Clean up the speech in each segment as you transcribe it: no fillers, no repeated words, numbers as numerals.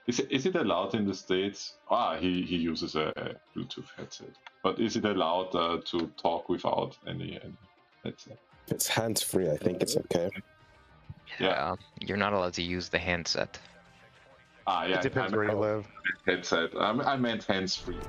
Is it allowed in the States? He uses a Bluetooth headset. But is it allowed to talk without any headset? If it's hands-free, I think it's okay. Yeah, you're not allowed to use the handset. Yeah. It depends where you live. Headset. I meant hands-free.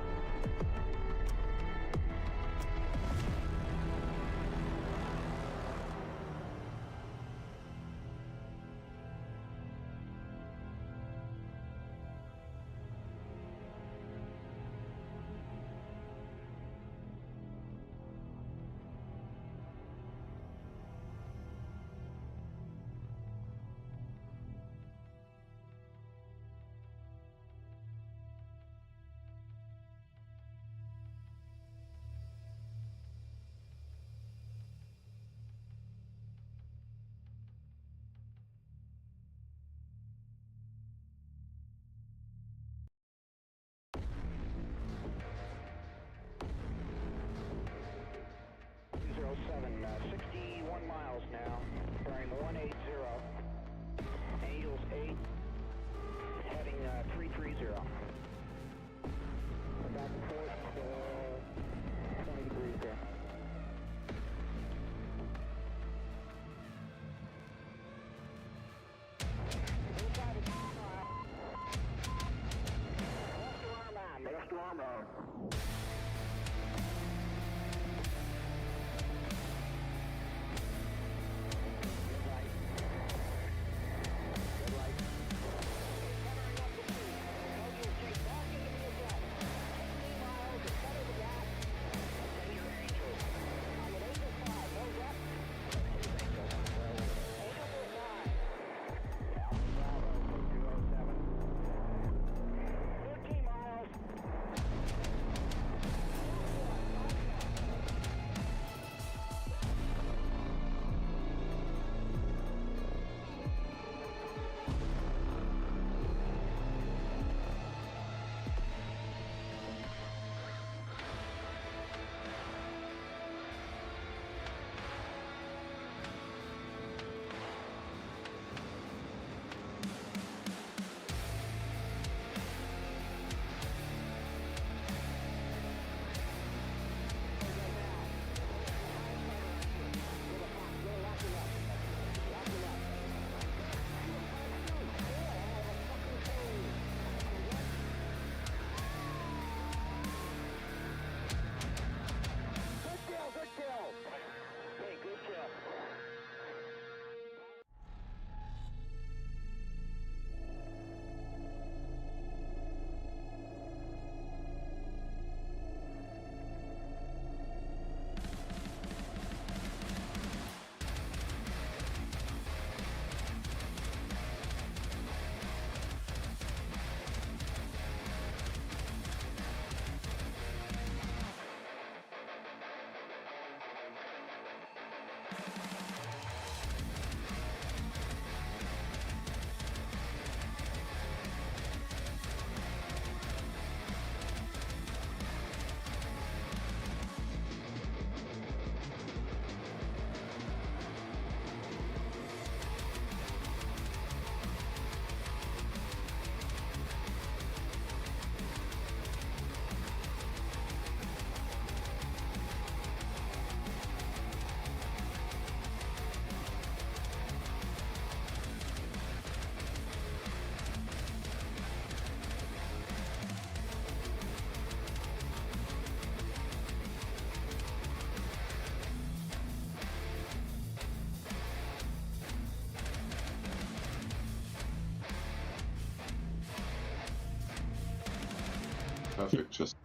Perfect. Just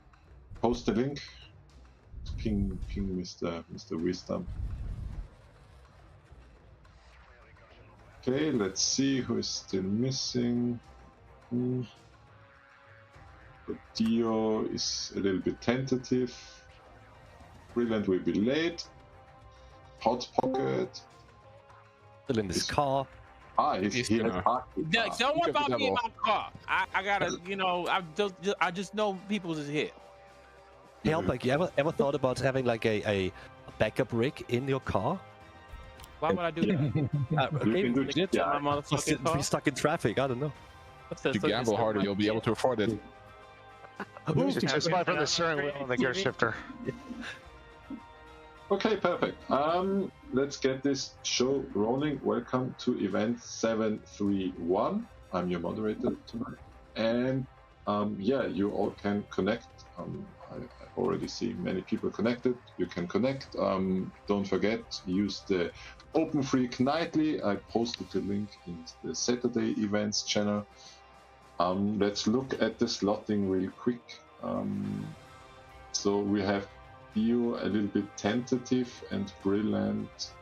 post the link. Ping Mr. Wisdom. Okay, let's see who is still missing. Dio is a little bit tentative. Brilliant will be late. Hot Pocket. Still in this car. He's here. Don't worry about me in my car. I gotta, I just know people's is here. Hey, Alpec, you ever thought about having like a backup rig in your car? Why would I do that? Be stuck in traffic. I don't know. If you gamble harder, you'll be able to afford it. Just buy from the steering wheel and the gear shifter. Okay, perfect. Let's get this show rolling. Welcome to event 731. I'm your moderator tonight, and yeah, you all can connect. I already see many people connected. You can connect. Don't forget, use the Open Freak Nightly. I posted the link in the Saturday events channel. Let's look at the slotting real quick. So we have Theo a little bit tentative and Brilliant,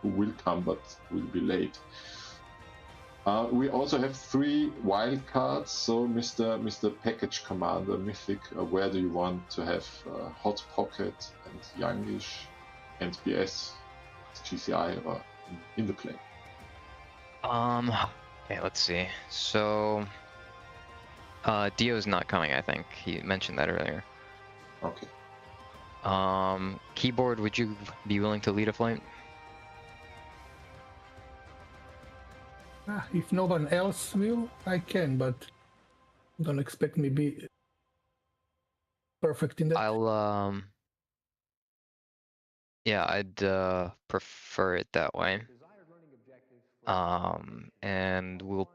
who will come but will be late. We also have 3 wildcards. So Mr. Package Commander Mythic, where do you want to have Hot Pocket and Youngish and BS, GCI, or in the play? Okay, let's see. So Dio's not coming, I think. He mentioned that earlier. Okay. Keyboard, would you be willing to lead a flight? If no one else will, I can, but don't expect me be perfect in that. Yeah, I'd prefer it that way. And we'll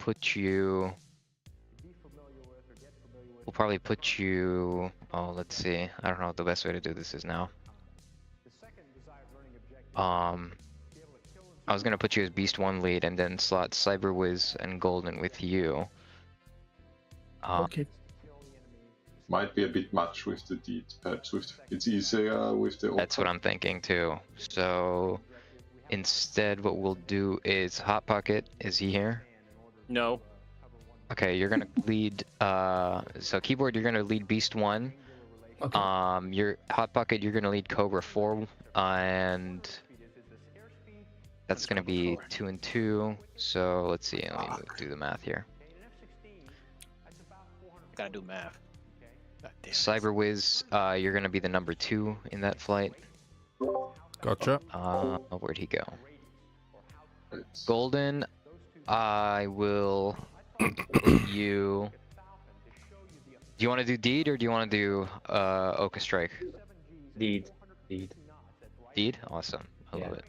probably put you, oh, let's see. I don't know what the best way to do this is now. I was gonna put you as Beast 1 lead and then slot Cyberwiz and Golden with you. Okay. Might be a bit much with the deed. Perhaps it's easier with the. That's what I'm thinking too. So instead, what we'll do is Hot Pocket. Is he here? No. Okay, you're gonna lead. So Keyboard, you're gonna lead Beast 1. Okay. Your Hot Pocket, you're gonna lead Cobra 4, and that's gonna be 2 and 2. So let's see. Let me do the math here. Gotta do math. God damn it. Cyberwiz, you're gonna be the number 2 in that flight. Gotcha. Where'd he go? Golden, I will put you. Do you want to do Deed or do you want to do Oka Strike? Deed. Deed? Awesome. I love it.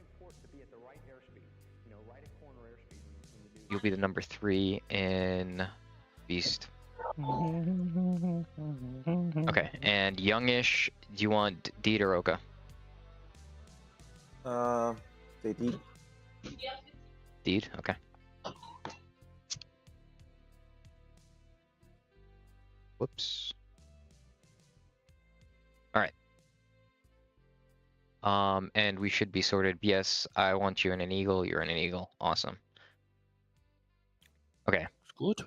You'll be the number 3 in Beast. Okay, and Youngish, do you want Deed or Oka? They Deed. Deed? Okay. Whoops. Alright. And we should be sorted. Yes, I want you in an Eagle, you're in an Eagle. Awesome. Okay. Good.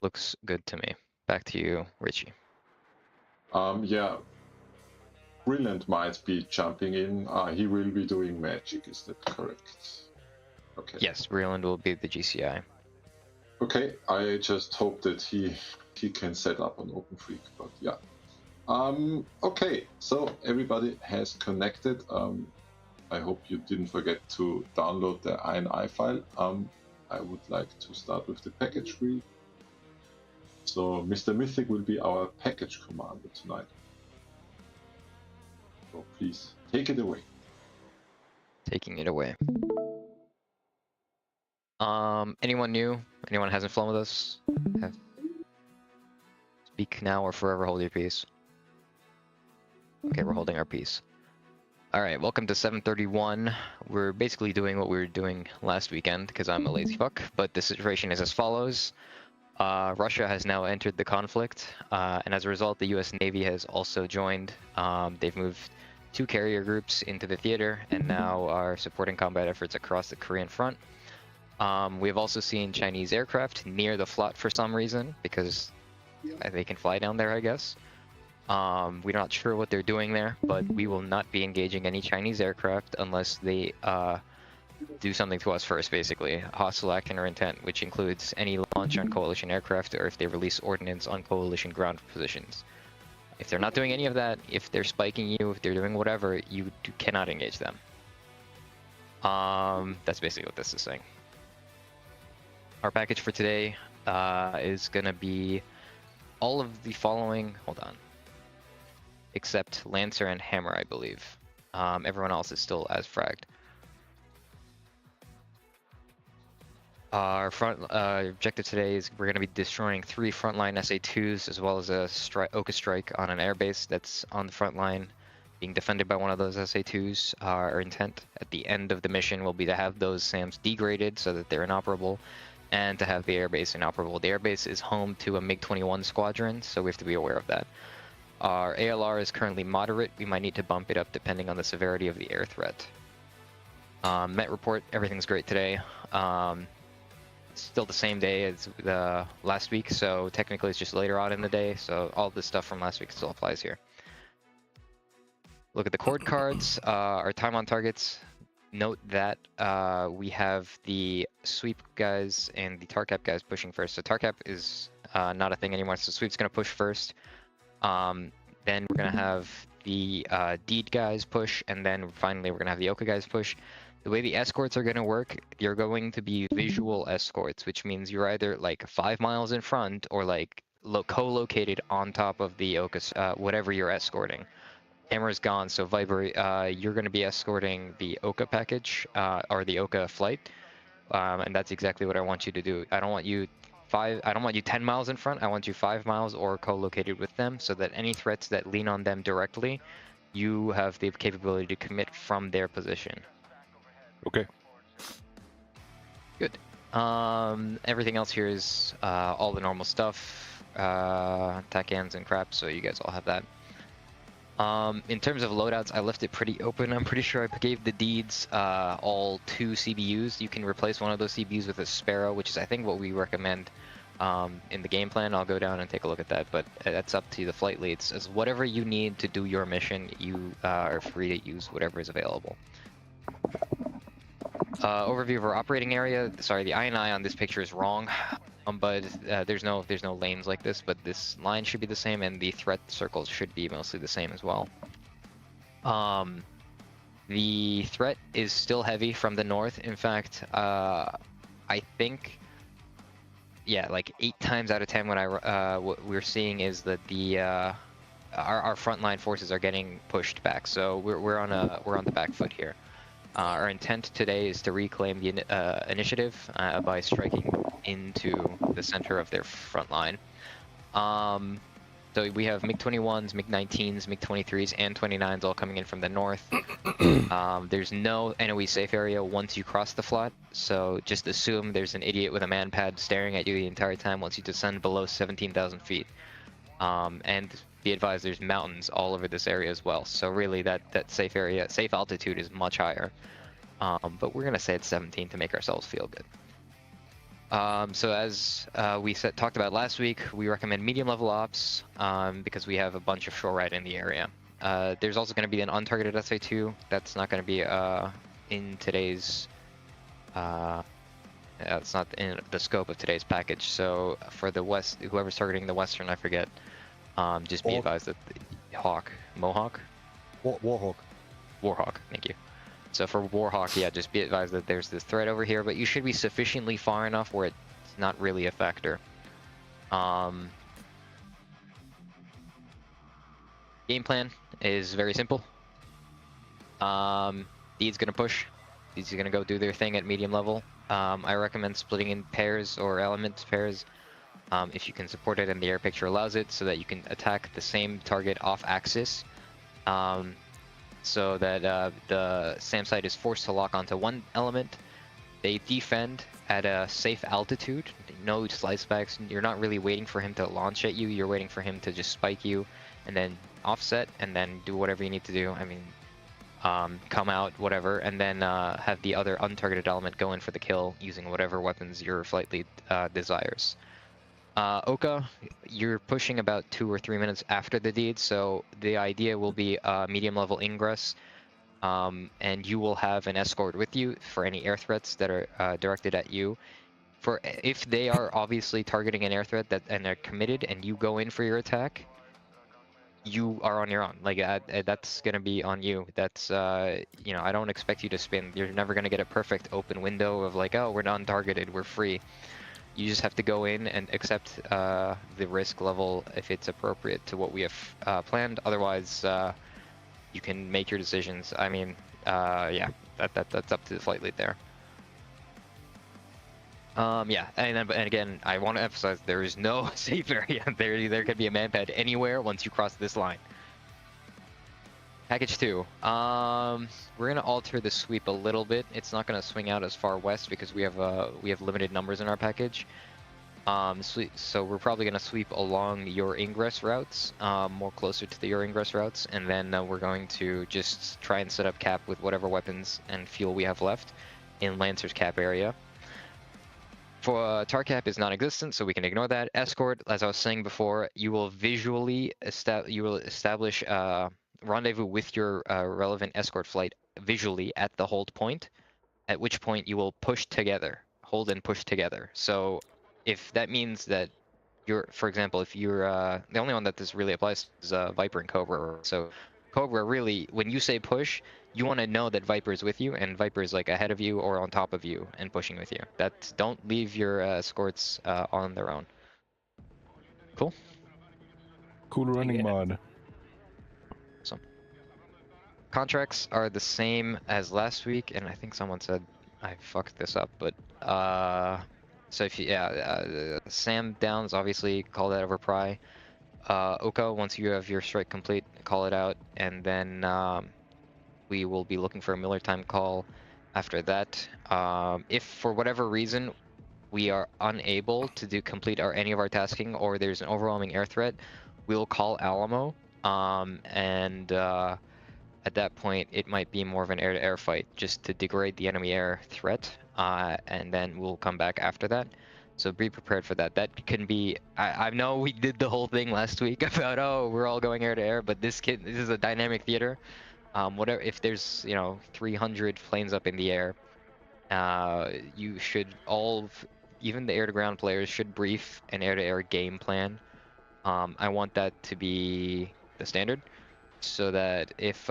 Looks good to me. Back to you, Richie. Yeah. Brilliant might be jumping in. He will be doing magic, is that correct? Okay. Yes, Breland will be the GCI. Okay, I just hope that he can set up an Open Freak, but yeah. Okay, so everybody has connected. I hope you didn't forget to download the INI file. I would like to start with the package tree. So Mr. Mythic will be our package commander tonight. So please take it away. Taking it away. Anyone new? Anyone hasn't flown with us? Speak now or forever hold your peace. Okay, we're holding our peace. Alright, welcome to 731. We're basically doing what we were doing last weekend, because I'm a lazy fuck, but the situation is as follows. Russia has now entered the conflict, and as a result, the US Navy has also joined. They've moved 2 carrier groups into the theater, and now are supporting combat efforts across the Korean front. We have also seen Chinese aircraft near the flotte for some reason, because they can fly down there, I guess. We're not sure what they're doing there, but we will not be engaging any Chinese aircraft unless they do something to us first, basically. Hostile action or intent, which includes any launch on coalition aircraft or if they release ordnance on coalition ground positions. If they're not doing any of that, if they're spiking you, if they're doing whatever, you cannot engage them. That's basically what this is saying. Our package for today, is gonna be all of the following. Hold on. Except Lancer and Hammer, I believe. Everyone else is still as fragged. Our front objective today is we're going to be destroying 3 frontline SA2s as well as a Oka strike on an airbase that's on the front line being defended by one of those SA2s. Our intent at the end of the mission will be to have those SAMs degraded so that they're inoperable and to have the airbase inoperable. The airbase is home to a MiG-21 squadron, so we have to be aware of that. Our ALR is currently moderate. We might need to bump it up depending on the severity of the air threat. Met report, everything's great today. Still the same day as the last week, so technically it's just later on in the day, so all this stuff from last week still applies here. Look at the cord cards, our time on targets. Note that we have the sweep guys and the TARCAP guys pushing first. So TARCAP is not a thing anymore, so sweep's going to push first. Then we're going to have the deed guys push, and then finally we're going to have the Oka guys push. The way the escorts are going to work, you're going to be visual escorts, which means you're either like 5 miles in front or like co-located on top of the Oka, whatever you're escorting. Camera's gone, so Viper, you're going to be escorting the Oka package or the Oka flight, and that's exactly what I want you to do. I don't want you 10 miles in front. I want you 5 miles or co-located with them, so that any threats that lean on them directly, you have the capability to commit from their position. Okay. Good. Everything else here is all the normal stuff, TACANs and crap, so you guys all have that. In terms of loadouts, I left it pretty open. I'm pretty sure I gave the deeds all 2 CBUs. You can replace one of those CBUs with a Sparrow, which is I think what we recommend in the game plan. I'll go down and take a look at that, but that's up to the flight leads. As whatever you need to do your mission, you are free to use whatever is available. Overview of our operating area. Sorry, the INI on this picture is wrong, but there's no lanes like this, but this line should be the same, and the threat circles should be mostly the same as well. The threat is still heavy from the north. In fact, I think, yeah, like 8 times out of 10, what we're seeing is that the our frontline forces are getting pushed back. So we're on the back foot here. Our intent today is to reclaim the initiative by striking into the center of their front line. So we have MiG-21s, MiG-19s, MiG-23s, and 29s all coming in from the north. There's no NOE safe area once you cross the flat, so just assume there's an idiot with a manpad staring at you the entire time once you descend below 17,000 feet. And be advised, there's mountains all over this area as well, so really that safe altitude is much higher. But we're gonna say it's 17 to make ourselves feel good. So as we talked about last week, we recommend medium level ops because we have a bunch of shore ride in the area. There's also going to be an untargeted SA2 that's not going to be in today's it's not in the scope of today's package. So for the west, whoever's targeting the western, I forget, just be advised that the Warhawk, thank you. So for Warhawk, yeah, just be advised that there's this threat over here, but you should be sufficiently far enough where it's not really a factor. Game plan is very simple. Deed's gonna push. Deed's gonna go do their thing at medium level. I recommend splitting in pairs or element pairs if you can support it and the air picture allows it, so that you can attack the same target off axis. So that the SAM site is forced to lock onto one element. They defend at a safe altitude, no slice backs. You're not really waiting for him to launch at you, you're waiting for him to just spike you and then offset and then do whatever you need to do. I mean, come out, whatever, and then have the other untargeted element go in for the kill using whatever weapons your flight lead desires. Oka, you're pushing about 2 or 3 minutes after the deed, so the idea will be medium level ingress, and you will have an escort with you for any air threats that are directed at you. For if they are obviously targeting an air threat and they're committed and you go in for your attack, you are on your own. Like that's gonna be on you. That's you know, I don't expect you to spin. You're never gonna get a perfect open window of like, oh, we're non-targeted, we're free. You just have to go in and accept the risk level if it's appropriate to what we have planned. Otherwise, you can make your decisions. I mean, yeah, that's up to the flight lead there. Yeah, and again, I want to emphasize there is no safe area. There could be a manpad anywhere once you cross this line. Package 2. We're gonna alter the sweep a little bit. It's not gonna swing out as far west because we have limited numbers in our package. So we're probably gonna sweep along your ingress routes, more closer to your ingress routes, and then we're going to just try and set up cap with whatever weapons and fuel we have left in Lancer's cap area. For tar cap is non-existent, so we can ignore that. Escort, as I was saying before, you will visually establish rendezvous with your relevant escort flight visually at the hold point, at which point you will push together, hold and push together. So if that means that you're, for example, if you're the only one that this really applies is Viper and Cobra. So Cobra, really, when you say push, you want to know that Viper is with you, and Viper is like ahead of you or on top of you and pushing with you. Don't leave your escorts on their own. Cool. Cool running mod. So contracts are the same as last week, and I think someone said I fucked this up, but so if you Sam Downs, obviously call that over Pry. Oko, once you have your strike complete, call it out, and then we will be looking for a Miller time call after that. If for whatever reason we are unable to complete any of our tasking, or there's an overwhelming air threat, we'll call Alamo, and at that point it might be more of an air-to-air fight just to degrade the enemy air threat, and then we'll come back after that. So be prepared for that. That can be, I know we did the whole thing last week about, oh, we're all going air-to-air, but this is a dynamic theater. Whatever, if there's 300 planes up in the air, you should even the air-to-ground players should brief an air-to-air game plan. I want that to be the standard, so that if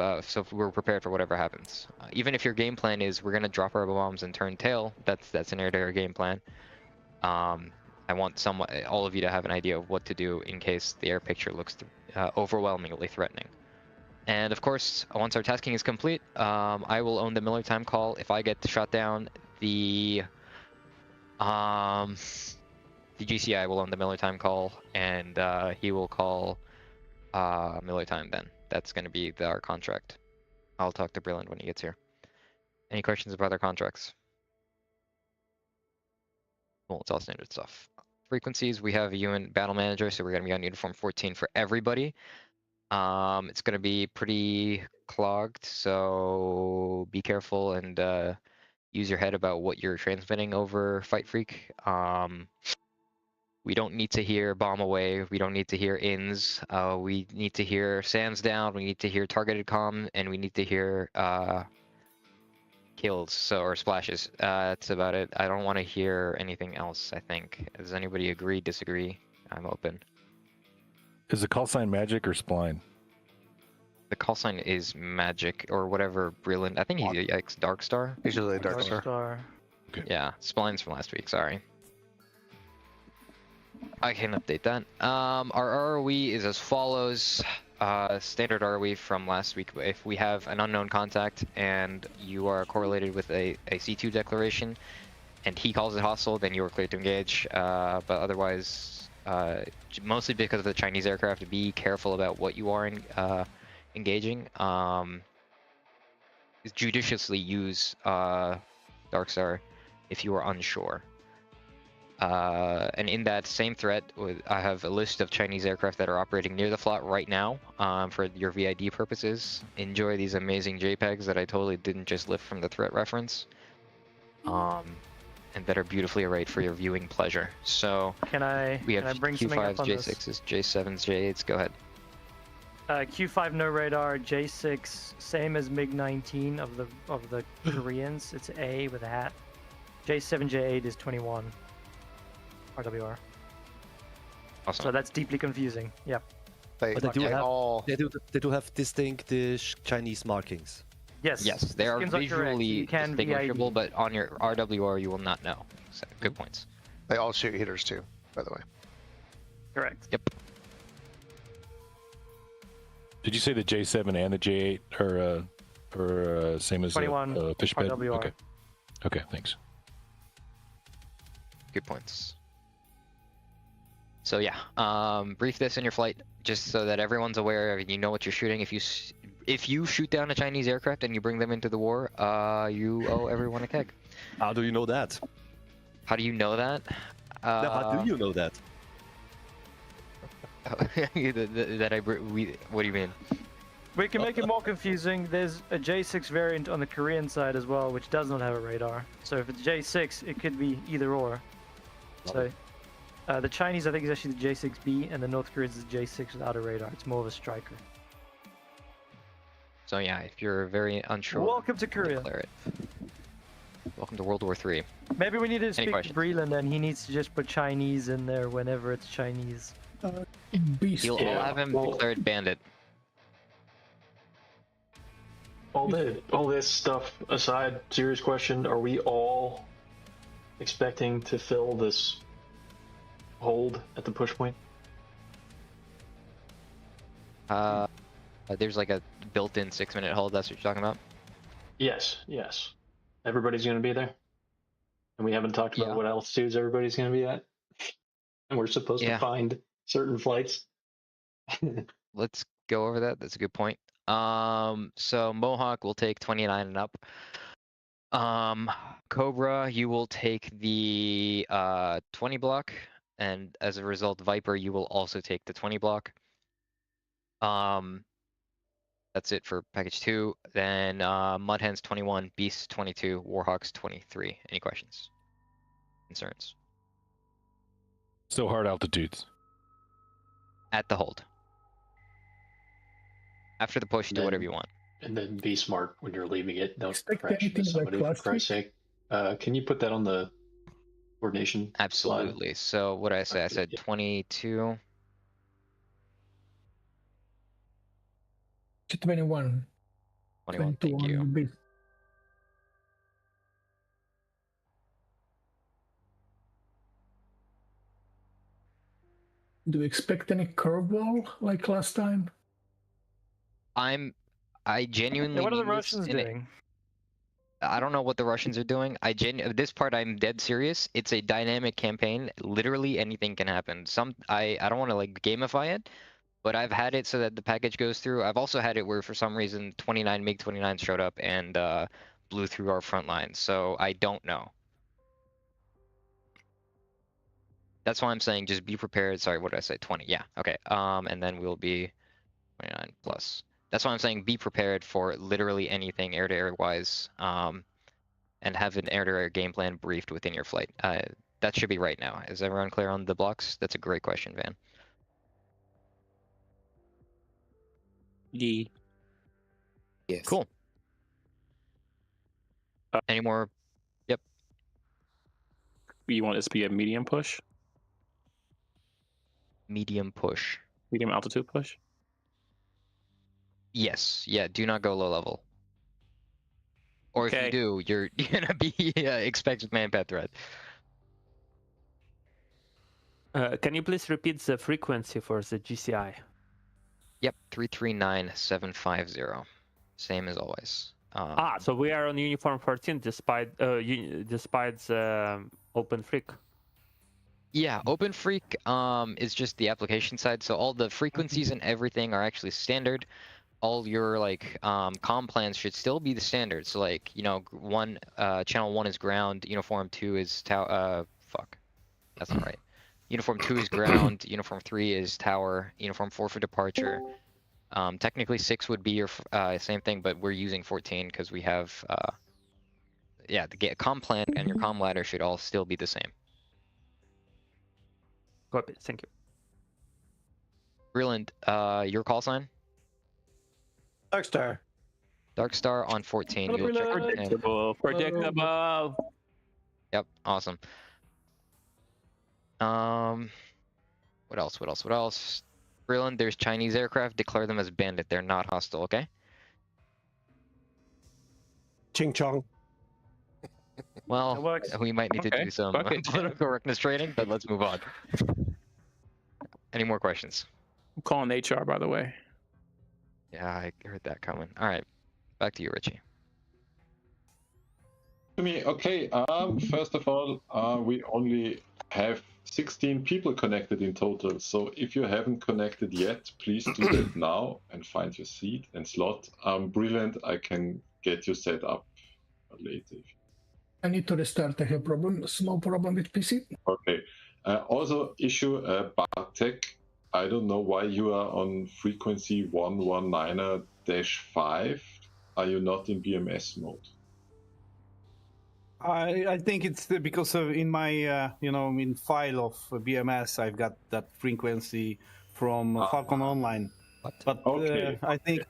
we're prepared for whatever happens. Even if your game plan is we're gonna drop our bombs and turn tail, that's an air-to-air game plan. I want all of you to have an idea of what to do in case the air picture looks overwhelmingly threatening. And of course, once our tasking is complete, I will own the Miller time call. If I get shot down, the GCI will own the Miller time call, and he will call Miller time then. That's going to be our contract. I'll talk to Brilliant when he gets here. Any questions about our contracts? Well, it's all standard stuff. Frequencies, we have a UN battle manager, so we're going to be on uniform 14 for everybody. It's going to be pretty clogged, so be careful and use your head about what you're transmitting over Fight Freak. We don't need to hear bomb away. We don't need to hear ins. We need to hear SAMs down. We need to hear targeted comm, and we need to hear kills, or splashes. That's about it. I don't want to hear anything else, I think. Does anybody agree, disagree? I'm open. Is the call sign magic or spline? The call sign is magic, or whatever Brilliant. I think he likes Dark Star. Usually Dark Star. Okay. Yeah, spline's from last week, sorry. I can update that. Our ROE is as follows. Standard ROE from last week. If we have an unknown contact and you are correlated with a C2 declaration and he calls it hostile, then you are cleared to engage. But otherwise, mostly because of the Chinese aircraft, be careful about what you are engaging. Judiciously use Dark Star if you are unsure. And in that same thread, I have a list of Chinese aircraft that are operating near the FLOT right now for your VID purposes. Enjoy these amazing JPEGs that I totally didn't just lift from the threat reference. And that are beautifully arrayed for your viewing pleasure. So we have bring Q5s, J6s, J7s, J8s. Go ahead. Q5 no radar, J6 same as MiG-19 of the Koreans. It's A with a hat. J7, J8 is 21. RWR. Awesome. So that's deeply confusing. Yep. But they do have distinct Chinese markings. Yes. Yes, they are visually distinguishable, but on your RWR you will not know. So, good points. They all shoot heaters too, by the way. Correct. Yep. Did you say the J7 and the J8 are same as 21 fish bed? RWR. Okay. Okay, thanks. Good points. So yeah, brief this in your flight, just so that everyone's aware. You know what you're shooting. If you shoot down a Chinese aircraft and you bring them into the war, you owe everyone a keg. How do you know that? How do you know that? Now, how do you know that? What do you mean? We can make it more confusing. There's a J6 variant on the Korean side as well, which does not have a radar. So if it's J6, it could be either or. So the Chinese, I think, is actually the J6B, and the North Koreans is the J6 without a radar. It's more of a striker. So yeah, if you're very unsure, Welcome to Korea. declare it. Welcome to World War III. Maybe we need to Any speak to questions? Breland, and he needs to just put Chinese in there whenever it's Chinese. Beast. You'll all have him declared bandit. All this stuff aside, serious question: are we all expecting to fill this hold at the push point? There's like a built-in 6-minute hold. That's what you're talking about. Yes. Everybody's going to be there, and we haven't talked about Yeah. what altitudes everybody's going to be at, and we're supposed Yeah. to find certain flights. Let's go over that. That's a good point. So Mohawk will take 29 and up. Cobra, you will take the 20 block, and as a result, Viper, you will also take the 20 block. That's it for package 2. Then Mudhens 21, Beast 22, Warhawks 23. Any questions? Concerns? So hard altitudes. At the hold. After the push, do Then- whatever you want. And then be smart when you're leaving it. Don't Expect crash into anything like somebody, for last Christ's sake. Can you put that on the coordination slide? Absolutely. So what did I say? I said Yeah. 22. 21. 21, thank 21 you. Beast. Do we expect any curveball like last time? I genuinely what are the mean this Russians in a- doing? I don't know what the Russians are doing. This part I'm dead serious. It's a dynamic campaign. Literally anything can happen. I don't want to like gamify it, but I've had it so that the package goes through. I've also had it where for some reason 29 MiG-29 showed up and blew through our front lines. So I don't know. That's why I'm saying just be prepared. Sorry, what did I say? 20. Yeah. Okay. And then we'll be 29 plus. That's why I'm saying be prepared for literally anything air-to-air wise, and have an air-to-air game plan briefed within your flight. That should be right now. Is everyone clear on the blocks? That's a great question, Van. D. Yes. Cool. Any more? You want this to be a medium push? Medium push. Medium altitude push? Yes. Yeah. Do not go low level. Or if Okay. you do, you're gonna be expected manpath threat. Can you please repeat the frequency for the GCI? Yep. 339750. Same as always. So we are on uniform 14 despite the open freak. Yeah, Open Freak is just the application side, so all the frequencies and everything are actually standard. All your like comm plans should still be the standard. So like, you know, channel 1 is ground, uniform 2 is fuck. That's not right. Uniform 2 is ground, uniform 3 is tower, uniform 4 for departure. Technically 6 would be your same thing, but we're using 14 because we have the comm plan and your comm ladder should all still be the same. Copy. Thank you. Breland, your call sign? Darkstar. Darkstar on 14. You'll check with him. Predictable. Yep, awesome. What else? Breland, there's Chinese aircraft. Declare them as bandit. They're not hostile, okay? Ching chong. Well, It works. we might need to Okay, do some fuck it. political correctness training, but let's move on. Any more questions? I'm calling HR, by the way. Yeah, I heard that coming. All right, back to you, Richie. To me, okay. First of all, we only have 16 people connected in total. So if you haven't connected yet, please do that now and find your seat and slot. Brilliant. I can get you set up later. I need to restart. I have small problem with PC. Okay. Also, issue Bartek. I don't know why you are on frequency 119-5. Are you not in BMS mode? I think it's because of in my in file of BMS I've got that frequency from Falcon Online, but okay. I think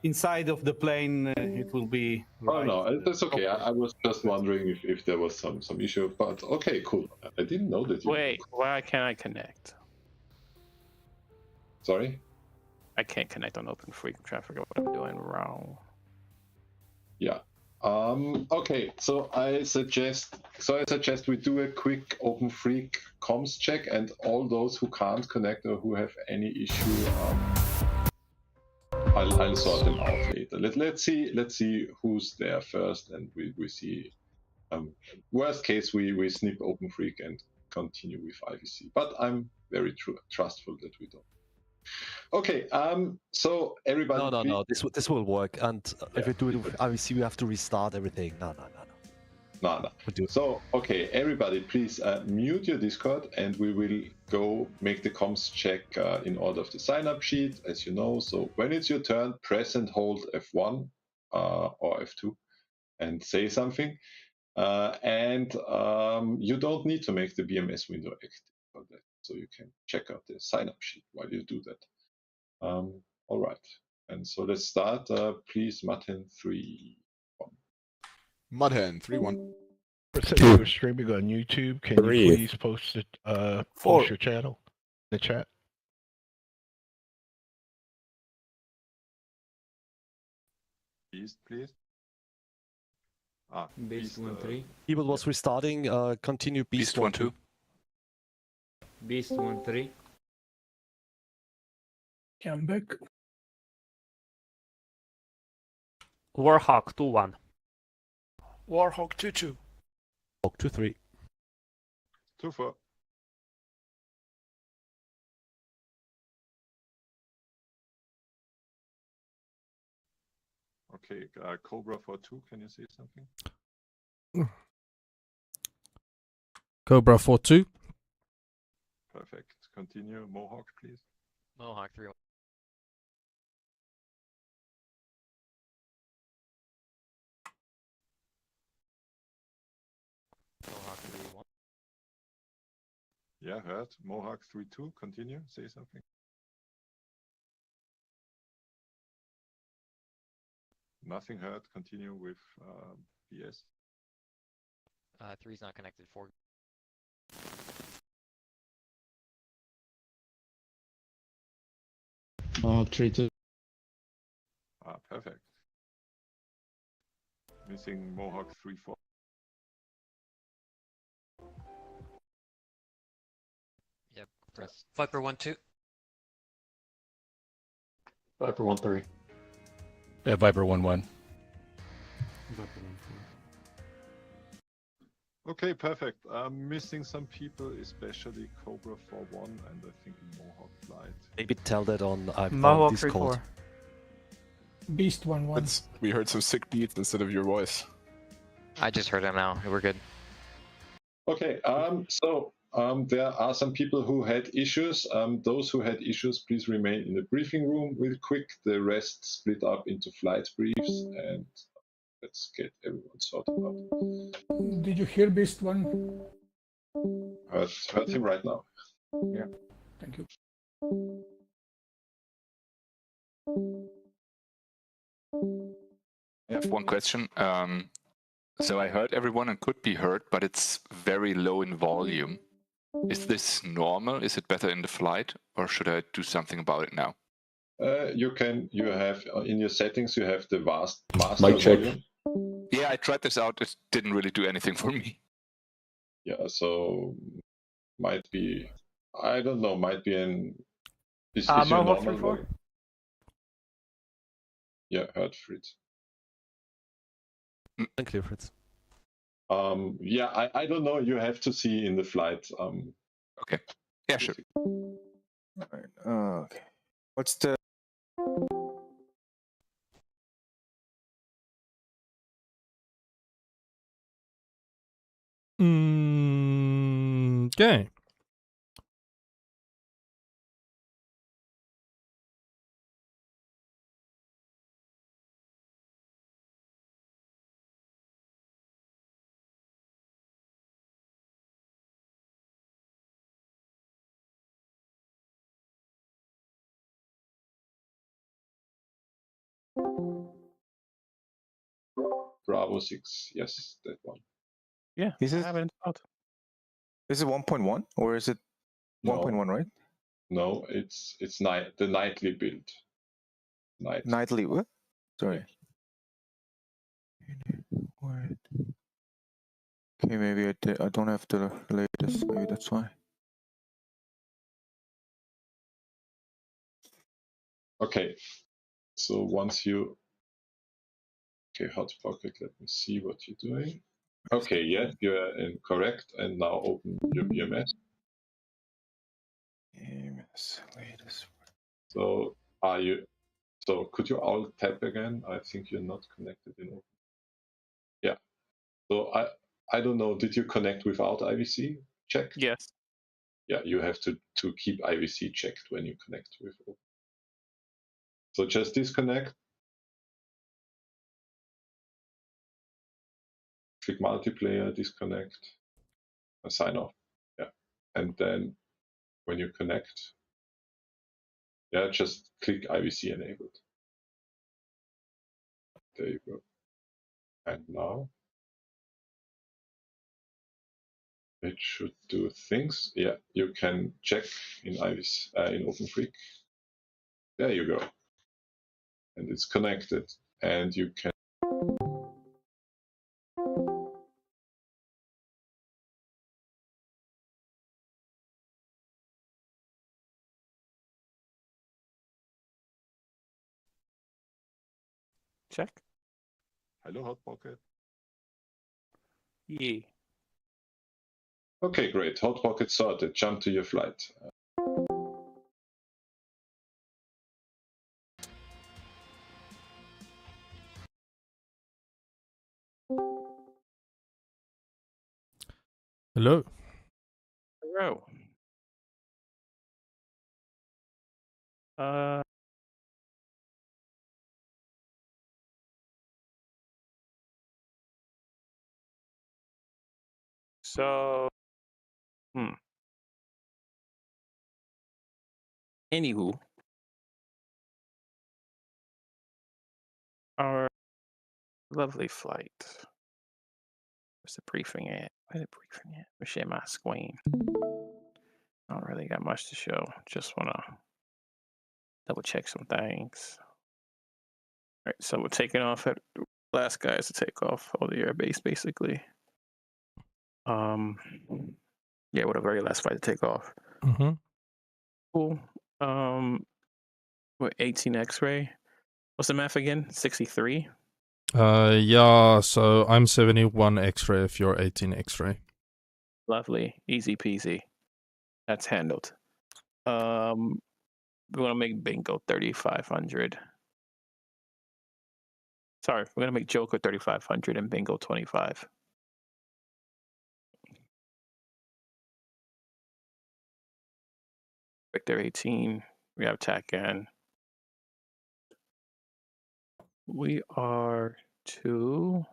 inside of the plane it will be. Oh no, that's okay. I was just wondering if there was some issue, but okay, cool. I didn't know that. Wait, why can't I connect? Sorry? I can't connect on Open Freak. I'm trying to figure out what I'm doing wrong. Yeah. Okay, so I suggest we do a quick Open Freak comms check, and all those who can't connect or who have any issue, I'll sort them out later. Let's see who's there first, and we see. Worst case, we snip Open Freak and continue with IVC. But I'm very trustful that we don't. Okay, so everybody. No. This will work. And if we do it with IVC, we have to restart everything. No. So, okay, everybody, please mute your Discord, and we will go make the comms check in order of the sign-up sheet, as you know. So when it's your turn, press and hold F1 or F2 and say something. And you don't need to make the BMS window active for that. So you can check out the sign-up sheet while you do that. All right. And so let's start. Please, Martin, 3-1. Mudhen, 3-1. You're streaming on YouTube. Can you please post it? Post your channel in the chat. Please. Beast 1-3. People was restarting. Continue Beast 1-2. Beast 1-3. I'm back. Warhawk 2-1. Warhawk 2-2. Hawk 2-3. 2-4. Okay, Cobra 4-2, can you say something? Cobra 4-2. Perfect. Continue. Mohawk, please. Mohawk 3-1. Mohawk 3-1. Yeah, heard. Mohawk 3-2. Continue. Say something. Nothing heard. Continue with BS. 3's not connected. 4. Mohawk 3-2. Perfect. Missing Mohawk 3-4. Yep, press. Viper 1-2. Viper 1-3. Yeah, Viper 1-1. Okay, perfect. Missing some people, especially Cobra 4-1 and I think Mohawk Flight. Maybe tell that on Mohawk Discord. 3-4. Beast 1-1. We heard some sick beats instead of your voice. I just heard him now. We're good. Okay, so there are some people who had issues. Those who had issues, please remain in the briefing room real quick. The rest split up into flight briefs, and let's get everyone sorted out. Did you hear Beast 1? Heard him right now. Yeah. Thank you. I have one question. So I heard everyone and could be heard, but it's very low in volume. Is this normal? Is it better in the flight, or should I do something about it now? You have in your settings, you have the master mic check. volume. Yeah, yeah, I tried this out. It didn't really do anything for me. Yeah, so might be, I don't know, might be an. Is your Mohawk normal 3-4? Yeah, heard Fritz. Thank you, Fritz. Yeah, I don't know. You have to see in the flight. Okay. Yeah, sure. Okay. What's the Okay. Bravo 6. Yes, that one. Yeah, Is I it- have it installed. is it 1.1 or is it 1.1, right? No, it's the nightly build. Nightly what? Sorry. Word. Okay, maybe I don't have the latest. Maybe that's why. Okay, so once you hot pocket, let me see what you're doing. Okay, yes, you're correct, and now open your BMS. BMS latest. So are you? So could you alt tab again? I think you're not connected in open. Yeah. So I don't know. Did you connect without IVC checked? Yes. Yeah, you have to keep IVC checked when you connect with open. So just disconnect. Click multiplayer, disconnect, and sign off. Yeah. And then when you connect, yeah, just click IVC enabled. There you go. And now it should do things. Yeah, you can check in IVC in OpenFreak. There you go. And it's connected. And you can Check. Hello, Hot Pocket. Yeah. Okay, great. Hot Pocket sorted. Jump to your flight. Hello. Hello. So, Anywho, our lovely flight. Where's the briefing at? Where's the briefing at? Let me share my screen. I don't really got much to show. Just want to double check some things. All right, so we're taking off at last guys to take off all the airbase, basically. Yeah, we're the very last flight to take off. Mm-hmm. Cool. We're 18 X-ray. What's the math again? 63. Yeah. So I'm 71 X-ray if you're 18 X-ray. Lovely, easy peasy. That's handled. We're gonna make Bingo 3,500. Sorry, we're gonna make Joker 3,500 and Bingo 25. Victor 18. We have TACAN. We are to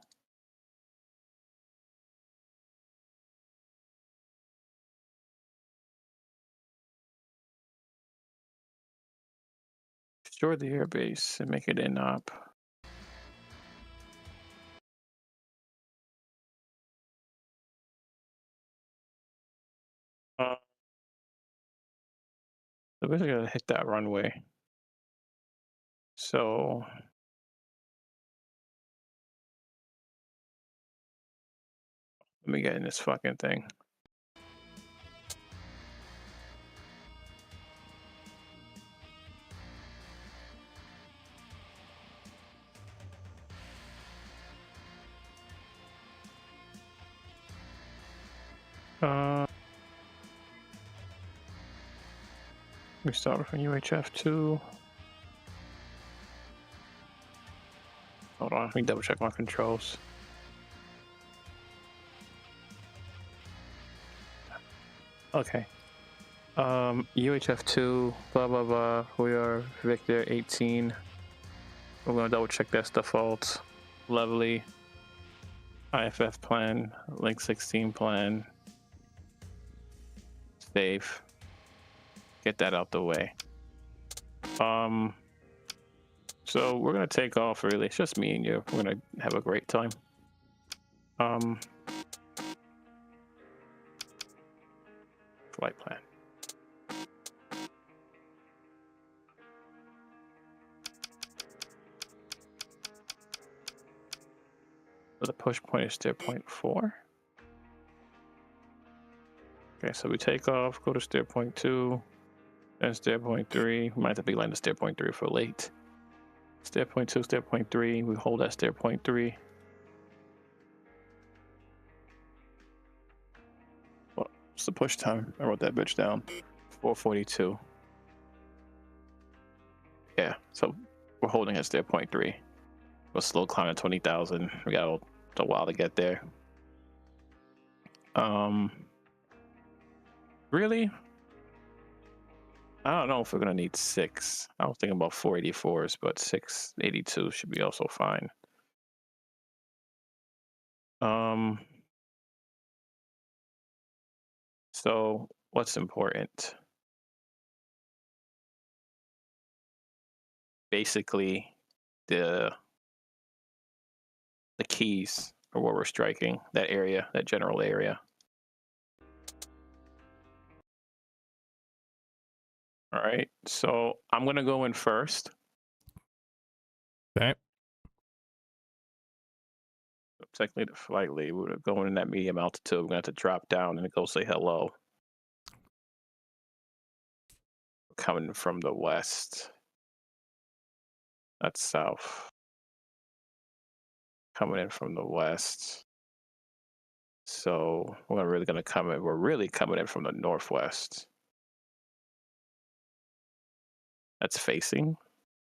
restore the airbase and make it in op. So we're gonna hit that runway. So Let me get in this fucking thing. We start with UHF 2. Hold on, let me double check my controls. Okay. UHF 2, blah blah blah. We are Victor 18. We're gonna double check that default. Lovely. IFF plan, Link 16 plan. Save. Get that out the way. So we're gonna take off. Really, it's just me and you. We're gonna have a great time. Flight plan. So the push point is steer point 4. Okay, so we take off, go to steer point 2, then steer point 3. We might have to be landing steer point 3 for late. Steer point 2, steer point 3. We hold at steer point 3. What's the push time? I wrote that bitch down. 4:42. Yeah, so we're holding at steer point 3. We're slow climbing 20,000. We got a while to get there. Really? I don't know if we're gonna need 6. I was thinking about 484s, but 682 should be also fine. So what's important? Basically, the keys are where we're striking, that area, that general area. All right, so I'm gonna go in first. Okay. Technically, the flight lead, we're going in that medium altitude. We're gonna have to drop down and go say hello. Coming from the west. That's south. Coming in from the west. So we're really gonna come in. We're really coming in from the northwest. That's facing.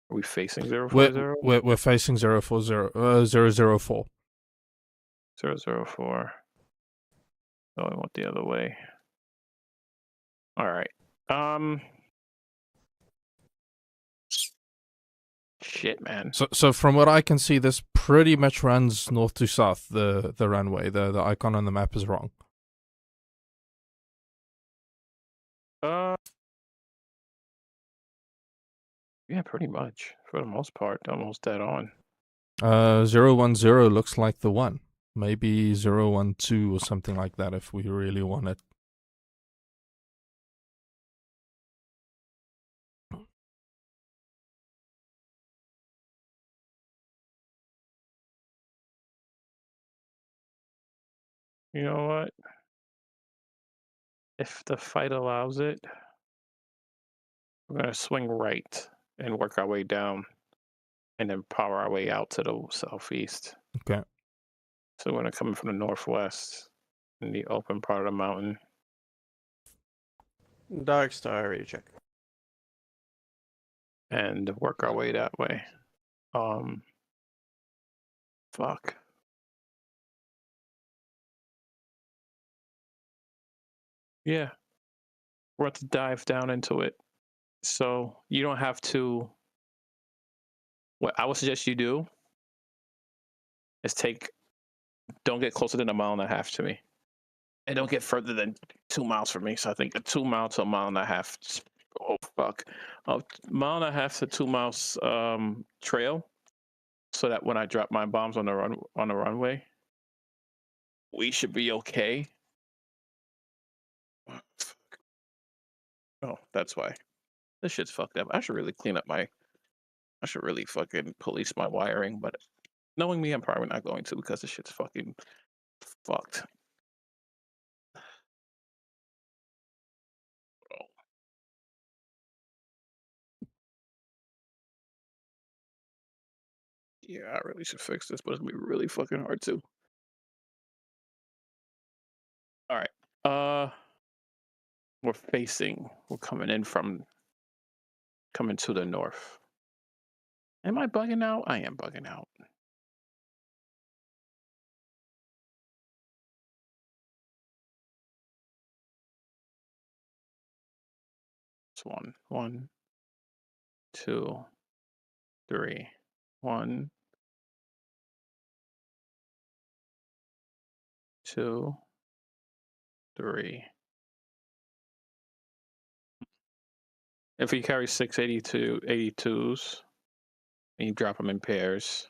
Are we facing 040? We're facing 040, 004. 004. Oh, I went the other way. All right. Shit, man. So from what I can see, this pretty much runs north to south. The runway, the icon on the map is wrong. Yeah, pretty much for the most part, almost dead on. 010 looks like the one. Maybe 012 or something like that if we really want it. You know what? If the fight allows it, we're gonna swing right and work our way down, and then power our way out to the southeast. Okay. So we're gonna come in from the northwest in the open part of the mountain. Dark Star, recheck. And work our way that way. Fuck. Yeah. We're about to dive down into it. So you don't have to. What I would suggest you do is don't get closer than 1.5 miles to me. And don't get further than 2 miles from me. So I think a 2 mile to 1.5 miles. Oh fuck. A 1.5 miles to 2 miles trail. So that when I drop my bombs on the runway, we should be okay. Oh, that's why. This shit's fucked up. I should really clean up I should really fucking police my wiring, but knowing me, I'm probably not going to because this shit's fucking fucked. Yeah, I really should fix this, but it's gonna be really fucking hard too. All right. We're coming to the north. Am I bugging out? I am bugging out. It's 1, 2, 3. 1, 2, 3. If you carry 82s, and you drop them in pairs.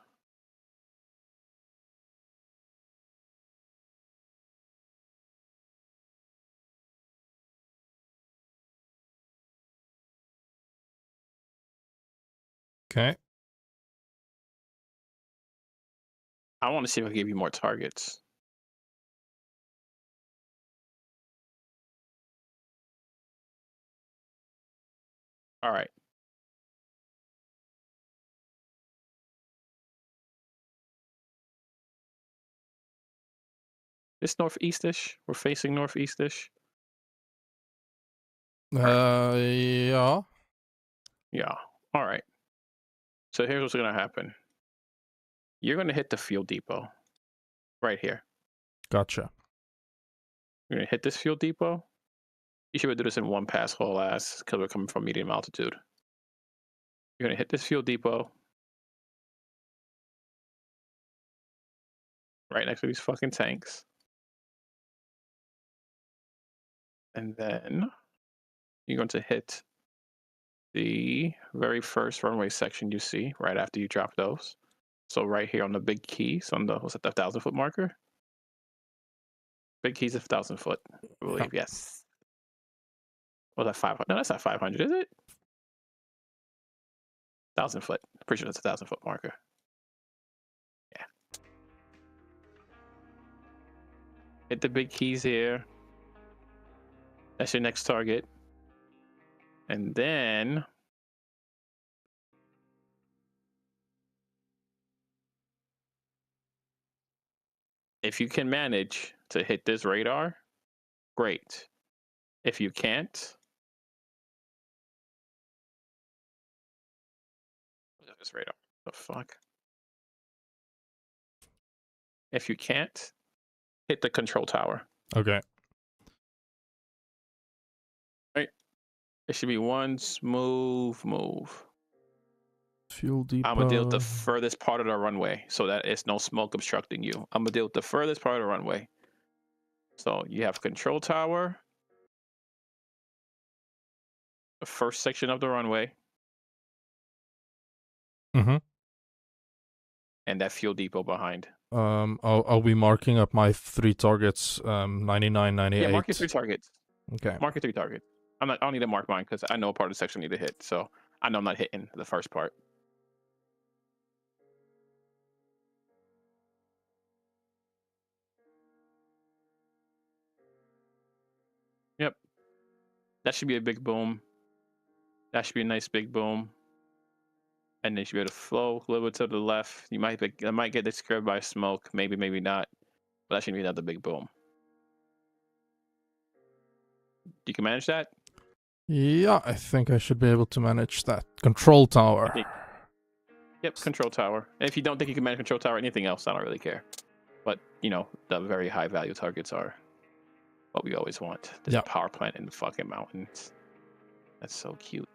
Okay. I want to see if I can give you more targets. All right. It's northeastish. We're facing northeastish. Yeah. Yeah. All right. So here's what's gonna happen. You're gonna hit the fuel depot right here. Gotcha. You're gonna hit this fuel depot. You should be able to do this in one pass whole ass because we're coming from medium altitude. You're gonna hit this fuel depot right next to these fucking tanks. And then you're going to hit the very first runway section you see right after you drop those. So right here on the big keys on the, what's it, the 1,000-foot marker? Big keys is 1,000 foot, I believe, yes. Was that 500? No, that's not 500, is it? 1,000 foot. Pretty sure that's a 1,000-foot marker. Yeah. Hit the big keys here. That's your next target. And then if you can manage to hit this radar, great. If you can't, this radar. The fuck? If you can't, hit the control tower. Okay. Right. It should be one smooth move. Fuel depot. I'm gonna deal with the furthest part of the runway so that it's no smoke obstructing you. I'm gonna deal with the furthest part of the runway. So you have control tower, the first section of the runway, and that fuel depot behind. I'll be marking up my 3 targets, 99, 98. Yeah, mark your 3 targets. Okay. Mark your 3 targets. I don't need to mark mine because I know a part of the section I need to hit. So I know I'm not hitting the first part. Yep. That should be a big boom. That should be a nice big boom. And then you should be able to flow a little bit to the left. You might get disturbed by smoke. Maybe, maybe not. But that should be another big boom. You can manage that? Yeah, I think I should be able to manage that. Control tower. Yep, control tower. And if you don't think you can manage control tower, anything else, I don't really care. But, you know, the very high value targets are what we always want. This power plant in the fucking mountains. That's so cute.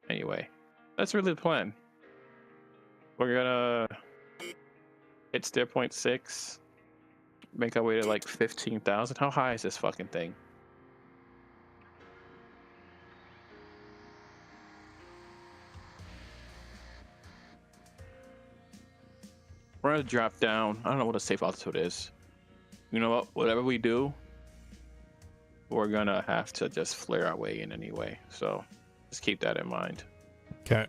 Anyway, that's really the plan. We're gonna hit stair point 6, make our way to like 15,000. How high is this fucking thing? We're gonna drop down. I don't know what a safe altitude is. You know what? Whatever we do, we're gonna have to just flare our way in anyway. So just keep that in mind. Okay.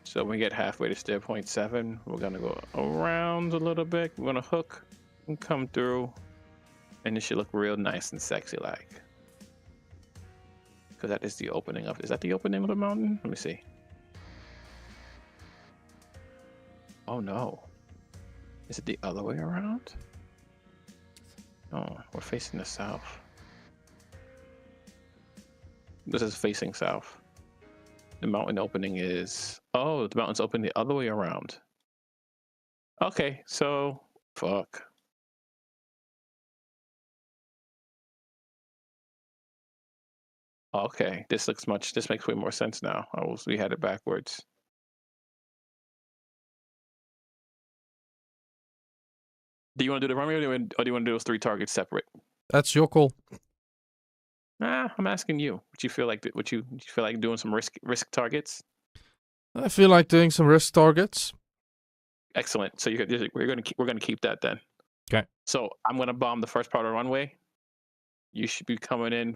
So when we get halfway to stair point 7, we're gonna go around a little bit. We're gonna hook and come through, and it should look real nice and sexy like. because that is the opening of. Is that the opening of the mountain? Let me see. Oh no. Is it the other way around? Oh, we're facing the south. This is facing south. The mountain opening is... Oh, the mountain's open the other way around. Okay, so... Fuck. Okay, this makes way more sense now. We had it backwards. Do you want to do the runway, or do you want to do those 3 targets separate? That's your call. I'm asking you. What you feel like? You feel like doing some risk targets? I feel like doing some risk targets. Excellent. So we're gonna keep that then. Okay. So I'm gonna bomb the first part of the runway. You should be coming in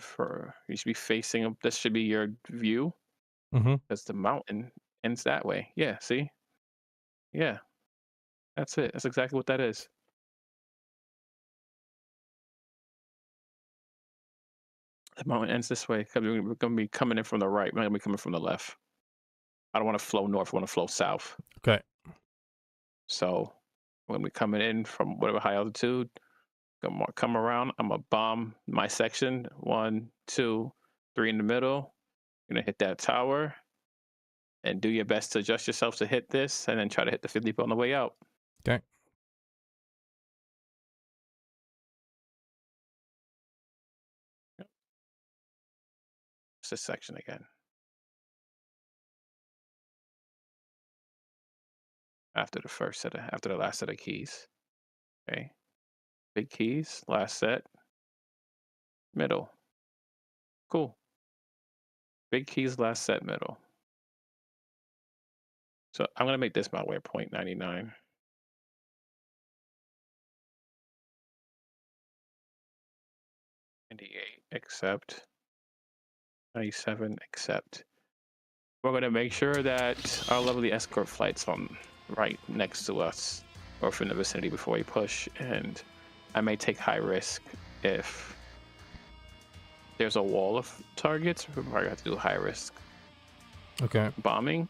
you should be facing. This should be your view. Mm-hmm. Because the mountain ends that way. Yeah. See. Yeah. That's it. That's exactly what that is. The mountain ends this way. We're going to be coming in from the right. We're going to be coming from the left. I don't want to flow north. I want to flow south. Okay. So when we're coming in from whatever high altitude, come around. I'm going to bomb my section. 1, 2, 3 in the middle. You're going to hit that tower. And do your best to adjust yourself to hit this. And then try to hit the 50 on the way out. Okay. This section again. After the last set of keys. Okay. Big keys, last set. Middle. Cool. Big keys, last set, middle. So I'm gonna make this my waypoint 99. 98, accept. 97, accept. We're going to make sure that our lovely escort flight's on right next to us or from the vicinity before we push. And I may take high risk if there's a wall of targets. We probably have to do high risk bombing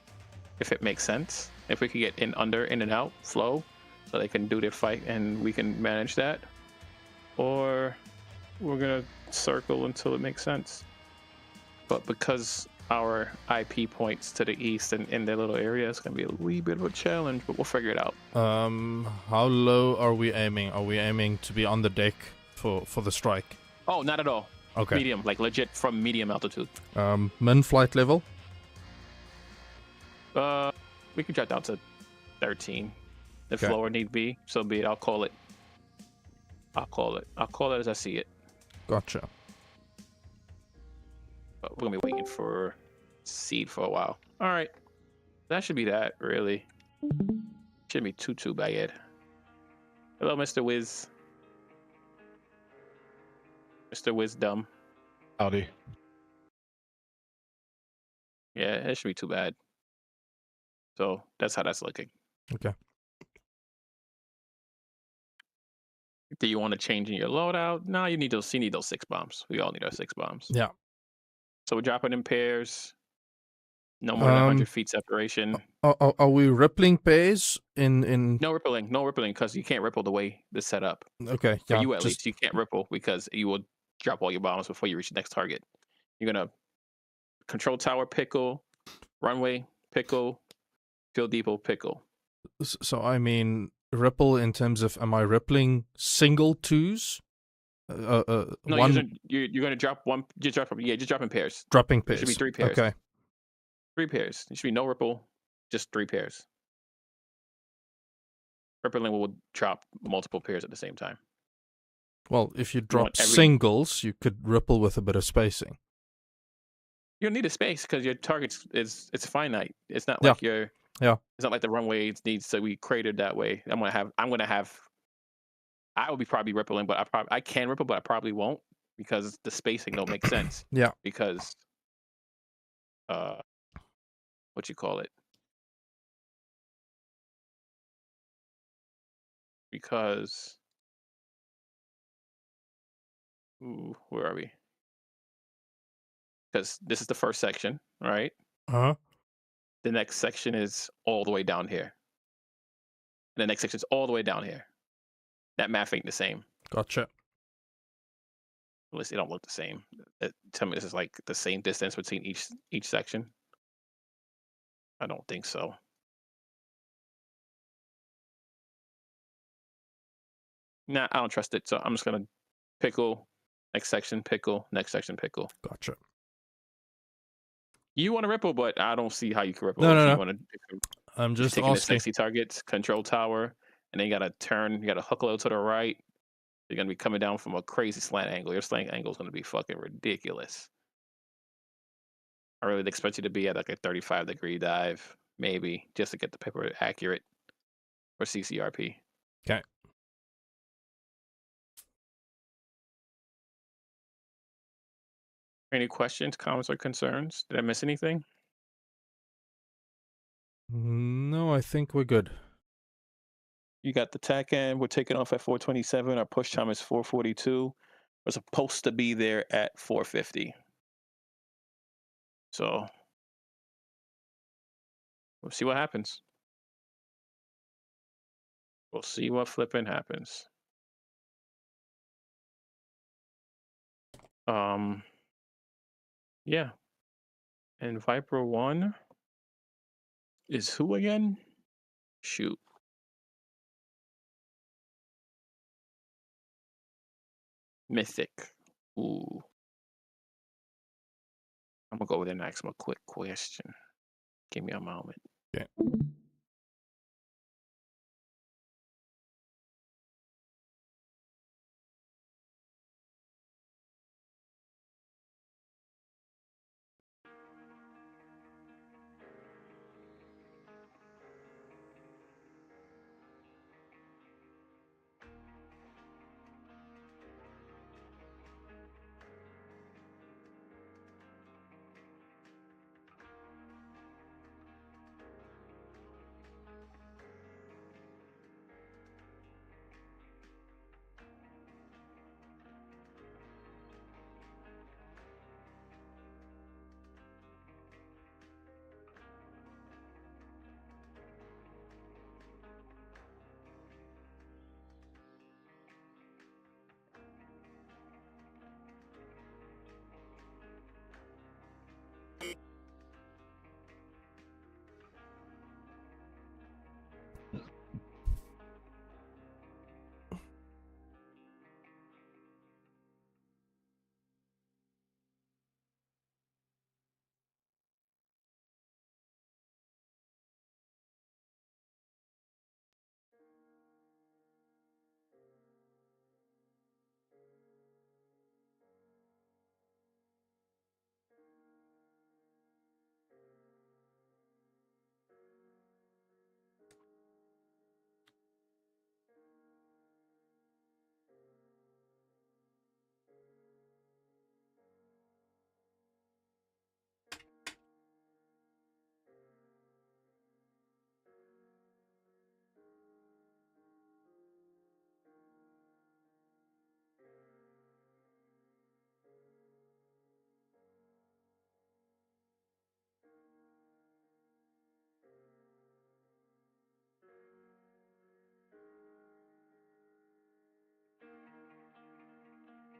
if it makes sense. If we could get in and out flow so they can do their fight and we can manage that. Or we're going to circle until it makes sense. But because our IP points to the east and in their little area, it's going to be a wee bit of a challenge, but we'll figure it out. How low are we aiming? Are we aiming to be on the deck for the strike? Oh, not at all. Okay. Medium, like legit from medium altitude. Min flight level? We could drop down to 13 if lower need be. So be it. I'll call it. I'll call it as I see it. Gotcha. But we're gonna be waiting for seed for a while. All right, that should be that. Really, shouldn't be too bad. Hello, Mr. Wiz. Mr. Wisdom. Howdy. Yeah, it should be too bad. So that's how that's looking. Okay. Do you want to change in your loadout? No, you need those 6 bombs. We all need our 6 bombs. Yeah. So we're dropping in pairs. No more than 100 feet separation. Are we rippling pairs in? No rippling, because you can't ripple the way this set up. Okay. For you at least, you can't ripple because you will drop all your bombs before you reach the next target. You're gonna control tower pickle, runway pickle, field depot pickle. So I mean ripple in terms of, am I rippling single twos? No, you're gonna drop one. Just drop in pairs. Dropping pairs. It should be 3 pairs. Okay. 3 pairs. It should be no ripple, just 3 pairs. Rippling will drop multiple pairs at the same time. Well, if you drop singles, you could ripple with a bit of spacing. You don't need a space because your target it's finite. It's not like it's not like the runway needs to be cratered that way. I will be probably rippling, but I can ripple, but I probably won't because the spacing don't make sense. Yeah. Because what you call it? Because where are we? because this is the first section, right? Uh-huh. The next section is all the way down here. And the next section is all the way down here. That math ain't the same. Gotcha. At least they don't look the same. Tell me this is like the same distance between each section. I don't think so. Nah, I don't trust it. So I'm just gonna pickle, next section, pickle, next section, pickle. Gotcha. You want to ripple, but I don't see how you can ripple. No, if no, you no. wanna, I'm just taking the asking. 60 targets, control tower, and then you gotta turn, you gotta hook a little to the right. You're gonna be coming down from a crazy slant angle. Your slant angle is gonna be fucking ridiculous. I really expect you to be at like a 35-degree dive, maybe, just to get the paper accurate for CCRP. Okay. Any questions, comments, or concerns? Did I miss anything? No, I think we're good. You got the tack end. We're taking off at 427. Our push time is 442. We're supposed to be there at 450. So we'll see what happens. We'll see what flipping happens. Yeah. And Viper 1 is who again? Shoot. Mythic. Ooh. I'm gonna go over there and ask him a quick question. Give me a moment. Yeah.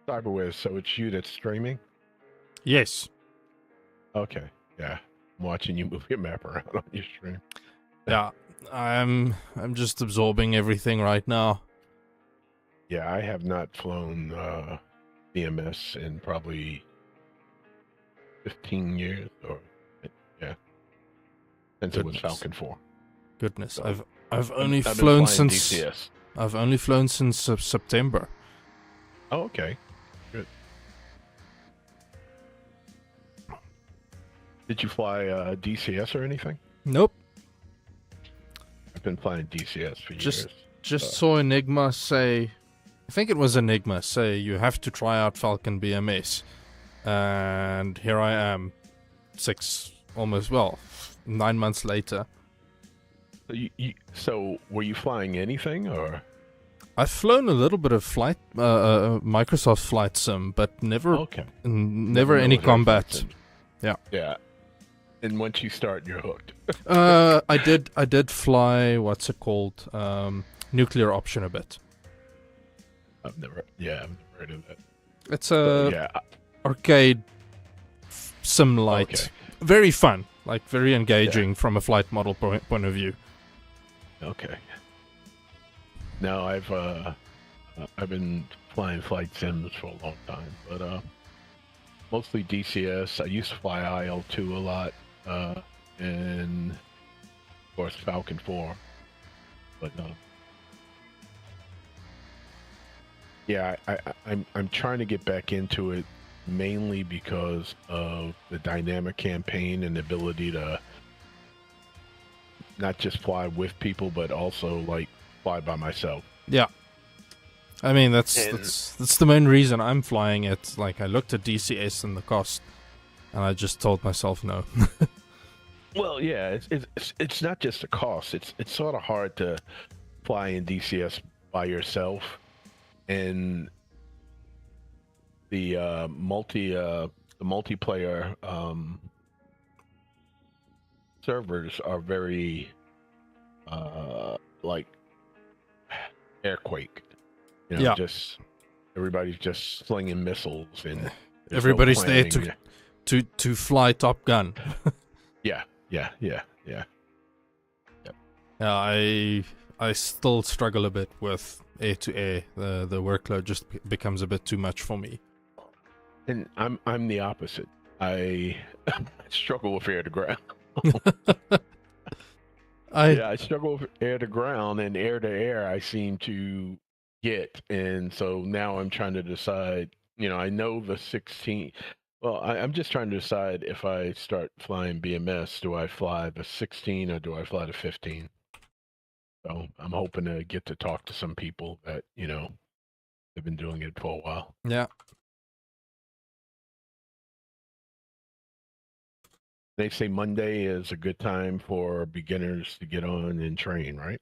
Cyberwiz, so it's you that's streaming? Yes. Okay, yeah. I'm watching you move your map around on your stream. Yeah, I'm just absorbing everything right now. Yeah, I have not flown BMS in probably 15 years, or yeah, since it was Falcon 4. Goodness, So, I've only I've been flown flying since DCS. I've only flown since September. Oh, okay, good. Did you fly DCS or anything? Nope. I've been flying DCS for years. Just saw Enigma say, I think it was Enigma say you have to try out Falcon BMS, and here I am, 9 months later. So were you flying anything, or? I've flown a little bit of flight, Microsoft Flight Sim, but never, Okay. never any military combat. flight sim. Yeah. And once you start, you're hooked. I did fly, what's it called? Nuclear option a bit. I've never heard of that. It's a arcade sim light. Okay. Very fun, like very engaging from a flight model point of view. Okay. No, I've been flying flight sims for a long time, but mostly DCS. I used to fly IL-2 a lot, and of course Falcon 4. But yeah, I'm trying to get back into it mainly because of the dynamic campaign and the ability to not just fly with people, but also like fly by myself. Yeah. I mean, that's the main reason I'm flying it. Like, I looked at DCS and the cost, and I just told myself no. Well, yeah, it's not just the cost. It's sort of hard to fly in DCS by yourself, and the multiplayer servers are very like airquake. You know, Yeah. just everybody's just slinging missiles and Everybody's there to fly Top Gun. Yeah. I still struggle a bit with air to air. The workload just becomes a bit too much for me. And I'm the opposite. I struggle with air to ground. I struggle with air to ground, and air to air I seem to get, and so now I'm trying to decide. You know, I know the 16. Well, I'm just trying to decide if I start flying BMS, do I fly the 16 or do I fly the 15? So I'm hoping to get to talk to some people that, you know, have been doing it for a while. Yeah. They say Monday is a good time for beginners to get on and train, right?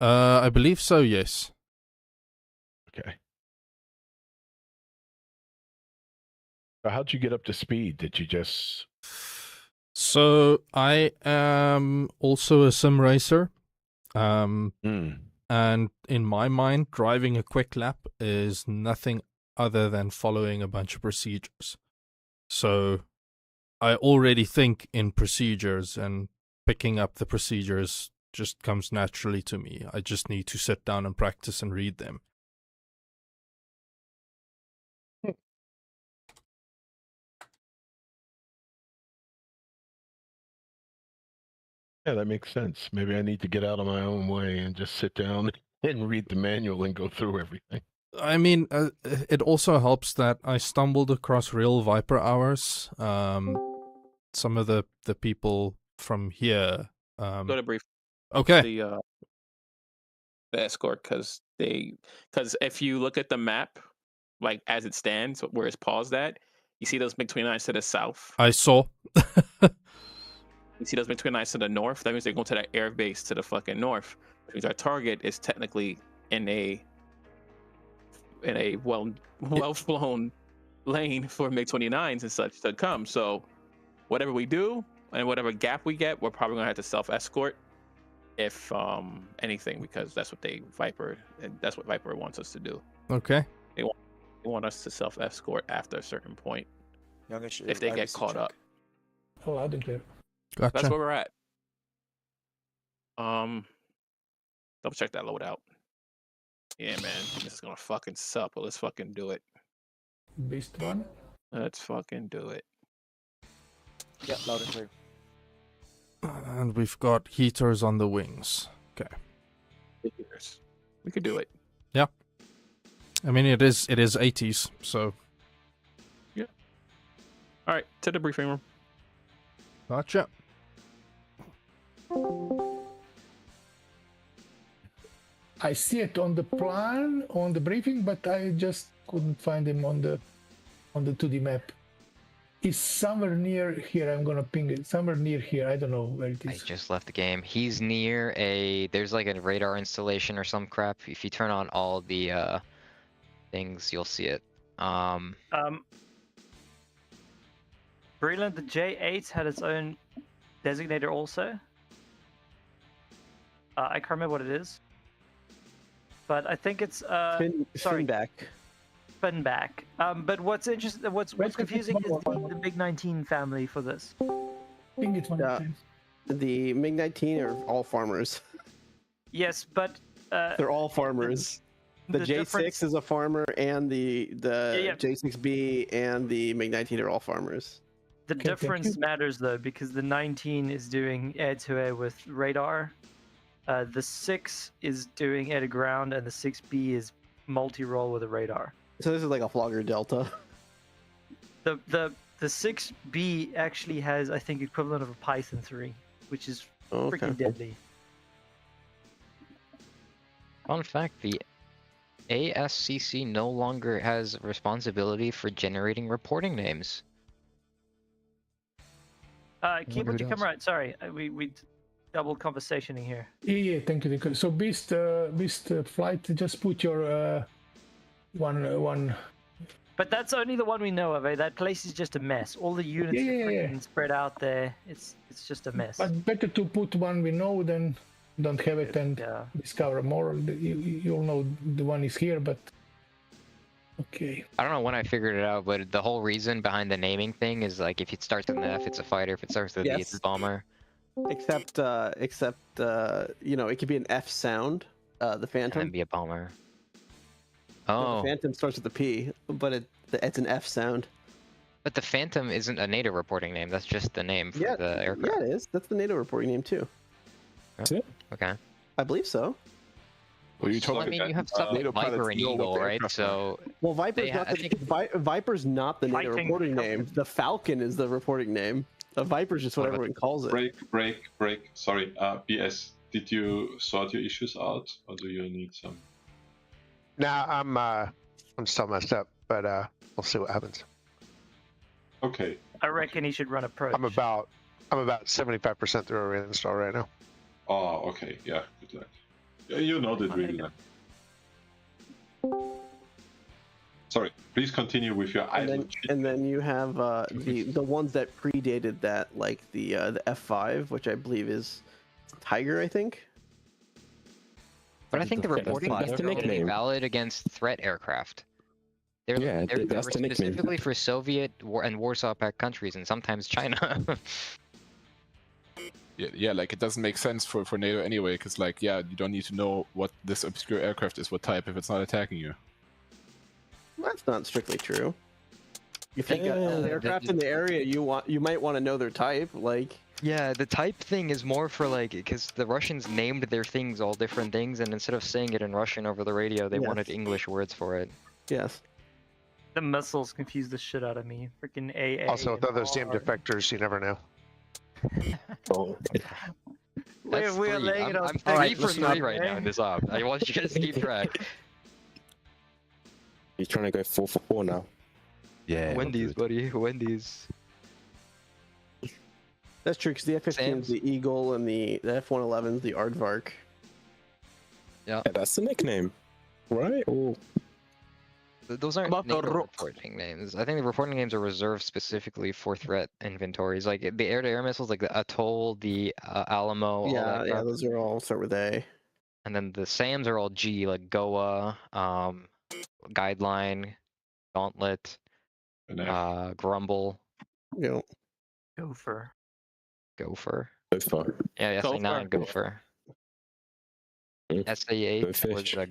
I believe so, yes. Okay. So how'd you get up to speed? Did you just... So I am also a sim racer. And in my mind, driving a quick lap is nothing other than following a bunch of procedures. So I already think in procedures, and picking up the procedures just comes naturally to me. I just need to sit down and practice and read them. Yeah, that makes sense. Maybe I need to get out of my own way and just sit down and read the manual and go through everything. I mean, it also helps that I stumbled across Real Viper Hours. Some of the people from here. Go to brief. Okay. The escort, because if you look at the map, like as it stands, where it's paused at, you see those MiG-29s to the south. I saw. You see those MiG-29s to the north. That means they're going to that air base to the fucking north. Which means our target is technically in a well flown lane for MiG-29s and such to come. So whatever we do and whatever gap we get, we're probably gonna have to self-escort, if anything, because that's what Viper wants us to do. Okay. They want us to self-escort after a certain point, Youngish, if they get caught up. Oh, loud and clear. Gotcha. That's where we're at. Double check that loadout. Yeah, man, this is gonna fucking suck, but let's fucking do it. Beast one. Let's fucking do it. Yeah, loud and clear. And we've got heaters on the wings. Okay. Heaters. We could do it. Yeah. I mean, it is 80s, so. Yeah. All right, to the briefing room. Gotcha. I see it on the plan, on the briefing, but I just couldn't find him on the 2D map. He's somewhere near here. I'm gonna ping it. Somewhere near here. I don't know where it is. I just left the game. He's near there's like a radar installation or some crap. If you turn on all the things, you'll see it. Breland, the J8 had its own designator also. I can't remember what it is. But I think it's Finback. Finback. But what's interesting, what's confusing is the MiG-19 family for this. I think it's one of them. The MiG-19 are all farmers. Yes, but they're all farmers. The J6 difference- is a farmer, and the yeah. J6B and the MiG-19 are all farmers. The difference matters though, because the 19 is doing air-to-air with radar. The 6 is doing air-to-ground, and the 6B is multi-role with a radar. So this is like a Flogger Delta. The 6B actually has, I think, equivalent of a Python 3, which is freaking deadly. Fun fact, the ASCC no longer has responsibility for generating reporting names. Keyboard, you come right. Sorry, we double conversationing here. Yeah, thank you. So Beast Flight, just put your one. But that's only the one we know of. That place is just a mess. All the units are freaking spread out there. It's just a mess. But better to put one we know than don't have it and discover more. You'll know the one is here, but okay. I don't know when I figured it out, but the whole reason behind the naming thing is like if it starts with an F, it's a fighter. If it starts with a V, it's a bomber. Except you know, it could be an F sound, the Phantom. And be a bomber. Oh. The Phantom starts with a P, but it's an F sound. But the Phantom isn't a NATO reporting name. That's just the name for the aircraft. Yeah, it is. That's the NATO reporting name too. That's it? Okay. I believe so. Well, you I mean, you have stuff like Viper and Eagle, right? So well, Viper's not Viper's not the NATO reporting name. The Falcon is the reporting name. Viper's just what everyone calls it. Break. Sorry, BS. Did you sort your issues out, or do you need some? Nah, I'm still messed up, but we'll see what happens. Okay. I reckon he should run approach. I'm about 75% through a reinstall right now. Oh, okay. Yeah, good luck. You know that really well. Sorry, please continue with your idle. And then you have the ones that predated that, like the F5, which I believe is Tiger, I think. But I think the reporting names are only valid against threat aircraft. They're specifically for Soviet and Warsaw Pact countries, and sometimes China. Yeah, like it doesn't make sense for NATO anyway, because like, yeah, you don't need to know what this obscure aircraft is, what type, if it's not attacking you. That's not strictly true. If you got an aircraft in the area, you might want to know their type, like. Yeah, the type thing is more for like, because the Russians named their things all different things, and instead of saying it in Russian over the radio, they wanted English words for it. Yes. The missiles confuse the shit out of me. Freaking AA. Also, with others deemed defectors, you never know. We're laying it on. I'm 3 for 3 right now in this op. I want you guys to keep track. He's trying to go 4 for 4 now. Yeah. Wendy's, buddy. Wendy's. That's true, because the F-15 is the Eagle, and the F-111 is the Aardvark. Yeah. That's the nickname, right? Oh. Those aren't NATO reporting names. I think the reporting names are reserved specifically for threat inventories, like the air-to-air missiles, like the Atoll, the Alamo. Yeah, those are all start with A. And then the SAMs are all G, like Goa, Guideline, Gauntlet, Grumble. Yep. Gopher. Yeah, SA-9 Gopher. SA-8 was a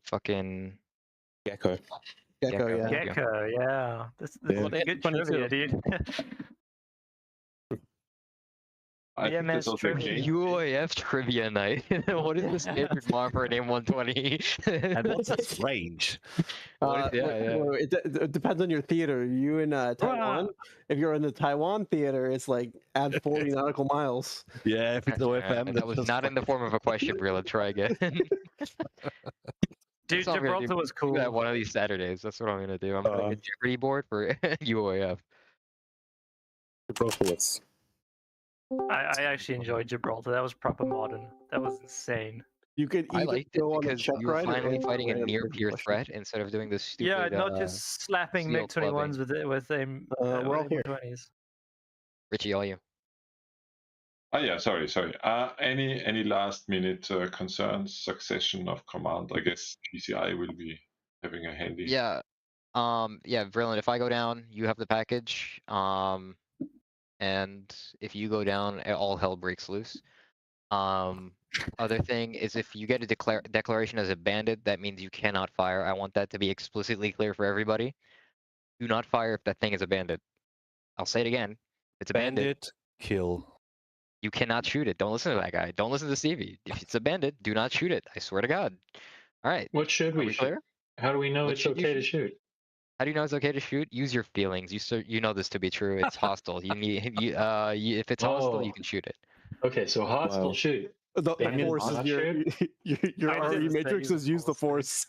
fucking Gecko. Gecko, yeah. This is good trivia, dude. BMS trivia. UOAF trivia night. What is the standard mark for an M120? And what's its range? It depends on your theater. You in Taiwan? If you're in the Taiwan theater, it's like add 40 nautical miles. Yeah, if it's OFM. That was not in the form of a question, Brilla. Try again. Dude, Gibraltar was cool. That one of these Saturdays. That's what I'm gonna do. I'm putting a Jeopardy board for UOAF. Gibraltar was. I actually enjoyed Gibraltar. That was proper modern. That was insane. You could I liked it because you were finally fighting a near-peer threat instead of doing this stupid. Yeah, not just slapping MiG-21s with we're all here. M20s. Richie, all you. Oh yeah, sorry. Any last minute concerns? Succession of command. I guess PCI will be having a handy. Yeah. Yeah, Vrillin, if I go down, you have the package. And if you go down, all hell breaks loose. Other thing is if you get a declaration as a bandit, that means you cannot fire. I want that to be explicitly clear for everybody. Do not fire if that thing is a bandit. I'll say it again. It's a bandit. Kill. You cannot shoot it. Don't listen to that guy. Don't listen to Stevie. If it's a bandit, do not shoot it. I swear to God. All right. What should we shoot? Clear? How do we know What it's should you okay to shoot? How do you know it's okay to shoot? Use your feelings. You know this to be true. It's hostile. You need if it's hostile, you can shoot it. Okay, so hostile shoot. The Bandit force is not your shoot? your RE matrix is use the force.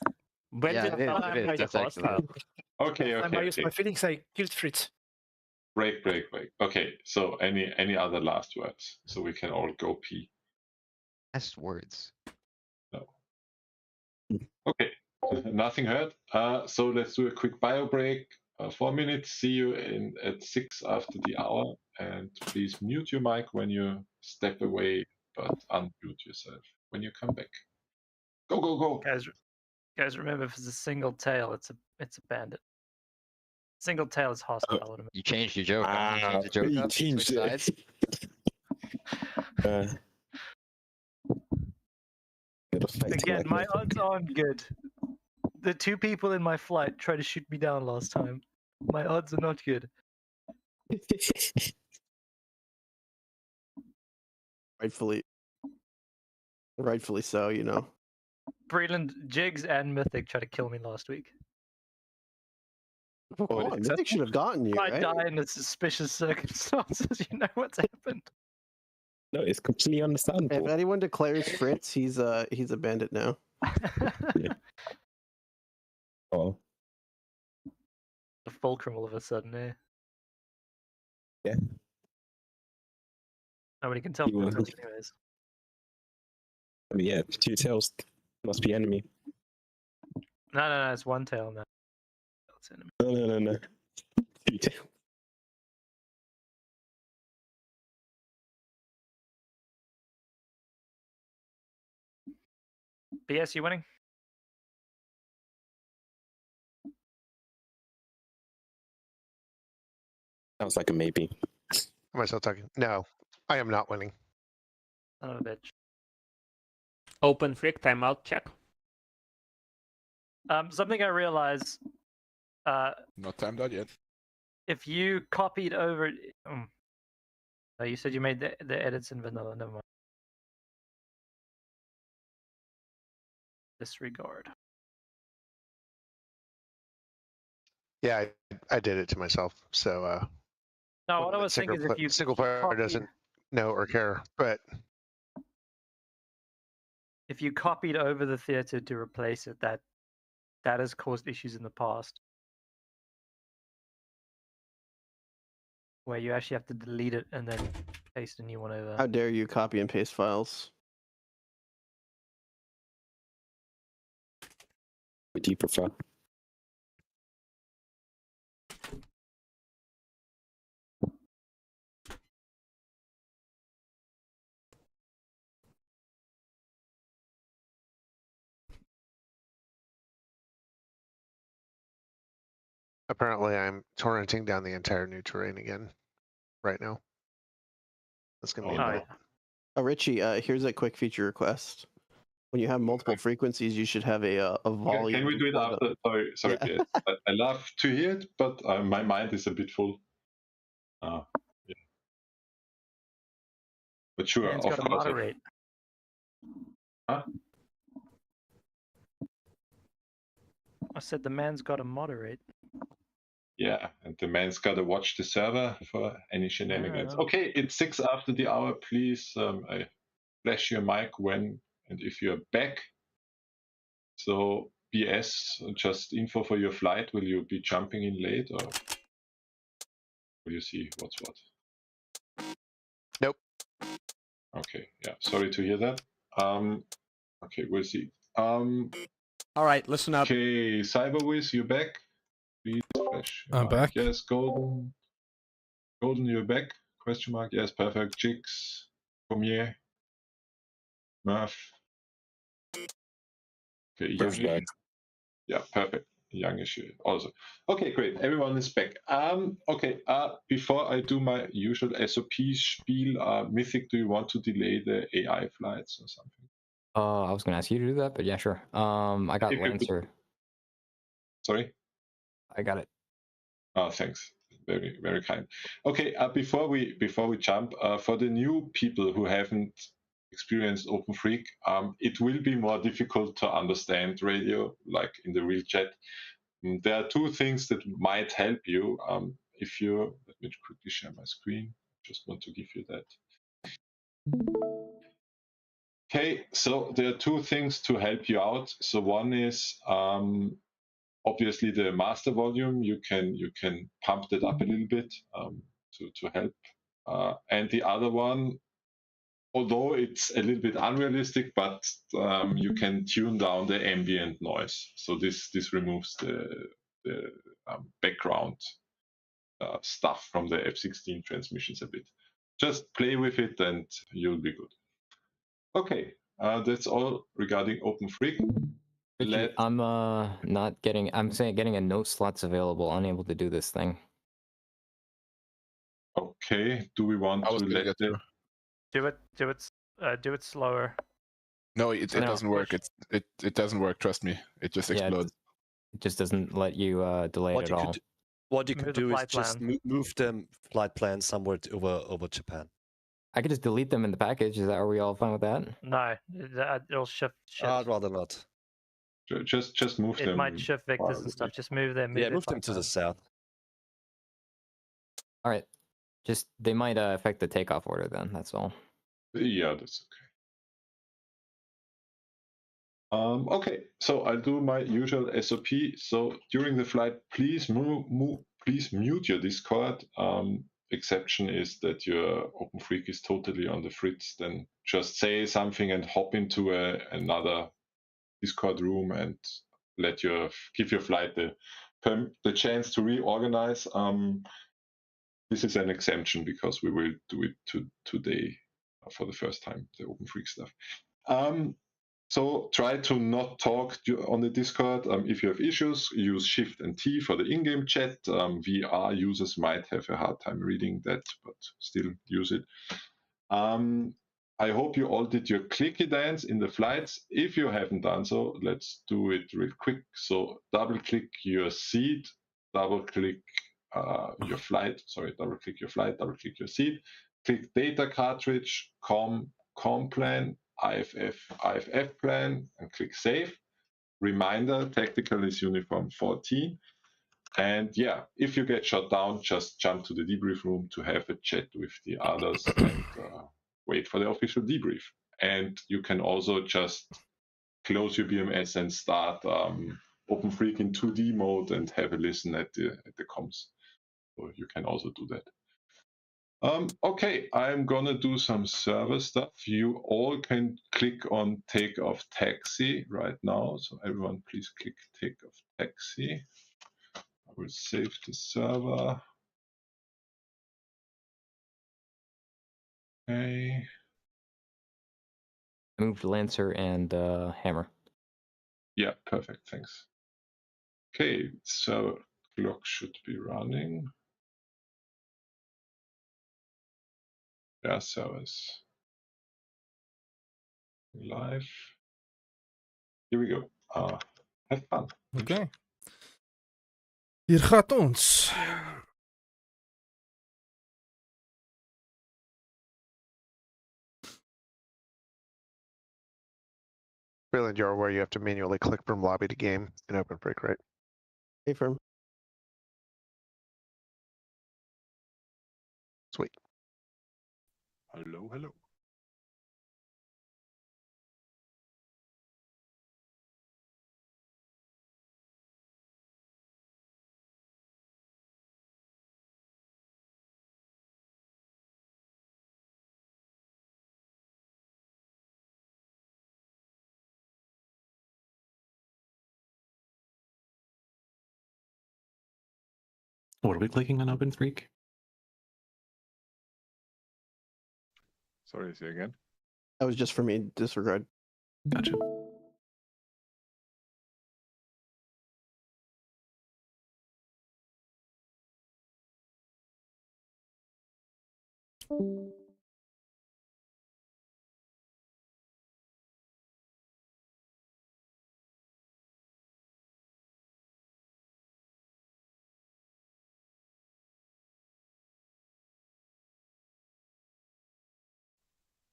Yeah, it is. That's excellent. Okay. I use my feelings. I killed Fritz. Break. Okay, so any other last words? So we can all go pee. Last words. No. Okay, nothing heard. So let's do a quick bio break. 4 minutes. See you at 6 after the hour. And please mute your mic when you step away, but unmute yourself when you come back. Go. Guys, remember, if it's a single tail, it's a bandit. Single tail is hostile. You changed your joke. You changed it. Again, my odds aren't good. The 2 people in my flight tried to shoot me down last time. My odds are not good. Rightfully so, you know. Breland, Jigs, and Mythic tried to kill me last week. Oh, Mythic should have gotten you, I right? die in suspicious circumstances. You know what's happened. No, it's completely understandable. If anyone declares Fritz, he's a bandit now. Oh. The fulcrum all of a sudden, eh? Yeah. Nobody can tell. Anyways. I mean, yeah, 2 tails must be enemy. No, it's 1 tail now. It's enemy. No. 2 tails. BS, you winning? Sounds like a maybe. Am I still talking? No, I am not winning. Son of a bitch. Open Frick timeout check. Something I realized. Not timed out yet. If you copied over, you said you made the edits in vanilla. Never mind. Disregard. Yeah, I did it to myself. So No, what I was thinking is if you single player doesn't know or care, but if you copied over the theater to replace it, that has caused issues in the past, where you actually have to delete it and then paste a new one over. How dare you copy and paste files? What do you prefer? apparently I'm torrenting down the entire new terrain again right now. That's gonna be a Richie, here's a quick feature request. When you have multiple frequencies, you should have a volume. Can we do it after? Sorry. Yeah. Yes. I love to hear it, but my mind is a bit full. Yeah. But sure, Man's of got to course. moderate. Huh? I said the man's got to moderate. Yeah, and the man's got to watch the server for any shenanigans. Yeah. Okay, it's 6 after the hour. Please I flash your mic when and if you're back. So BS, just info for your flight. Will you be jumping in late or will you see what's what? Nope. Okay, yeah. Sorry to hear that. Okay, we'll see. All right, listen up. Okay, Cyberwiz, you're back. Please flash. I'm back. Yes, Golden, you're back. Question mark? Yes, perfect. Jigs, Cormier, Murph. Okay, young. Yeah, perfect. Youngish also. Okay, great. Everyone is back. Okay. Before I do my usual SOP spiel, Mythic, do you want to delay the AI flights or something? I was gonna ask you to do that, but yeah, sure. I got Lancer. Sorry. I got it. Oh, thanks. Very, very kind. Okay. Before we jump, for the new people who haven't experienced OpenFreak, it will be more difficult to understand radio, like in the real chat. There are two things that might help you. If you let me quickly share my screen. Just want to give you that. Okay, so there are two things to help you out. So one is obviously the master volume. You can pump that up a little bit to help. And the other one, although it's a little bit unrealistic, but you can tune down the ambient noise. So this removes the background stuff from the F-16 transmissions a bit. Just play with it and you'll be good. Okay, that's all regarding OpenFreak. I'm not getting. I'm saying getting a no slots available. Unable to do this thing. Okay. Do we want to let it? Do it slower. No, it doesn't work. It doesn't work. Trust me. It just explodes. It just doesn't let you delay it at all. What you could do is just move the flight plan somewhere over Japan. I could just delete them in the package. Are we all fine with that? No, it'll shift. I'd rather not. Just move them. It might shift vectors and stuff. Just move them. Move them to the south. All right. Just they might affect the takeoff order then. That's all. Yeah, that's okay. Okay, so I'll do my usual SOP. So during the flight, please please mute your Discord. Exception is that your OpenFreak is totally on the fritz. Then just say something and hop into another Discord room and give your flight the chance to reorganize. This is an exemption because we will do it today for the first time, the OpenFreak stuff. So try to not talk on the Discord. If you have issues, use Shift and T for the in-game chat. VR users might have a hard time reading that, but still use it. I hope you all did your clicky dance in the flights. If you haven't done so, let's do it real quick. So double-click your seat, double-click your flight. Sorry, double-click your flight, double-click your seat. Click data cartridge, com plan, IFF plan, and click save. Reminder, tactical is uniform 14. And yeah, if you get shot down, just jump to the debrief room to have a chat with the others and wait for the official debrief. And you can also just close your BMS and start OpenFreak in 2D mode and have a listen at the comms. So you can also do that. Okay, I'm gonna do some server stuff. You all can click on takeoff taxi right now. So everyone please click takeoff taxi. I will save the server. Okay. Moved Lancer and Hammer. Yeah, perfect, thanks. Okay, so clock should be running. Yeah, servers. Live. Here we go. Have fun. Oké. Hier gaat ons. Freeland, you're aware you have to manually click from lobby to game in OpenFreak, right? Hey, firm. Sweet. Hello, hello. What are we clicking on OpenFreak? Sorry, say again. That was just for me. Disregard. Gotcha.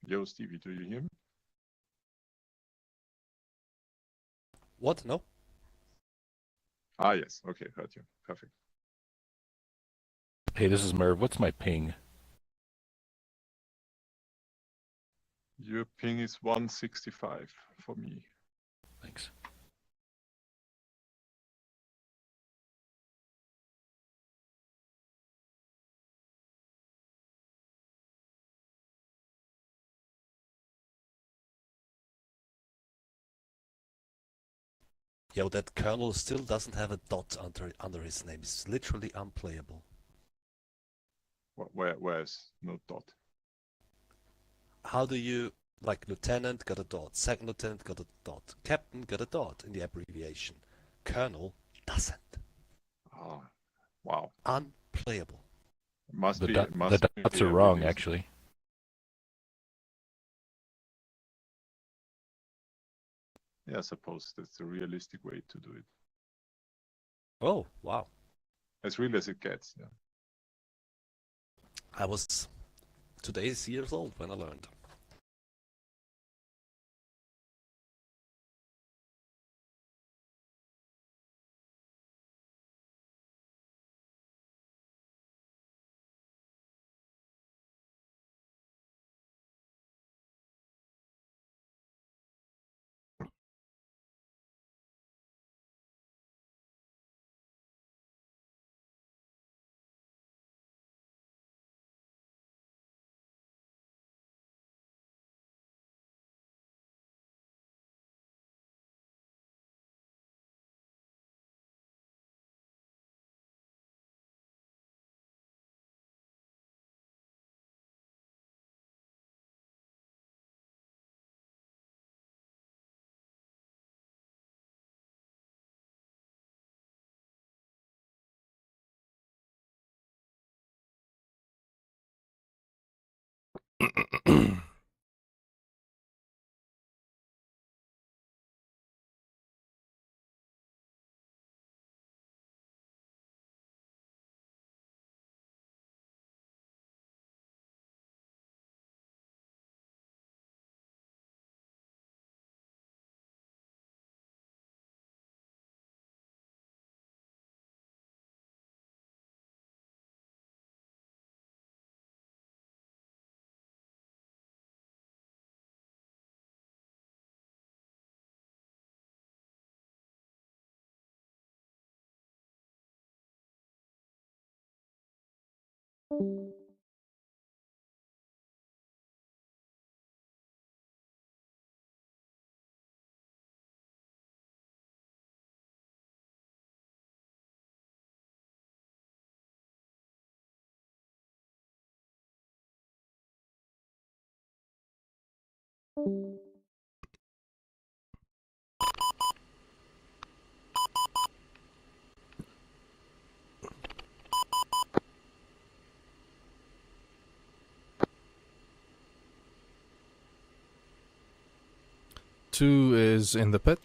Yo, Stevie, do you hear me? What? No? Ah, yes. Okay, heard you. Perfect. Hey, this is Merv. What's my ping? Your ping is 165 for me. Thanks. Yo, that kernel still doesn't have a dot under his name. It's literally unplayable. Where's no dot? How do you, like, lieutenant got a dot, second lieutenant got a dot, captain got a dot in the abbreviation. Colonel doesn't. Ah, wow. Unplayable. Must be. The dots are wrong, actually. Yeah, I suppose that's a realistic way to do it. Oh, wow. As real as it gets, yeah. I was today's years old when I learned. Two is in the pit.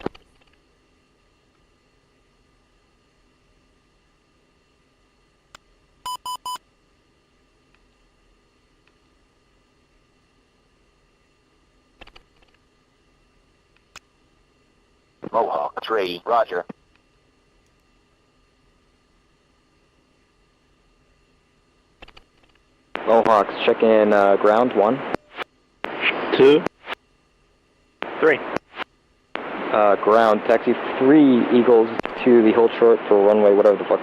Mohawk 3, roger. Mohawks, check in ground 1. 2. 3. Ground, taxi 3 Eagles to the hold short for runway, whatever the fuck.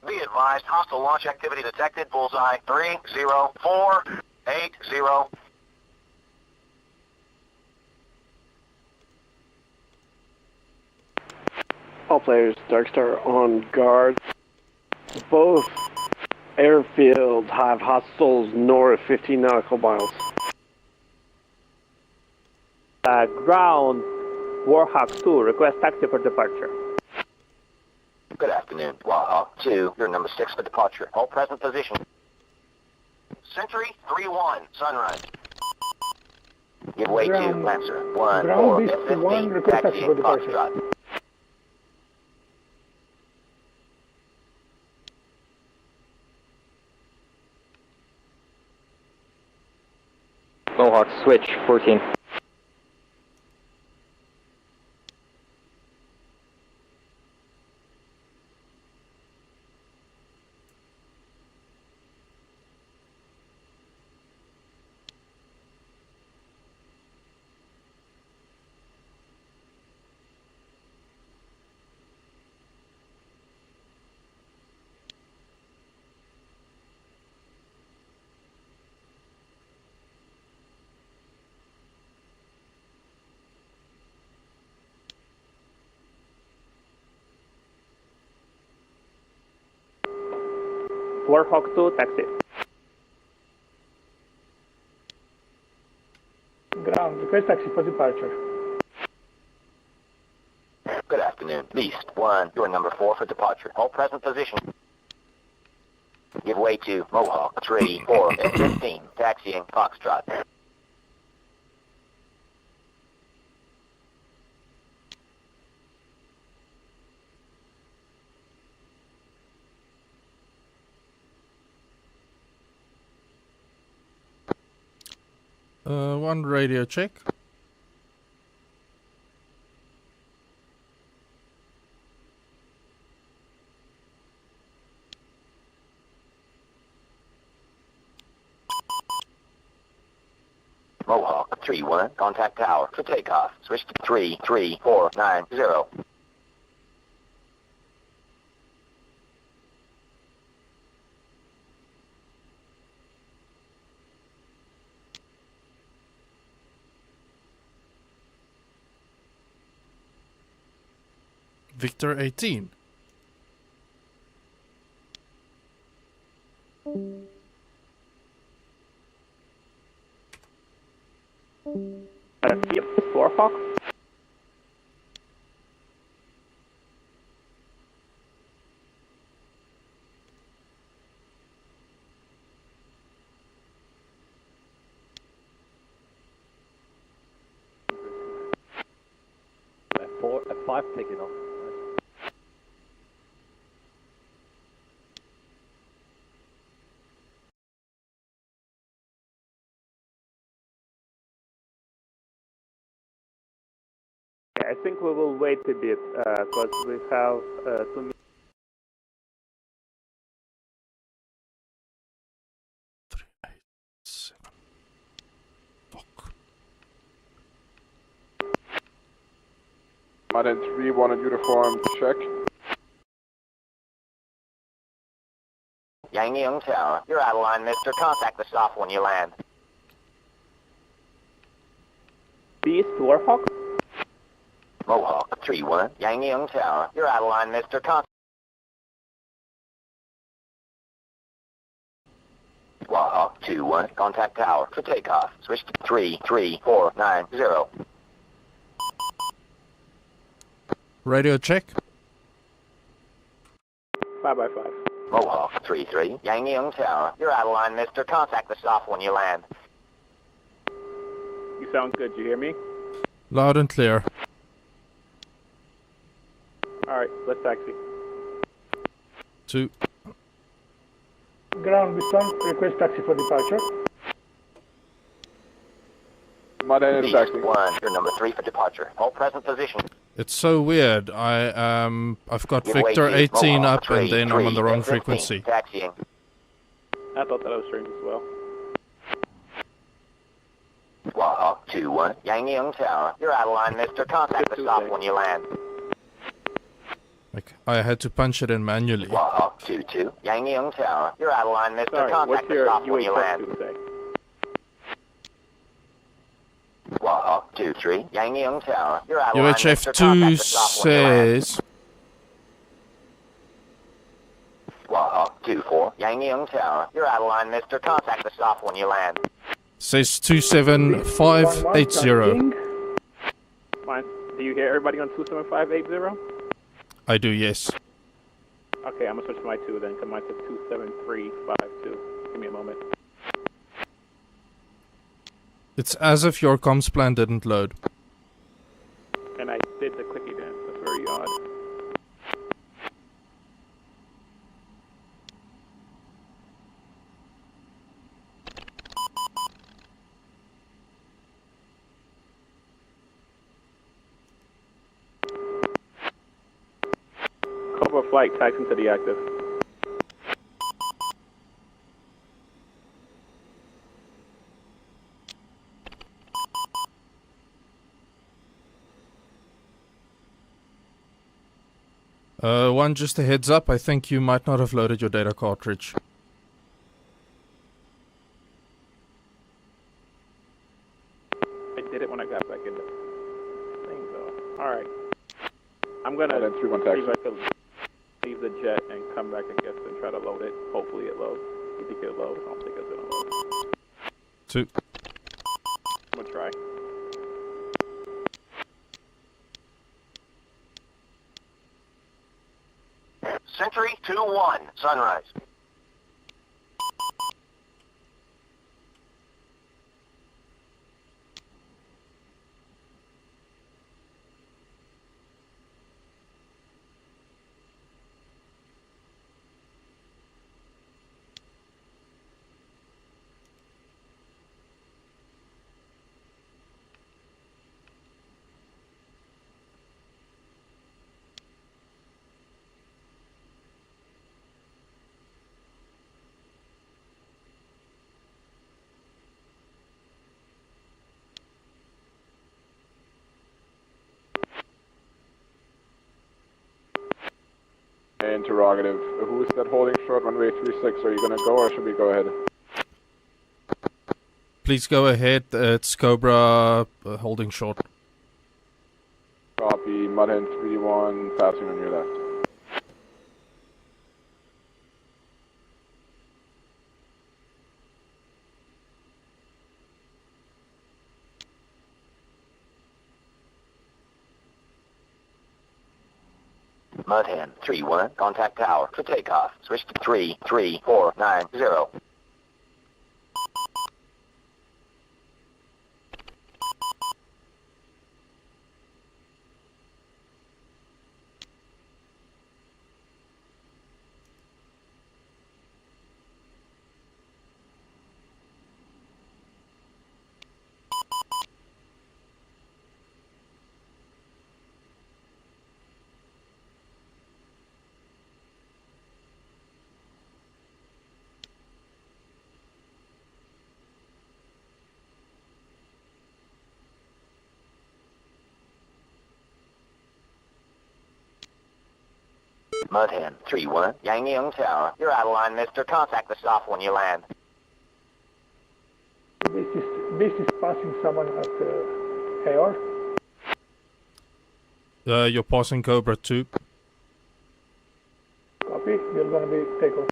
Be advised, hostile launch activity detected. Bullseye 30480. All players, Darkstar on guard. Both airfields have hostiles north 15 nautical miles. Ground, Warhawk 2, request taxi for departure. Good afternoon. Warhawk 2, you're number 6 for departure. Hold present position. Century 3-1, sunrise. Give way to Lancer 1 Ground 4 Beast 1, request taxi for departure. Foxtrot. Mohawk, switch, 14. Warhawk 2, taxi. Ground, request taxi for departure. Good afternoon. Beast 1, you're number 4 for departure. Hold present position. Give way to Mohawk 3 4 15, taxiing Foxtrot. One radio check. Mohawk 3-1, contact tower for takeoff. Switch to 33490. Victor 18. Warhawk. F5 taking off. I think we will wait a bit because we have 2 minutes. Madden 3-1 on uniform, check. Yangyang Tower, you're out of line, mister. Contact the stop when you land. Beast, Warhawk. Mohawk 3-1, Yangyang Tower, you're out of line, mister. Contact. Warhawk 2-1, contact tower for takeoff. Switch to 33490. Radio check. 5x5. Mohawk 3-3, Yangyang Tower, you're out of line, mister. Contact the stop when you land. You sound good, you hear me? Loud and clear. Alright, let's taxi. 2. Ground Beast 1, request taxi for departure. Madden is taxi. 1, you're number 3 for departure. Hold present position. It's so weird. I've got Victor 18 up and then I'm on the wrong frequency. Taxiing. I thought that was strange as well. Warhawk 2-1, Yangyang Tower, you're out of line, mister. Contact the stop when you land. Like, I had to punch it in manually. Warhawk 2-2, Yangyang Tower. You're out of line, Mr. Sorry, Contact what's the your stop when you land. UA+2 say? Warhawk 2-3, Yangyang Tower. You're out of line, Mr. Contact UHF2 the stop when you land. says... Warhawk 2-4, Yangyang Tower. You're out of line, Mr. Contact the stop when you land. Says 27580. Fine. Do you hear everybody on 27580? I do, yes. Okay, I'm gonna switch to my 2 then, because mine says 27352. Give me a moment. It's as if your comms plan didn't load. And I did the clicky dance. That's very odd. Cobra flight tags into the active. One, just a heads up, I think you might not have loaded your data cartridge. I did it when I got back in the thing, though. Alright. I'm gonna see if I can leave the jet and come back, I guess, and try to load it. Hopefully it loads. You think it loads? I don't think it's gonna load. 2. I'm gonna try. Century 2-1, Sunrise. Interrogative. Who is that holding short? Runway 36. Are you gonna go or should we go ahead? Please go ahead, it's Cobra holding short. Copy. Mudhen 3-1, passing on your left. Mudhen 3-1, contact tower for takeoff. Switch to 33490. Mudhen 3-1, Yangyang Tower. You're out of line, Mr. Contact the stop when you land. This is passing someone at AR. You're passing Cobra 2. Copy. You're gonna be takeoff.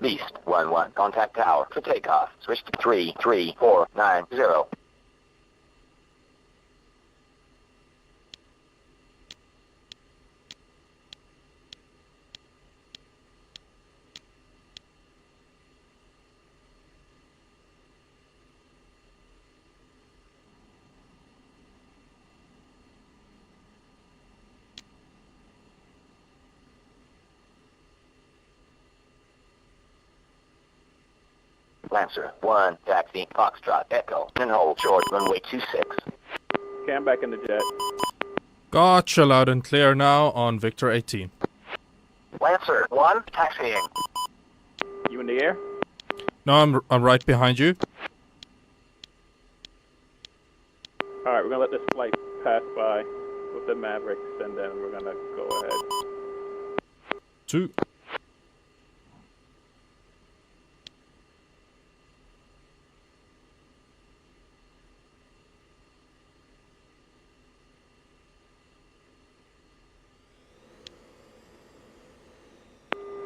Beast 1-1, contact tower for takeoff. Switch to 33490. Lancer 1, taxi, Foxtrot, Echo, and hold short runway 26. Okay, I'm back in the jet. Gotcha, loud and clear now on Victor 18. Lancer 1, taxiing. You in the air? No, I'm right behind you. All right, we're gonna let this flight pass by with the Mavericks, and then we're gonna go ahead. 2.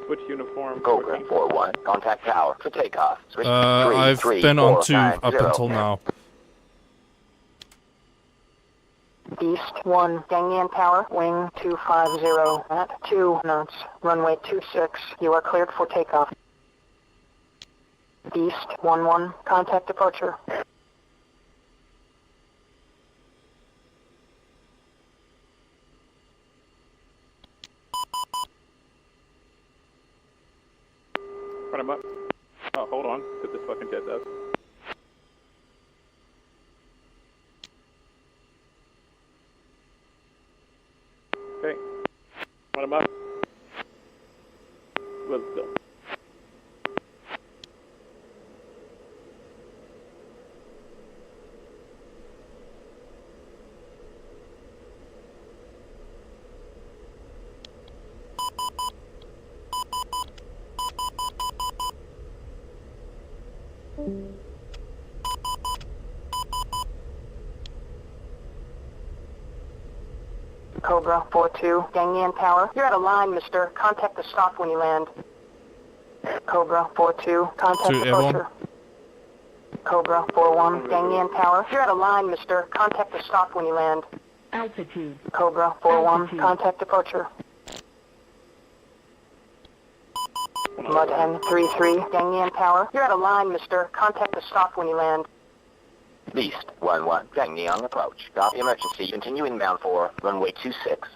Switch uniform. Cobra 4-1, contact tower for takeoff. Switch I've been on 2 up until now. East 1, Gangyan Tower, wing 250 at 2 knots, runway 26. You are cleared for takeoff. East 1-1, contact departure. Run him up. Oh, hold on. Put this fucking jet up. Okay. Run him up. Let's go. Cobra 4-2, Gangyan Tower. You're out of line, mister. Contact the stop when you land. Cobra 4-2, contact To departure. Cobra 4-1, Gangyan Tower. You're out of line, mister. Contact the stop when you land. Altitude. Cobra 4-1, contact departure. Mud N33, Gangyan Tower. You're out of line, mister. Contact the stop when you land. Beast 1-1, Pyongyang approach. Copy emergency. Continue inbound for runway 26.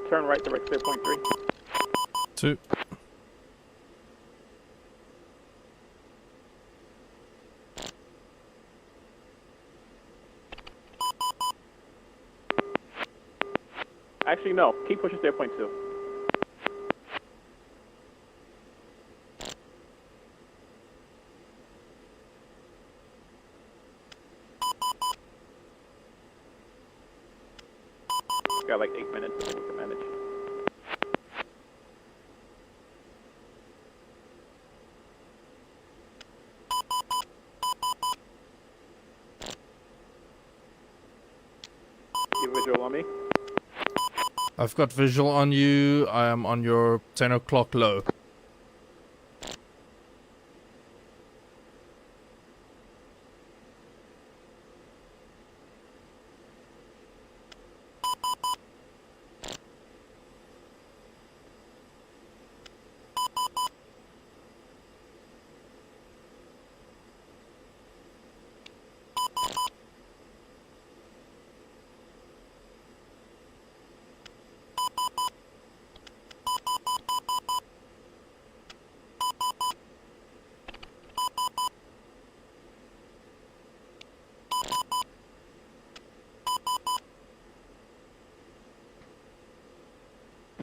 Turn right, direct 0.3. 2. Actually, no. Keep pushing 0.2. Got like 8 minutes, I think we can manage. You visual on me? I've got visual on you. I am on your 10 o'clock low.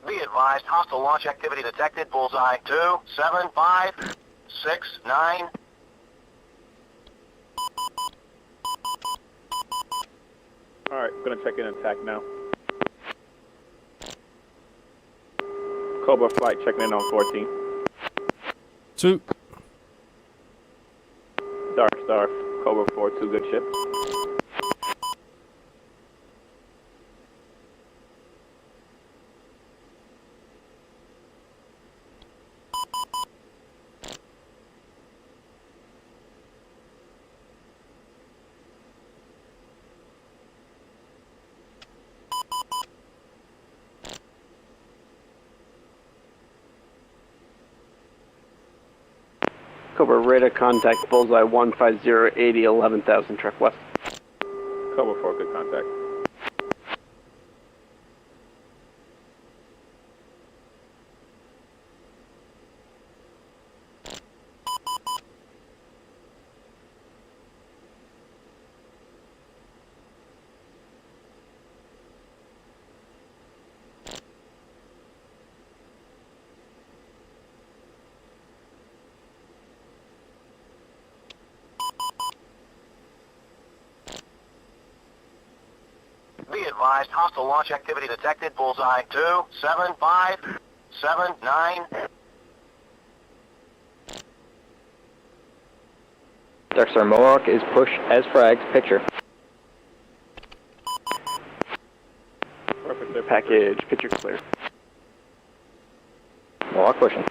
Be advised, hostile launch activity detected. Bullseye 2, 7, 5, 6, 9. Alright, I'm gonna check in and attack now. Cobra flight checking in on 14. 2. Dark Star, Cobra 4-2, good ship. Cobra radar contact bullseye 15080 11,000 track west. Cobra 4, good contact. Be advised, hostile launch activity detected. Bullseye 27579. Darkstar Mohawk is push as fragged. Picture. Package, picture clear. Mohawk pushing.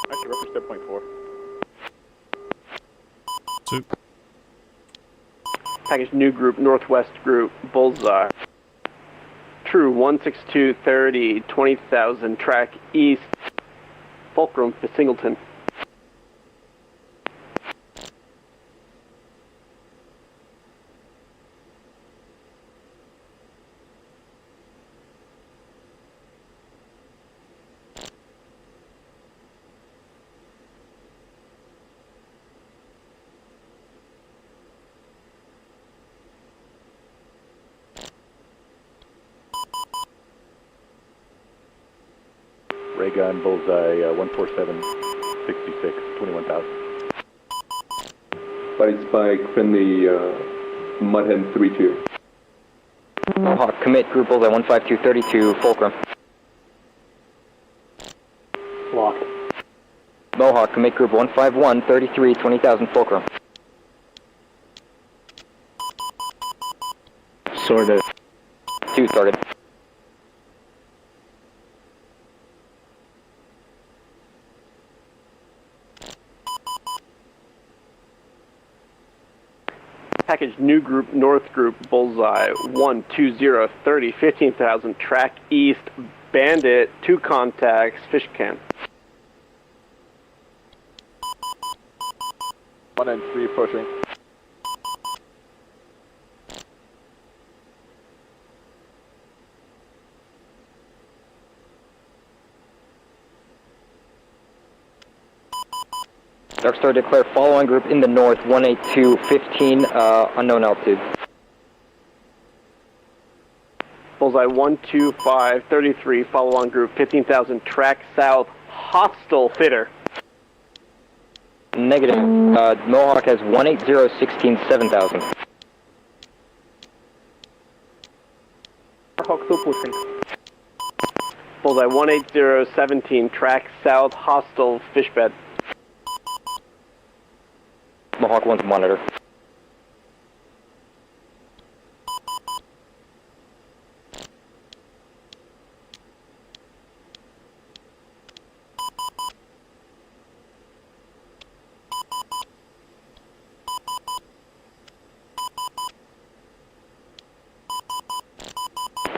Actually, reference step 0.4. 2. Package new group, northwest group, bullseye. True, 16230, 20,000, track east, Fulcrum to Singleton. Ray gun, bullseye 14766, 21,000. Body spike, friendly Mudhen 3-2. Mohawk, commit group bullseye 15232, Fulcrum. Locked. Mohawk, commit group 15133, 20,000, Fulcrum. Sorted. 2 started. Package new group, north group, bullseye 12030, 15,000, track east, bandit, 2 contacts, fish can. 1 and 3 pushing. Darkstar declare follow-on group in the north, 18215, unknown altitude. Bullseye 12533, follow-on group, 15,000, track south, hostile fitter. Negative. Mohawk has 18016, 7,000. Hawk still pushing. Bullseye 18017, track south, hostile fish bed. Mohawk 1's monitor.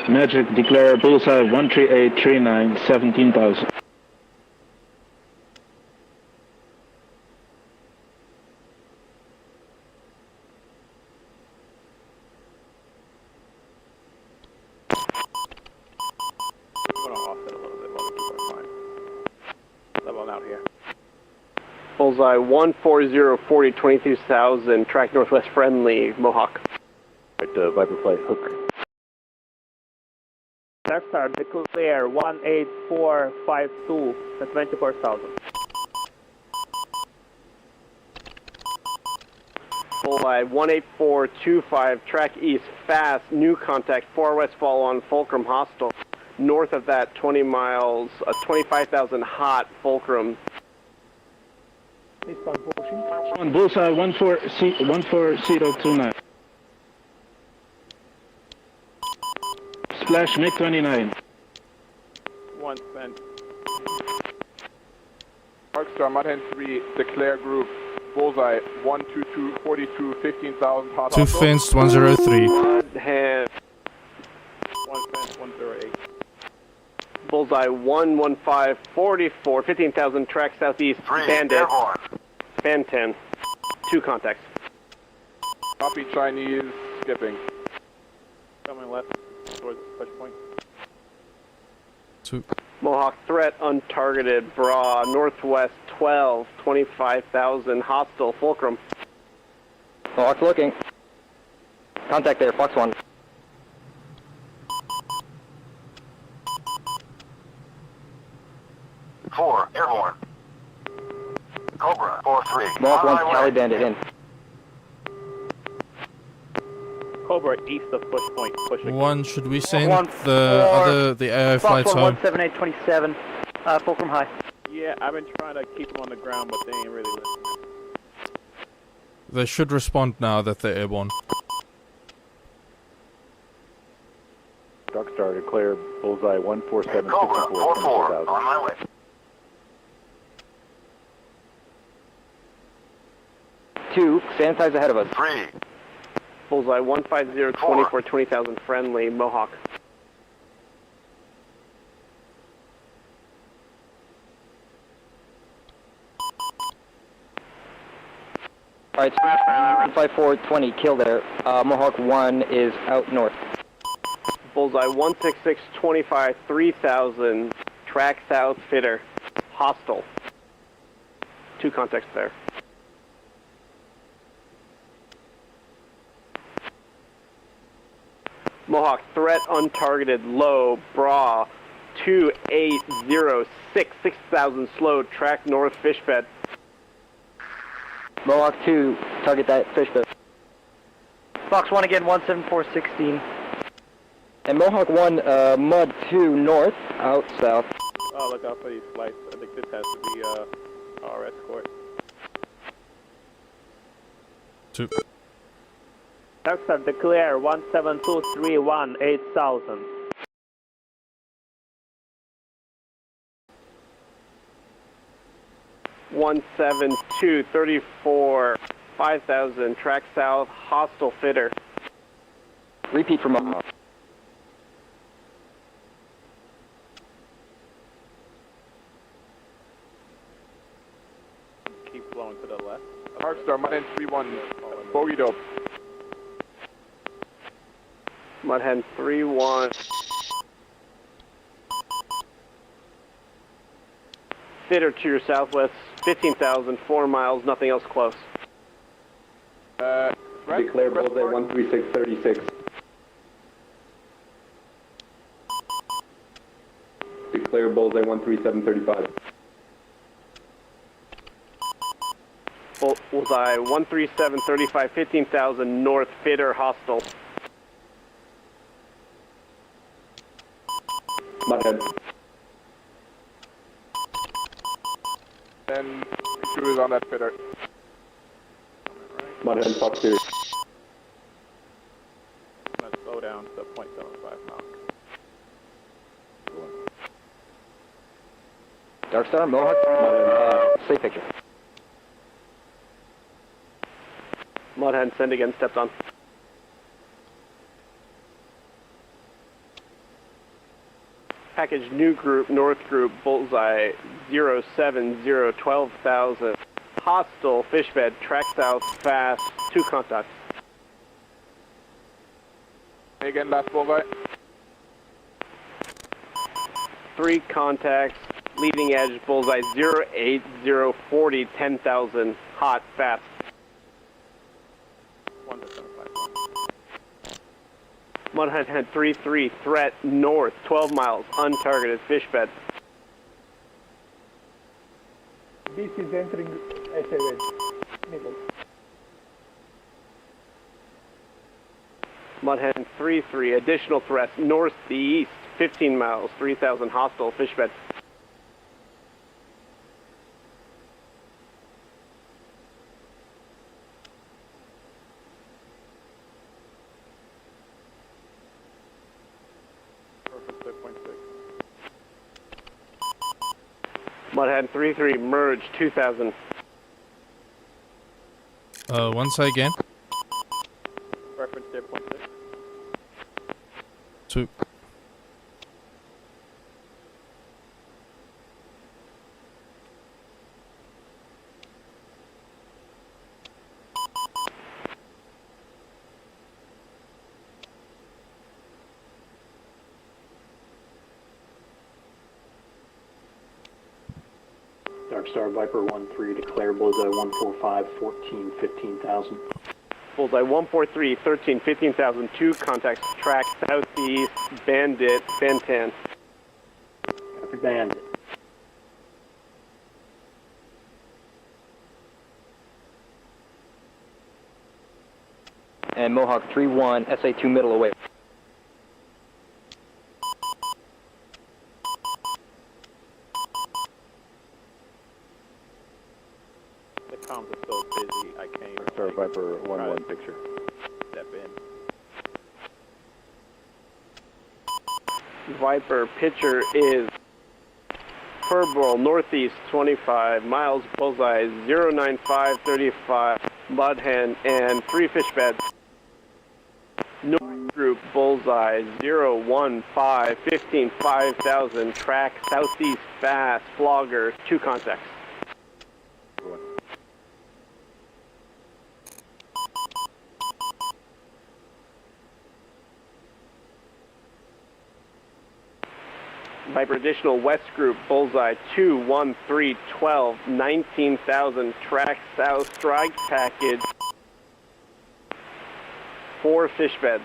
Magic, declare bullseye 13839, 17,000. Bullseye 14040, 22,000, track northwest friendly, Mohawk. Right, Viper flight, hook. Darkstar, declare 18452, 24,000. Bullseye 18425, track east, fast, new contact, 4 west follow on Fulcrum hostile. North of that, 20 miles, 25,000 hot, Fulcrum. On bullseye 14029. Splash MiG-29. 1 spent. Darkstar, Mudhen 3, declare group, bullseye 12242, 15,000, hot. 2 fenced, 103. Mudhen 108. Bullseye 11544, 15,000 track southeast. Bandit. Fan 10. 2 contacts. Copy Chinese, skipping. Coming left towards push point. 2. Mohawk threat untargeted. Bra northwest 12, 25,000 hostile. Fulcrum. Mohawk's looking. Contact there, Fox 1. Four, airborne. Cobra, 4-3. Mohawk 1, Cali Bandit in. Cobra east of push point, pushing. 1, should we send One, the AI Fox flights 1, home? 17827. Fulcrum High. Yeah, I've been trying to keep them on the ground, but they ain't really listening. They should respond now that they're airborne. Darkstar to clear Bullseye 147. Cobra, 4-4. On my way. Two, sanitize ahead of us. 3. Bullseye 15024, 20,000 friendly. Mohawk. Alright, 15420, kill there. Mohawk 1 is out north. Bullseye 16625, 3,000 track south fitter. Hostile. 2 contacts there. Mohawk threat untargeted low. Bra 2806, 6,000 slow. Track north fish bed. Mohawk 2, target that fish bed. Fox 1 again, 17416. And Mohawk 1, Mud 2 north, out south. Oh, look out for these flights. I think this has to be our escort. 2. Darkstar, declare 17231, 8000. One 17234, 5,000 track south. Hostile fitter. Repeat from Mohawk. Keep blowing to the left. Darkstar, Mudhen 3-1, bogey dope. Mudhen 3-1. Fitter to your southwest, 15,000, 4 miles, nothing else close. Declare Bullseye 13636. Declare Bullseye 13735. Bullseye 13735, 15,000 north, fitter, hostile. Mudhead. Then cruise on that fitter. Mudhead, Fox 2. Let's slow down to 0.75 now. Darkstar, Mohawk, safe picture. Mudhen, send again, stepped on. Package new group, north group, Bullseye 070, 12,000. Hostile, fish bed, track south, fast, 2 contacts. Again, last Bullseye. 3 contacts, leading edge, Bullseye 08040, 10,000. Hot, fast. 133, threat north, 12 miles, untargeted, fish bed. This is entering SA middle. Mudhen 3-3, additional threat northeast, 15 miles, 3,000, hostile, fish bed. Mudhead 3-3, merge, 2,000. Once again. Reference there, 0.6. 2. Dark Star Viper 1-3, declare bullseye 145, 14, 15,000. Bullseye 143, 13, 15,000, 2 contacts, track southeast, Bandit, Bantan. Copy Bandit. And Mohawk 3-1, SA2 middle away. The comms are so busy, I can't even. Star Viper 1-1 picture. Step in. Viper picture is Purple, northeast 25 miles, bullseye 09535, Mudhen, and 3 fish beds. North group bullseye 015, 15, 5,000, track southeast fast, flogger, 2 contacts. Viper additional west group bullseye 21312 19,000 track south strike package 4 fish beds.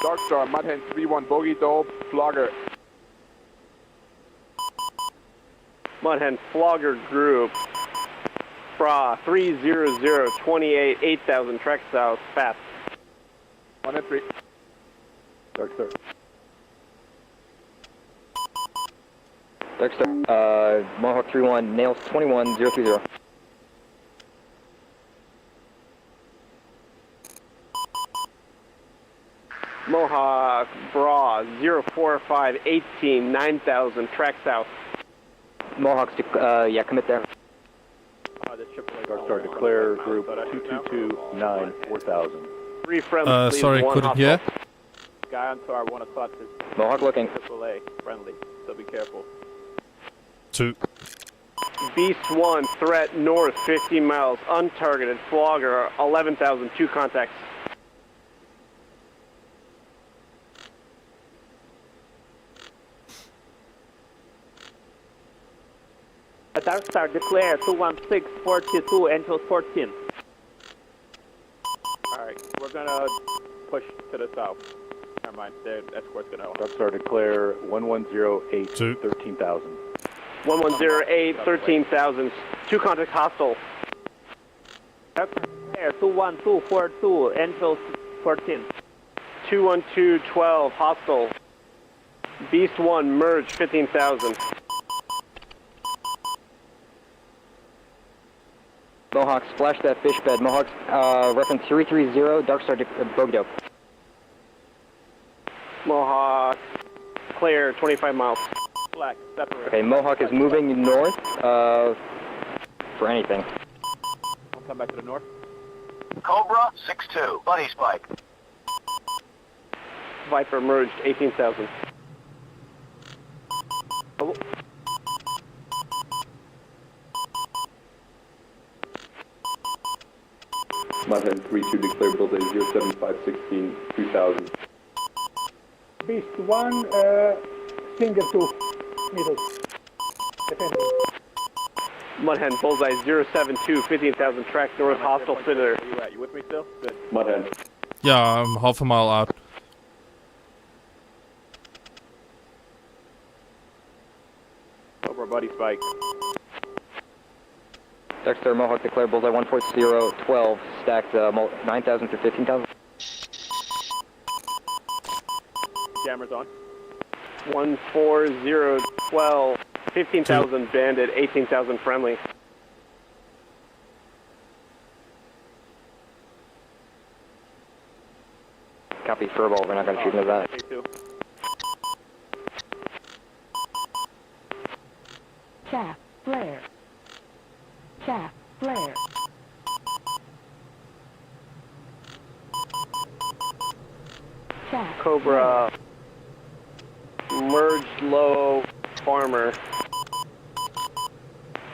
Dark Star Mudhen 3-1 bogey dope flogger. Mudhen flogger group Fra 30028 8,000 track south fast. 1 and 3. Dark Star. Dark Star, Mohawk 3-1, Nails 21, 030. Mohawk Bra 045 18 9,000 track south. Mohawks, yeah, commit there. Dark Star, declare group 2229 4,000. 3 friendly. Sorry, 1 couldn't hostile. hear. Guy on SAR 1 o'clock is Mohawk looking. AAA, friendly, so be careful. 2. Beast 1, threat north 50 miles, untargeted, flogger 11,000, 2 contacts. Dark Star, declare 21642, Angels 14. Alright, we're gonna push to the south. Never mind, their escort's gonna help. Dark Star, declare 1108 13,000. 1108, 13,000, 2 contacts hostile. Dark Star, declare 21242, Angels 14. 212, 12, hostile. Beast 1, merge 15,000. Mohawks, splash that fish bed. Mohawks, reference 330, Dark Star, bogey dope. Mohawk, clear 25 miles. Black, separate. Okay, Mohawk is moving north, for anything. We'll come back to the north. Cobra 6-2, buddy spike. Viper merged 18,000. Oh. Mudhen 3-2, declare bullseye 07516 2000. Beast 1, Stinger 2, middle. Defender. Mudhen, bullseye 072, 15,000, track north, hostile fitter. Where you at? You with me still? Good. Mudhen. Yeah, I'm half a mile out. Cobra, buddy spike. Dark Star, Mohawk, declare bullseye 140, 12, stacked 9,000 to 15,000. Jammers on. 140, 12, 15,000 bandit, 18,000 friendly. Copy, furball, we're not going to shoot into that. Chaff, flare. Chaff, flare. Chaff, Cobra, merge low, farmer.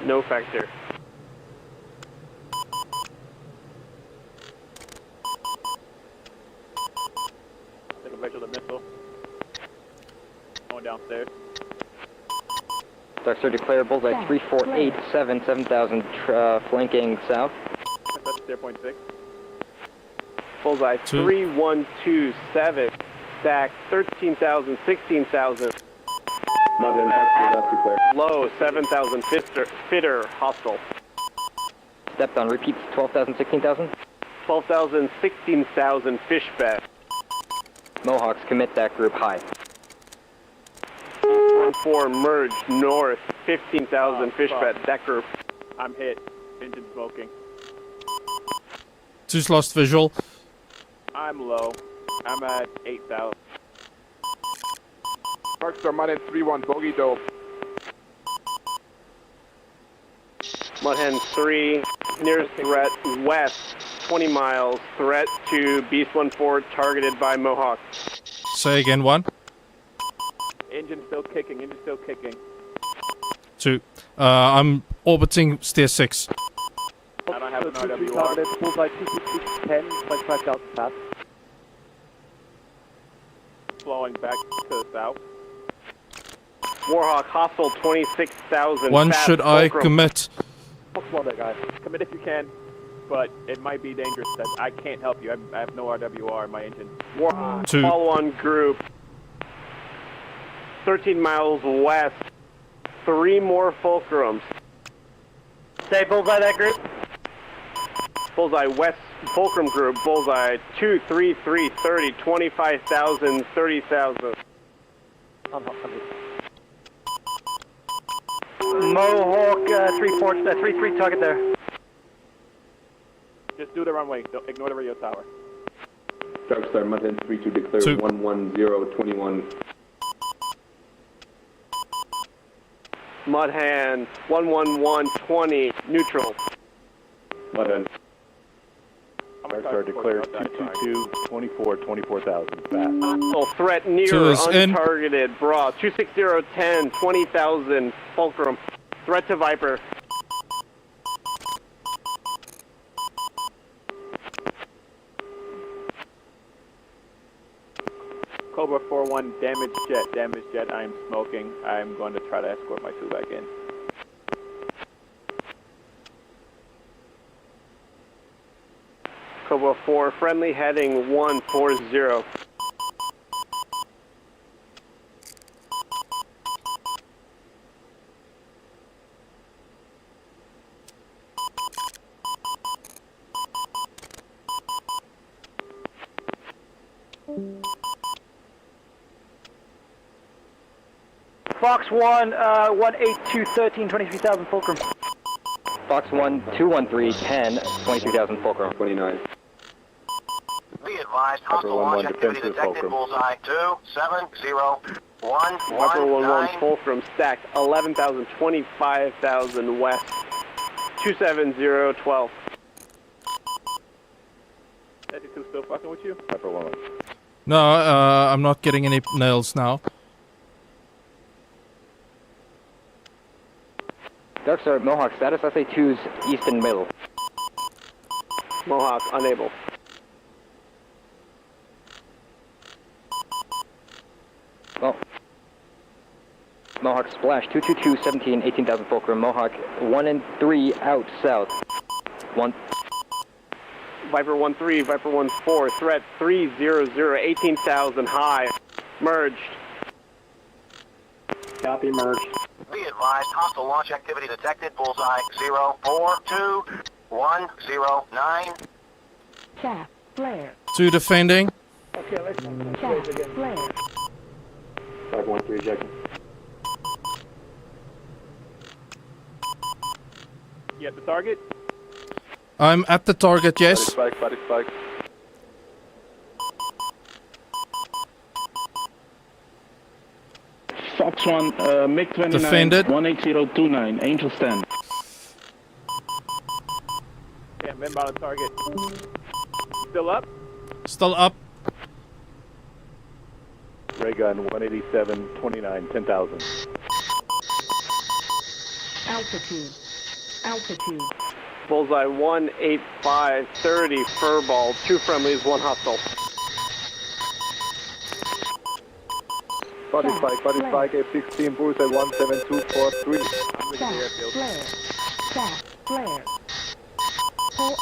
No factor. Take a visual of the missile. Going downstairs. Dark Star, declare bullseye 3487, 7000, flanking south. That's 0.6. Bullseye 3127, stack 13,000, 16,000. Low 7,000, fitter, hostile. Stepped on, repeats 12,000, 16,000. 12,000, 16,000, fish bet. Mohawks, commit that group high. 4 merge north, 15,000, fish bet, that group. I'm hit. Engine smoking. Two's lost visual. I'm low. I'm at 8,000. Darkstar Mudhead 3-1, bogey dope. Mudhen 3, nearest threat west, 20 miles, threat to Beast 1-4, targeted by Mohawk. Say again, 1. Engine still kicking, engine still kicking. 2. I'm orbiting steer 6. I don't have an RWR. Bullseye 210, like back out fast. Flowing back to the south. Warhawk, hostile 26,000. 1, should I commit? Fuck that guy. Commit if you can, but it might be dangerous. I can't help you. I have no RWR in my engine. Warhawk, 2. follow-on group. 13 miles west. 3 more fulcrums. Say bullseye that group. Bullseye west fulcrum group. Bullseye 2, 3, 3, 30, 25,000, 30,000. Mohawk 3-3 target there. Just do the runway. Don't ignore the radio tower. Darkstar Mudhead 3-2, declare 11021. Mudhand 11120, neutral. Mudhead. Darkstar, declare 222, 24,000, fast. So threat near, untargeted, bra, 26010, 20,000, fulcrum. Threat to Viper. Cobra 4-1, damage jet, I am smoking. I'm going to try to escort my 2 back in. Cobra 4, friendly heading 140. Fox 1, 18213, 23,000 fulcrum. Fox 1, 213, 10, 23,000 fulcrum. 29. Be advised, hostile launch activity detected, bullseye 270 Viper 1-1 fulcrum stacked, 11,000, 25,000 west. 27012. 32 still fucking with you? Viper 1. No, I'm not getting any nails now. Darkstar, Mohawk, status SA2's east and middle. Mohawk, unable. Oh. Mohawk splash, 222, 17, 18,000 fulcrum. Mohawk 1 and 3 out south. 1. Viper 1-3, Viper 1-4, threat 300, 18,000 high. Merged. Copy, merged. Be advised, hostile launch activity detected, bullseye 042-109. Chaff, flare. 2 defending. Okay, let's Chaff, flare. 513 ejecting. You at the target? I'm at the target, yes. Body spike. Fox 1, MiG-29, Defended. 18029, Angel stand. Yeah, I'm inbound on target. Still up? Still up. Ray gun 187, 29, 10,000. Altitude. Bullseye 18530, furball, 2 friendlies, 1 hostile. Body spike, F-16, bullseye 17243. I'm Flare. Flare. Pull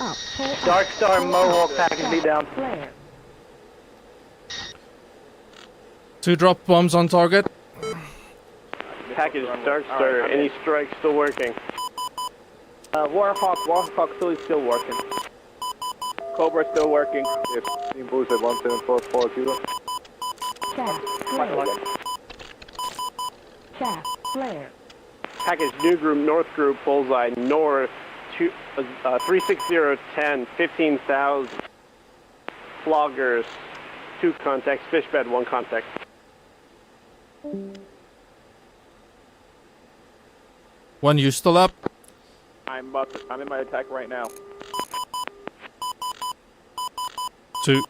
up. Dark Star Mohawk package be down. Flare. 2 drop bombs on target. Package Dark Star, any strikes still working? Warhawk still working. Cobra still working. F-16, bullseye 17440. Chaff. Flare. Package New Group, North Group, bullseye, north, 36010, 15,000. Floggers, 2 contacts, fish bed, 1 contact. One, you still up? I'm in my attack right now. 2.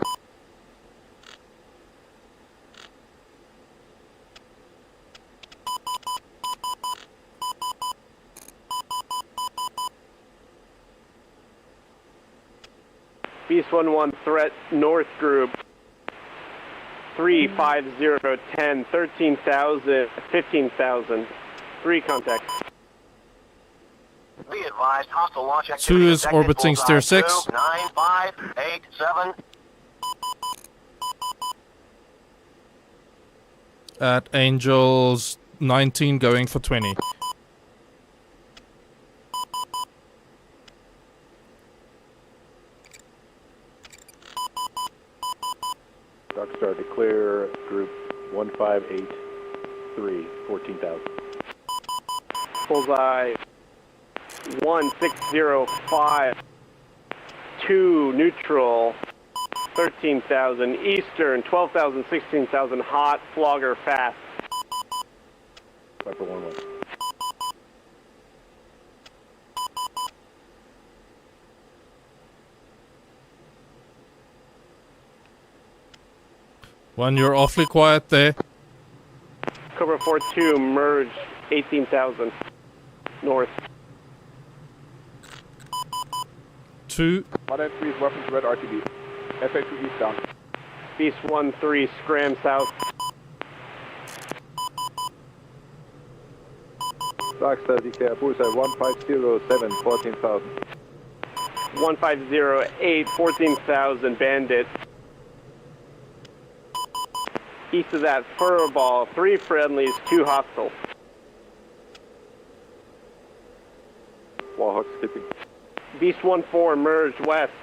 Beast 1-1 threat, North Group, 35010, 13,000, 15,000. 3 contacts. Be advised, hostile launch activity 2 is detected. orbiting Bullseye Steer 6. 2, 9, 5, 8, 7. At Angels 19 going for 20. Dark Star, declare group 1583, 14,000. Bullseye 1605, 2 neutral, 13,000 eastern, 12,000, 16,000 hot, flogger fast. Viper 1-1. One, you're awfully quiet there. Cobra 4-2, merge, 18,000 north. 2. Modern 3 is weapons red RTB. FA2 east down. Beast 1-3, scram south. Dark Star, declare bullseye 1507, 14,000. 1508, 14,000 bandit. East of that, furball, 3 friendlies, 2 hostile. Warhawk skipping. Beast 1-4, merge west.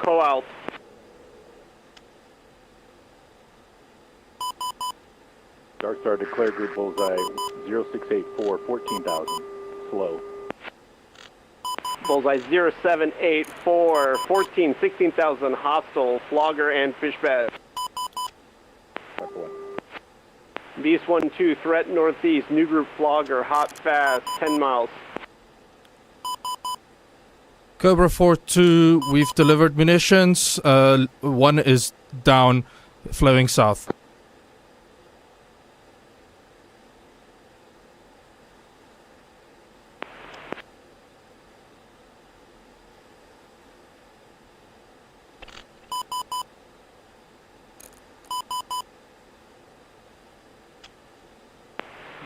Co-out. Dark Star, declare group bullseye 0684, 14,000. Slow. Bullseye 0784, 14, 16,000 hostile, flogger and fish bed. Beast 1-2, threat northeast, new group flogger, hot fast, 10 miles. Cobra 4-2, we've delivered munitions. 1 is down, flowing south.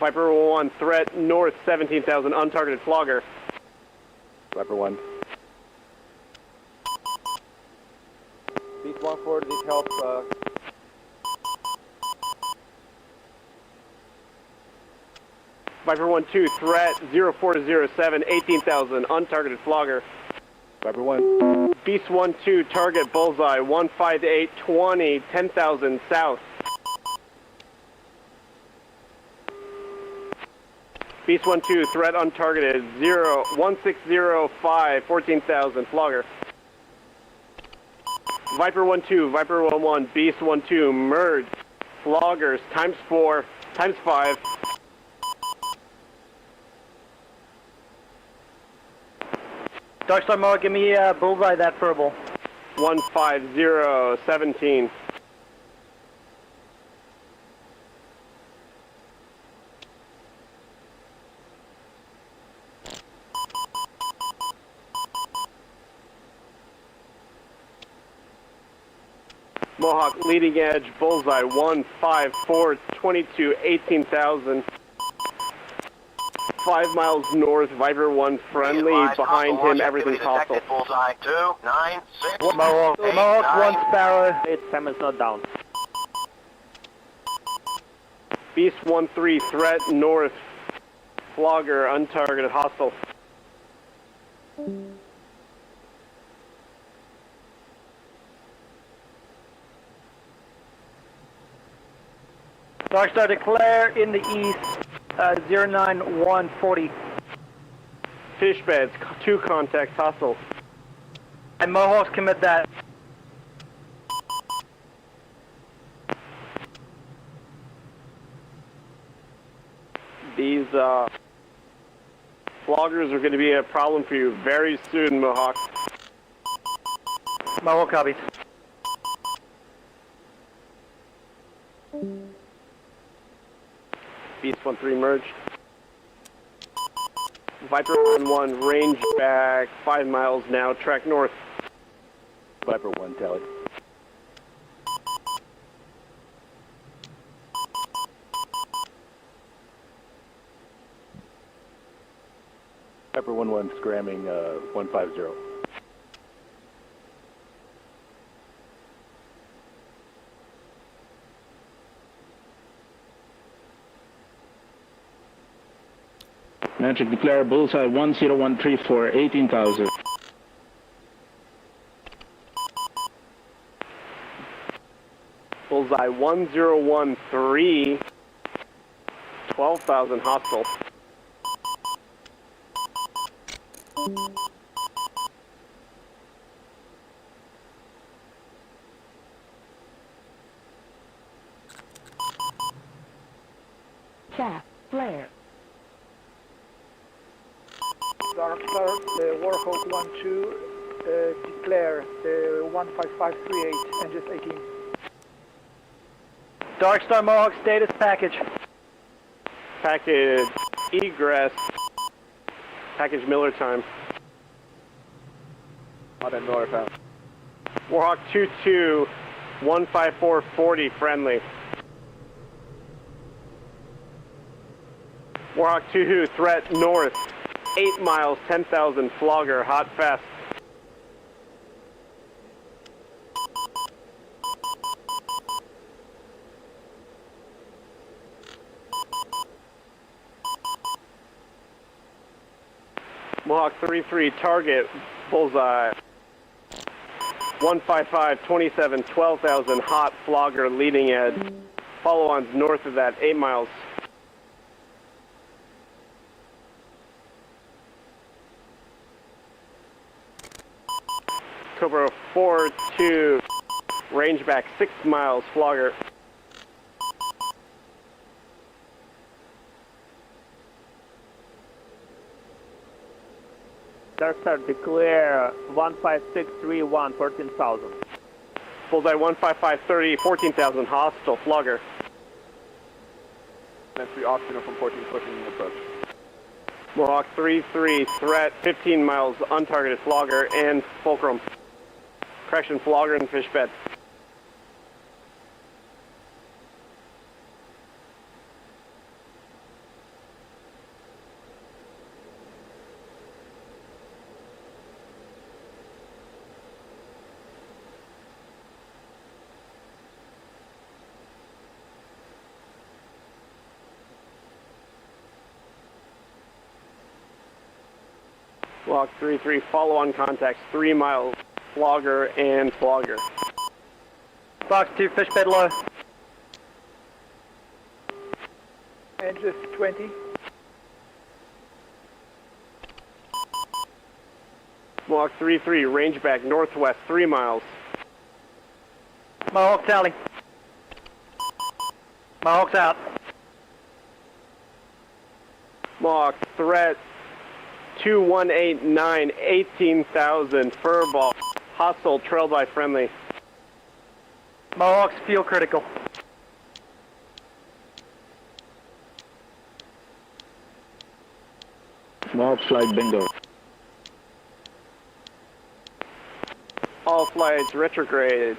Viper 1, threat north, 17,000, untargeted flogger. Viper 1. Beast 1-4, to need help. Viper 1-2, threat 0407, 18,000, untargeted flogger. Viper 1. Beast 1-2, target bullseye 15820, 10,000 south. Beast 1-2, threat untargeted 1605, 14,000 flogger. Viper 1-2, Viper 1-1, Beast 1-2, merge, floggers, times 4, times 5. Dark Star Mohawk, give me bullseye that furball. 15017. Mohawk leading edge, bullseye 154, 22, 18,000. 5 miles north, Viper 1 friendly, behind him, everything's hostile. Bullseye 296. Mohawk 1 Sparrow, 87 is not down. Beast 1-3, threat north, flogger, untargeted, hostile. Darkstar declare in the east, 09140. Fish beds, 2 contacts, hostile. And Mohawks commit that. These floggers are going to be a problem for you very soon, Mohawk. Mohawk copies. Beast 1-3 merged. Viper 1-1, range back 5 miles now, track north. Viper 1 tally. Viper 1-1 scramming 150. Magic declare bullseye 10134, 18,000. Bullseye 1013, 12,000 hostile. Chat, flare. Darkstar, the Warhawk 1-2, declare 15538, engines 18. Darkstar Mohawk status package. Package egress. Package Miller time. Not in Miller time. Warhawk 2-2, 15440 friendly. Warhawk 2-2, threat north. 8 miles, 10,000, flogger, hot fast. Mohawk 3-3, target, bullseye. 155, 27, 12,000, hot, flogger, leading edge. Follow-ons north of that, 8 miles. Cobra 4-2, range back 6 miles, flogger. Darkstar declare 15631, 14,000. Bullseye 15530, 14,000, hostile, flogger. Entry optional from 14 pushing approach. Mohawk 3-3, threat 15 miles, untargeted, flogger, and fulcrum. Correction, flogger and fish bed. Mohawk 3-3, follow-on contacts, 3 miles, flogger and flogger. Box 2, fish bed low. Engines 20. Mohawk 3-3, range back northwest, 3 miles. Mohawk tally. Mohawk's out. Mohawk threat 2189, 18,000, furball. Hostile, trailed by friendly. Mohawk's fuel critical. Mohawk flight bingo. All flights retrograded.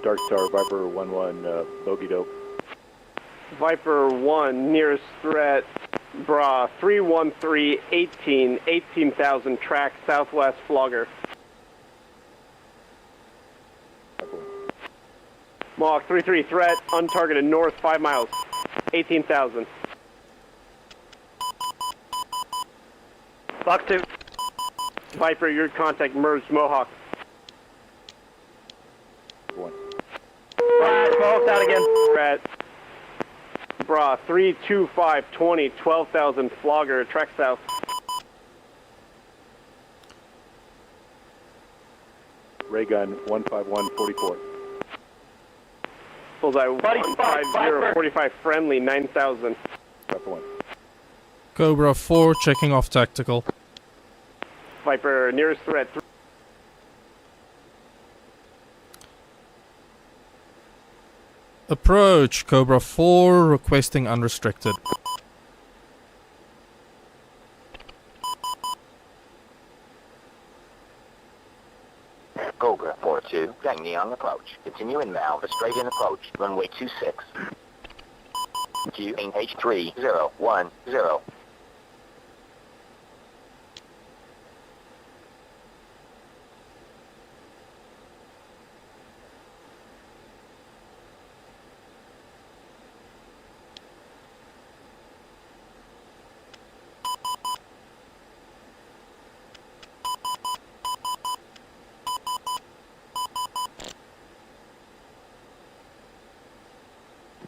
Dark Star, Viper 1-1, bogey dope. Viper 1, nearest threat, Bra 313-18, 18,000 track, southwest flogger. Mohawk 3-3 threat, untargeted north 5 miles, 18,000. Fox 2. Viper, your contact merged Mohawk. Mohawk's out again. Threat. Bra 325-20, 12,000 flogger, track south. Ray gun 151-44. Bullseye 150-45 friendly, 9,000. Viper 1. Cobra 4 checking off tactical. Viper, nearest threat. Approach, Cobra 4 requesting unrestricted. Cobra 4-2, Gang Neon approach. Continue inbound, a straight in approach, runway 26. QH3010.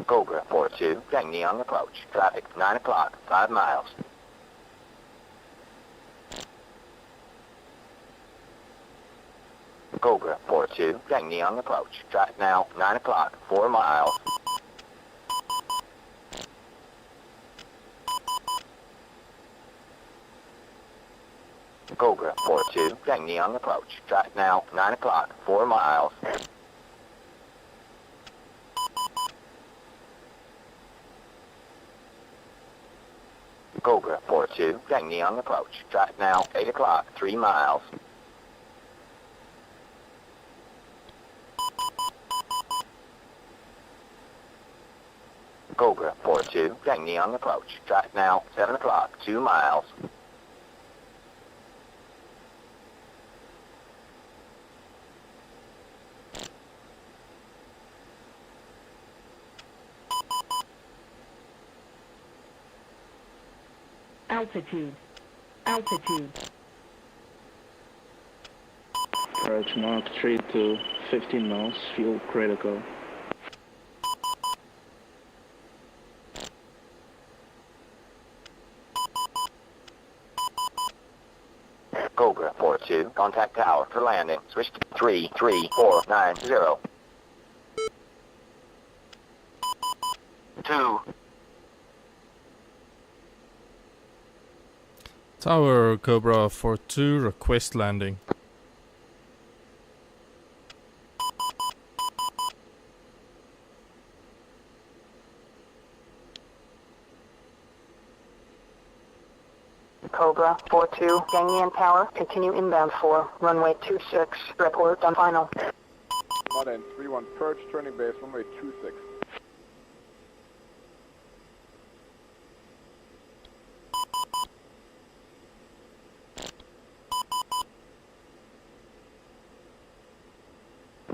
Cobra 4-2, Gang Neon approach. Traffic 9 o'clock, 5 miles. Cobra 4-2, Gang Neon approach. Traffic now 9 o'clock, 4 miles. Cobra 4-2, Gang Neon approach. Traffic now 9 o'clock, 4 miles. Cobra 4-2, Gang Neon approach. Traffic now 8 o'clock, 3 miles. Cobra 4-2, Gang Neon approach. Traffic now 7 o'clock, 2 miles. Altitude. Altitude. Approach Mark 3 to 15 miles, fuel critical. Cobra 4-2, contact tower for landing. Switch to 33490. 2. Tower Cobra 4-2 request landing. Cobra 4-2, Gangyan Tower, continue inbound for runway 26, report on final. Modern 3-1, Perch, turning base, runway 26.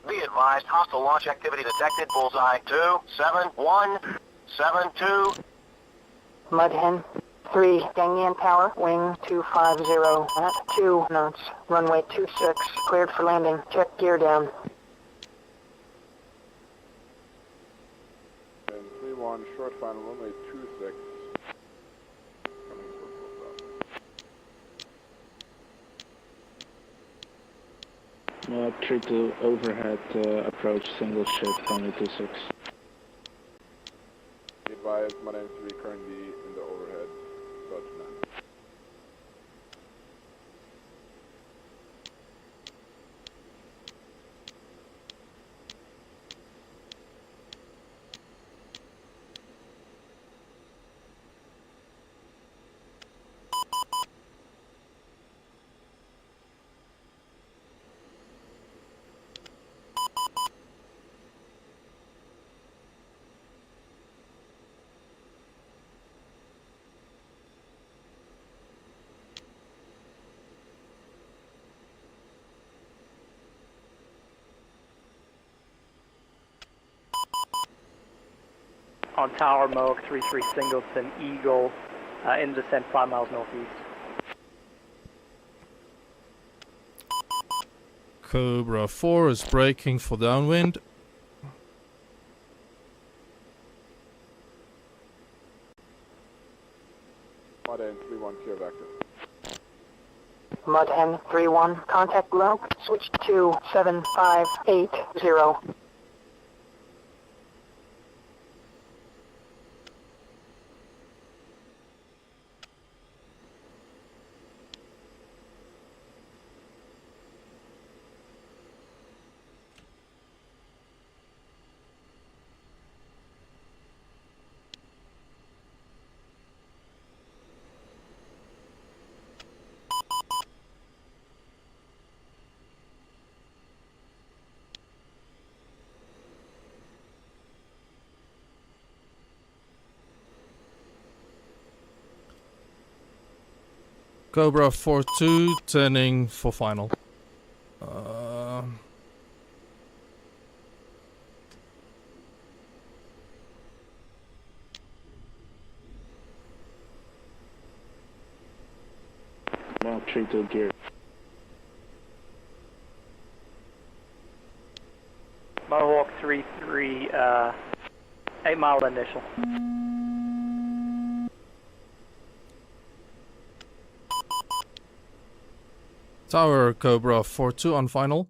Be advised, hostile launch activity detected. Bullseye 27172. Mudhen 3, Gangyan Tower, wing 250 at 2 knots, runway 26, cleared for landing. Check gear down. And 3-1, short final, runway 26. Coming for full stop. Mark 3 to overhead, approach single ship, runway 26. Be advised, Modern 3 currently in the overhead. Dodge land. On tower, Mohawk 33 Singleton, Eagle, in descent 5 miles northeast. Cobra 4 is braking for downwind. Mud Hen 3-1, clear vector. Mud Hen 3-1, contact low, switch to 7580. Cobra 4-2, turning for final. Now 3-2 gear. Mohawk 33, 8 mile initial. Tower Cobra 4-2 on final.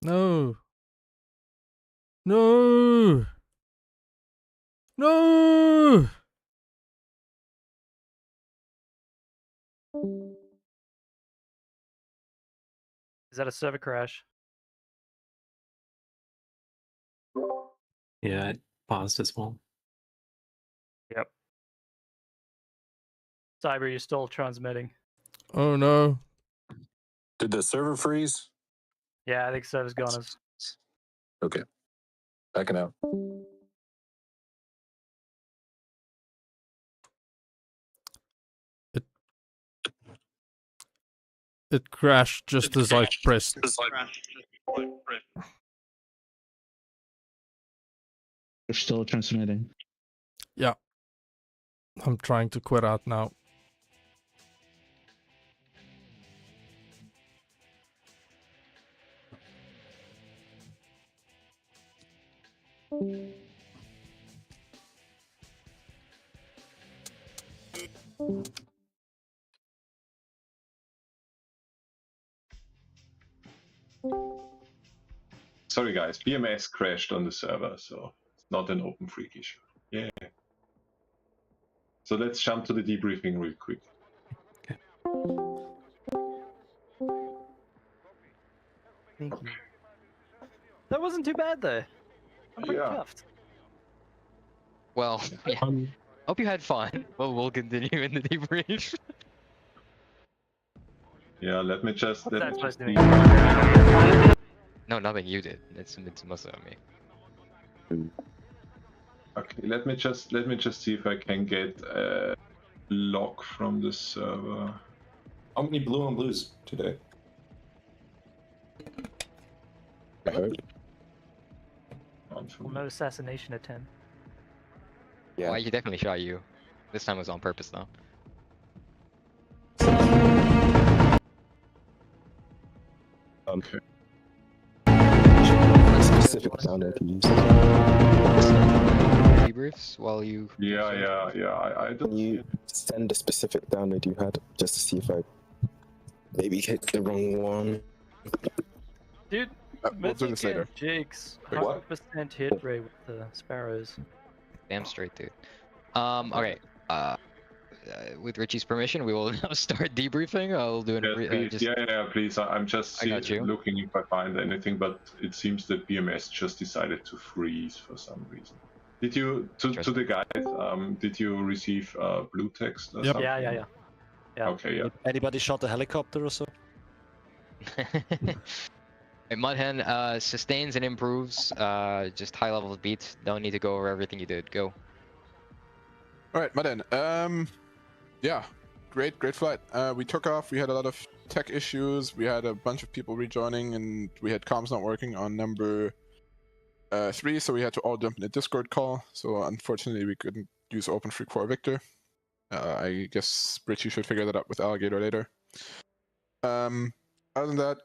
No. No. No. Is that a server crash? Yeah, it paused as well. Yep. Cyber, you're still transmitting. Oh no. Did the server freeze? Yeah, I think server's gone. Okay. Backing out. It crashed just as I pressed. You're still transmitting. Yeah. I'm trying to quit out now. Sorry guys, BMS crashed on the server, so it's not an open freak issue. Yeah. So let's jump to the debriefing real quick. Thank you. That wasn't too bad though. I'm pretty cuffed. Well, yeah. Hope you had fun. Well, we'll continue in the debrief. Yeah, let me just. No, nothing you did. It's mostly on me. Okay, let me just see if I can get a log from the server. How many blue on blues today? I heard. Well, no assassination at 10. Yeah. Well, he definitely shot you. This time was on purpose though. Okay. Specific sound I can use. Debriefs while you. Yeah. I don't. Can you send a specific download you had just to see if I maybe hit the wrong one? Dude, we'll do this later. Jake's Wait, what? 100% hit rate with the sparrows. Damn straight, dude. Okay. With Richie's permission, we will now start debriefing. I'll do Please. Please. I'm just looking if I find anything, but it seems that BMS just decided to freeze for some reason. Did you, to the guys, did you receive blue text or something? Yeah. Okay, yeah. Anybody shot a helicopter or so? Mudhen sustains and improves. Just high level of beat. Don't need to go over everything you did. Go. All right, Mudhen. Yeah, great flight. We took off. We had a lot of tech issues. We had a bunch of people rejoining, and we had comms not working on number 3, so we had to all jump in a Discord call. So unfortunately, we couldn't use OpenFreak for Victor. I guess Richie should figure that out with Alligator later. Other than that,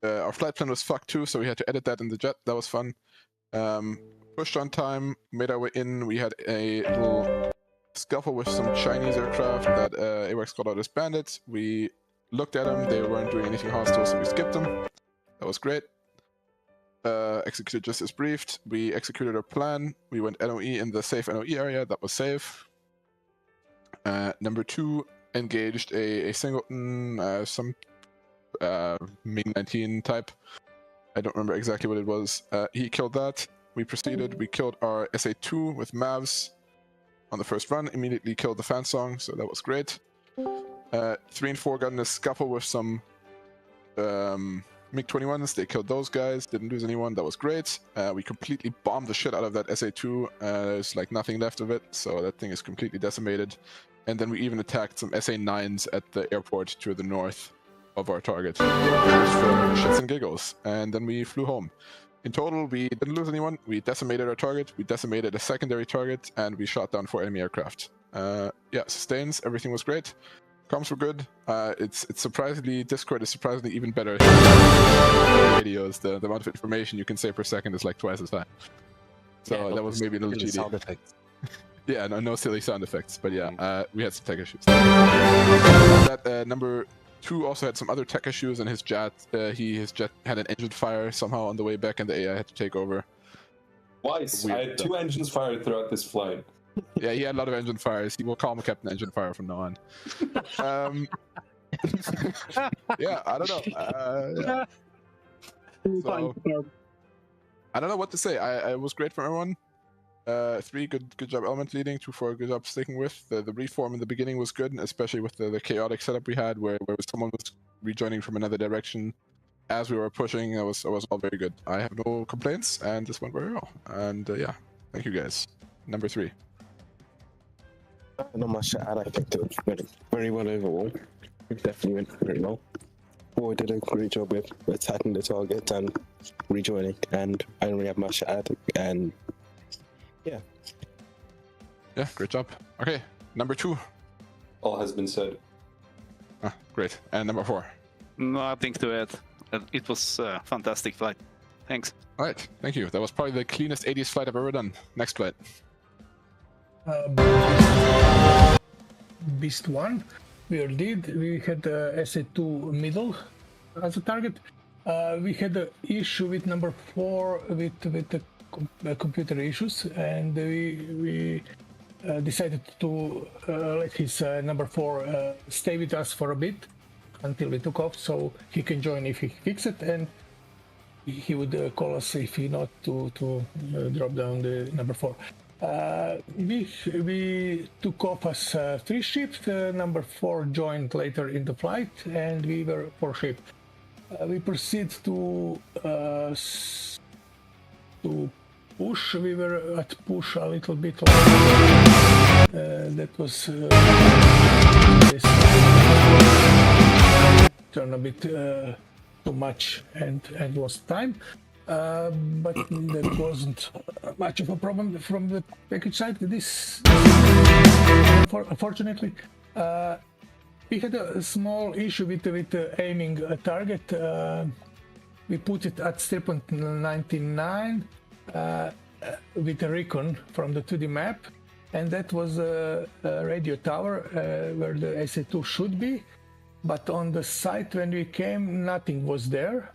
our flight plan was fucked too, so we had to edit that in the jet. That was fun. Pushed on time, made our way in. We had a little scuffle with some Chinese aircraft that AWACS called out as bandits. We looked at them, they weren't doing anything hostile, so we skipped them. That was great. Executed just as briefed. We executed our plan. We went NOE in the safe NOE area. That was safe. Number 2, engaged a singleton, some MiG-19 type. I don't remember exactly what it was. He killed that. We proceeded. We killed our SA-2 with MAVs on the first run. Immediately killed the Fansong, so that was great. 3 and 4 got in a scuffle with some MiG-21s. They killed those guys. Didn't lose anyone. That was great. We completely bombed the shit out of that SA-2. There's like nothing left of it, so that thing is completely decimated. And then we even attacked some SA-9s at the airport to the north of our target. Just for shits and giggles. And then we flew home. In total, we didn't lose anyone. We decimated our target. We decimated a secondary target, and we shot down 4 enemy aircraft. Yeah, sustains. Everything was great. Comms were good. It's surprisingly, Discord is surprisingly even better. Radios, the amount of information you can say per second is like twice as high. So yeah, that was maybe a little cheaty. Sound effects. Yeah, no silly sound effects, but yeah, we had some tech issues. That number 2 also had some other tech issues, and his jet had an engine fire somehow on the way back, and the AI had to take over. Twice. I had 2 engines fired throughout this flight. Yeah, he had a lot of engine fires. He will call him Captain Engine Fire from now on. Yeah, I don't know. Yeah. So, I don't know what to say. I was great for everyone. 3, good job element leading. 2, 4, good job sticking with. The reform in the beginning was good, especially with the chaotic setup we had, where someone was rejoining from another direction as we were pushing. It was all very good. I have no complaints, and this went very well. And yeah, thank you guys. Number 3. And on my shot, I think it went very well overall. It definitely went very well. 4 did a great job with attacking the target and rejoining, and I only have my shot, and yeah. Yeah, great job. Okay, number 2. All has been said. Great. And number 4. Nothing to add. It was a fantastic flight. Thanks. All right, thank you. That was probably the cleanest 80s flight I've ever done. Next flight. Beast 1, we had SA2 middle as a target. We had an issue with number 4 with the computer issues, and we decided to let his number 4 stay with us for a bit until we took off, so he can join if he fixes it, and he would call us if he not to drop down the number 4. We took off as 3 ships. Number 4 joined later in the flight, and we were 4 ships. We proceed to push. We were at push a little bit. That was turned a bit too much and lost time. But that wasn't much of a problem from the package side. Unfortunately, we had a small issue with aiming a target. We put it at 0.99 with a recon from the 2D map, and that was a radio tower where the SA2 should be. But on the site when we came, nothing was there.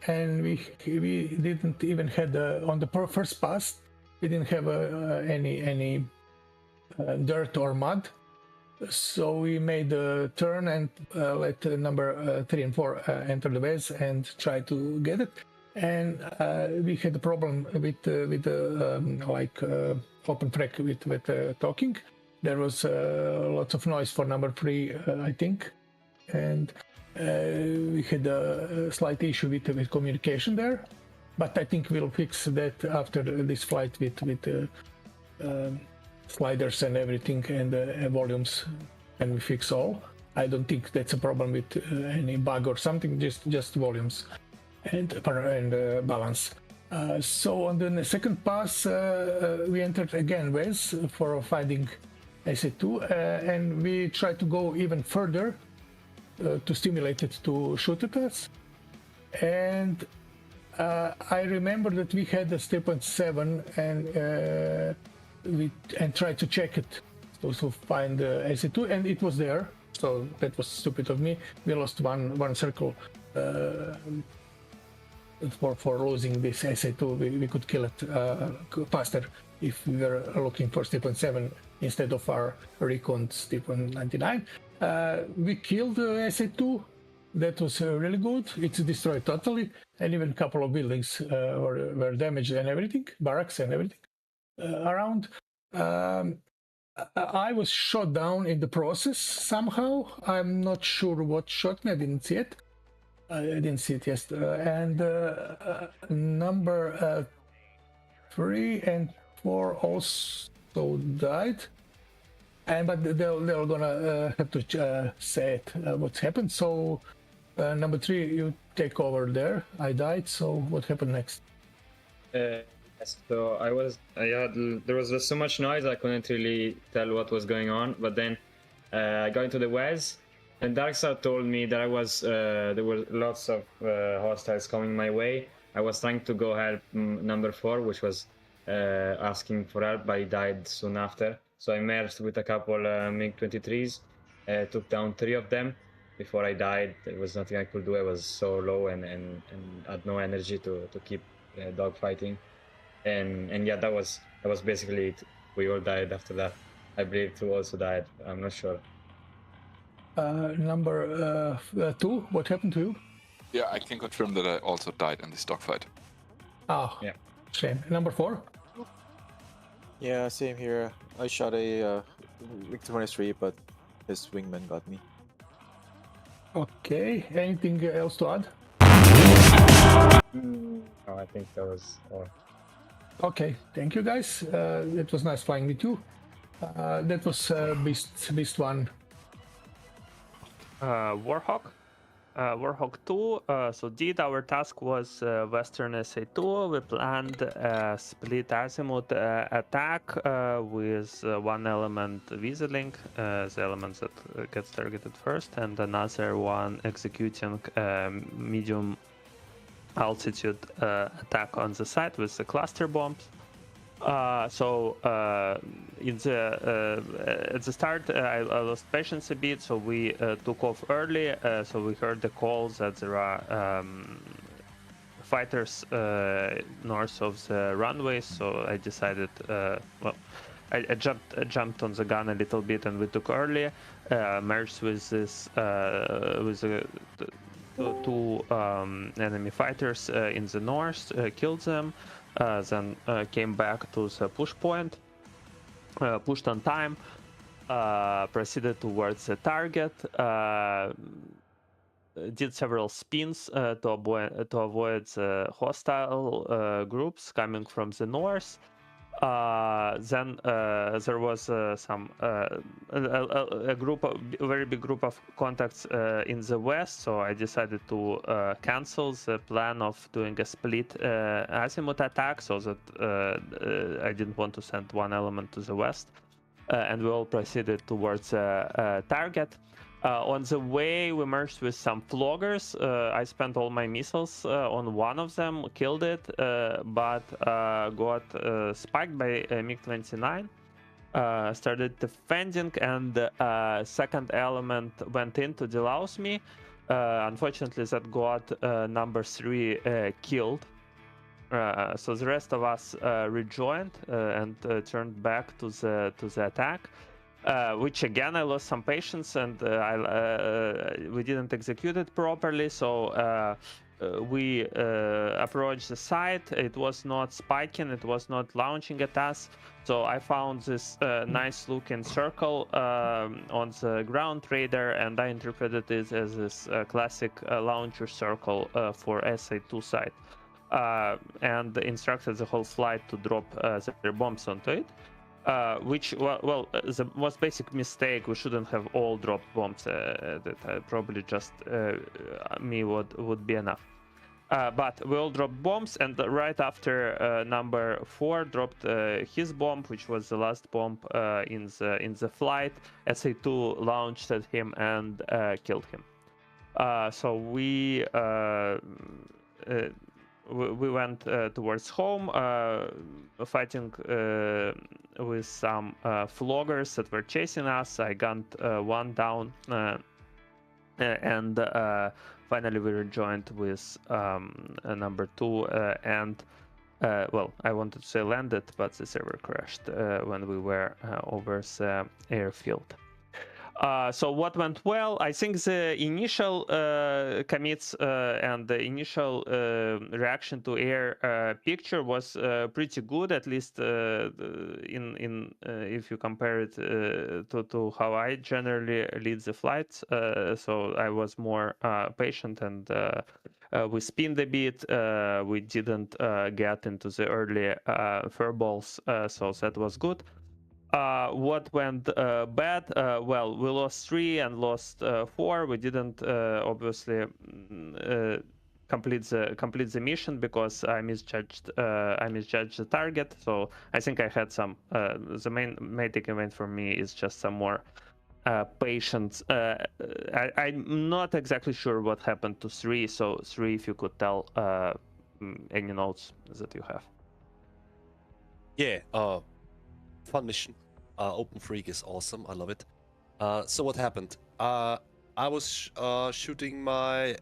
And we didn't even had on the first pass, we didn't have any dirt or mud, so we made a turn and let number 3 and 4 enter the base and try to get it. And we had a problem with open track with talking. There was lots of noise for number 3, I think, and we had a slight issue with communication there, but I think we'll fix that after this flight with sliders and everything and volumes, and we fix all. I don't think that's a problem with any bug or something, just volumes and balance. So on the second pass, we entered again Wes for finding SA2, and we tried to go even further to stimulate it to shoot at us. And I remember that we had a 3.7 and tried to check it to find SA2, and it was there. So that was stupid of me. We lost one circle for losing this SA2. We could kill it faster if we were looking for 3.7 instead of our recon 3.99. We killed SA2. That was really good. It's destroyed totally, and even a couple of buildings were damaged and everything, barracks and everything around. I was shot down in the process somehow. I'm not sure what shot me. I didn't see it. I didn't see it yesterday. And number 3 and 4 also died. But they're gonna have to say it what's happened. So number 3, you take over there. I died. So what happened next? So there was just so much noise I couldn't really tell what was going on. But then I got into the Wes, and Darkstar told me that there were lots of hostiles coming my way. I was trying to go help number 4, which was asking for help, but he died soon after. So I merged with a couple MiG-23s, took down 3 of them. Before I died, there was nothing I could do. I was so low and had no energy to keep dogfighting. And yeah, that was basically it. We all died after that. I believe 2 also died. I'm not sure. Number 2, what happened to you? Yeah, I can confirm that I also died in this dogfight. Oh, yeah, shame. Number 4? Yeah, same here. I shot a MiG-23, but his wingman got me. Okay, anything else to add? No, I think that was all. Okay, thank you guys. It was nice flying with you. That was Beast 1. Warhawk. Warhawk 2. So our task was Western SA2. We planned a split azimuth attack with one element VZ-Link, the elements that gets targeted first, and another one executing medium altitude attack on the side with the cluster bombs. So at the start I lost patience a bit, so we took off early. So we heard the calls that there are fighters north of the runways. So I decided, I jumped on the gun a little bit, and we took early, merged with this two enemy fighters in the north, killed them, then came back to the push point, pushed on time, proceeded towards the target, did several spins to avoid the hostile groups coming from the north. Then there was a very big group of contacts in the west, so I decided to cancel the plan of doing a split azimuth attack, so that I didn't want to send one element to the west, and we all proceeded towards target. On the way, we merged with some floggers. I spent all my missiles on one of them, killed it, but got spiked by MiG-29. Started defending, and the second element went in to delouse me. Unfortunately, that got number 3 killed. So the rest of us rejoined and turned back to the attack. Which again I lost some patience, and we didn't execute it properly, so we approached the site. It was not spiking, it was not launching at us, so I found this nice looking circle on the ground radar, and I interpreted it as this classic launcher circle for SA2 site, and instructed the whole flight to drop their bombs onto it. Which was basic mistake. We shouldn't have all dropped bombs. That probably just me would be enough. But we all dropped bombs, and right after number 4 dropped his bomb, which was the last bomb in the flight, SA2 launched at him and killed him. So we went towards home, fighting with some floggers that were chasing us. I gunned one down, and finally we rejoined with number 2, and well, I wanted to say landed, but the server crashed when we were over the airfield. So what went well? I think the initial commits and the initial reaction to air picture was pretty good, at least in if you compare it to how I generally lead the flights. So I was more patient, and we spinned a bit. We didn't get into the early furballs, so that was good. What went bad? Well, we lost 3 and lost 4. We didn't obviously complete the mission because I misjudged the target. So I think I had some. The main takeaway for me is just some more patience. I'm not exactly sure what happened to 3. So 3, if you could tell any notes that you have. Yeah. Fun mission. Open Freak is awesome. I love it. So what happened? I was shooting my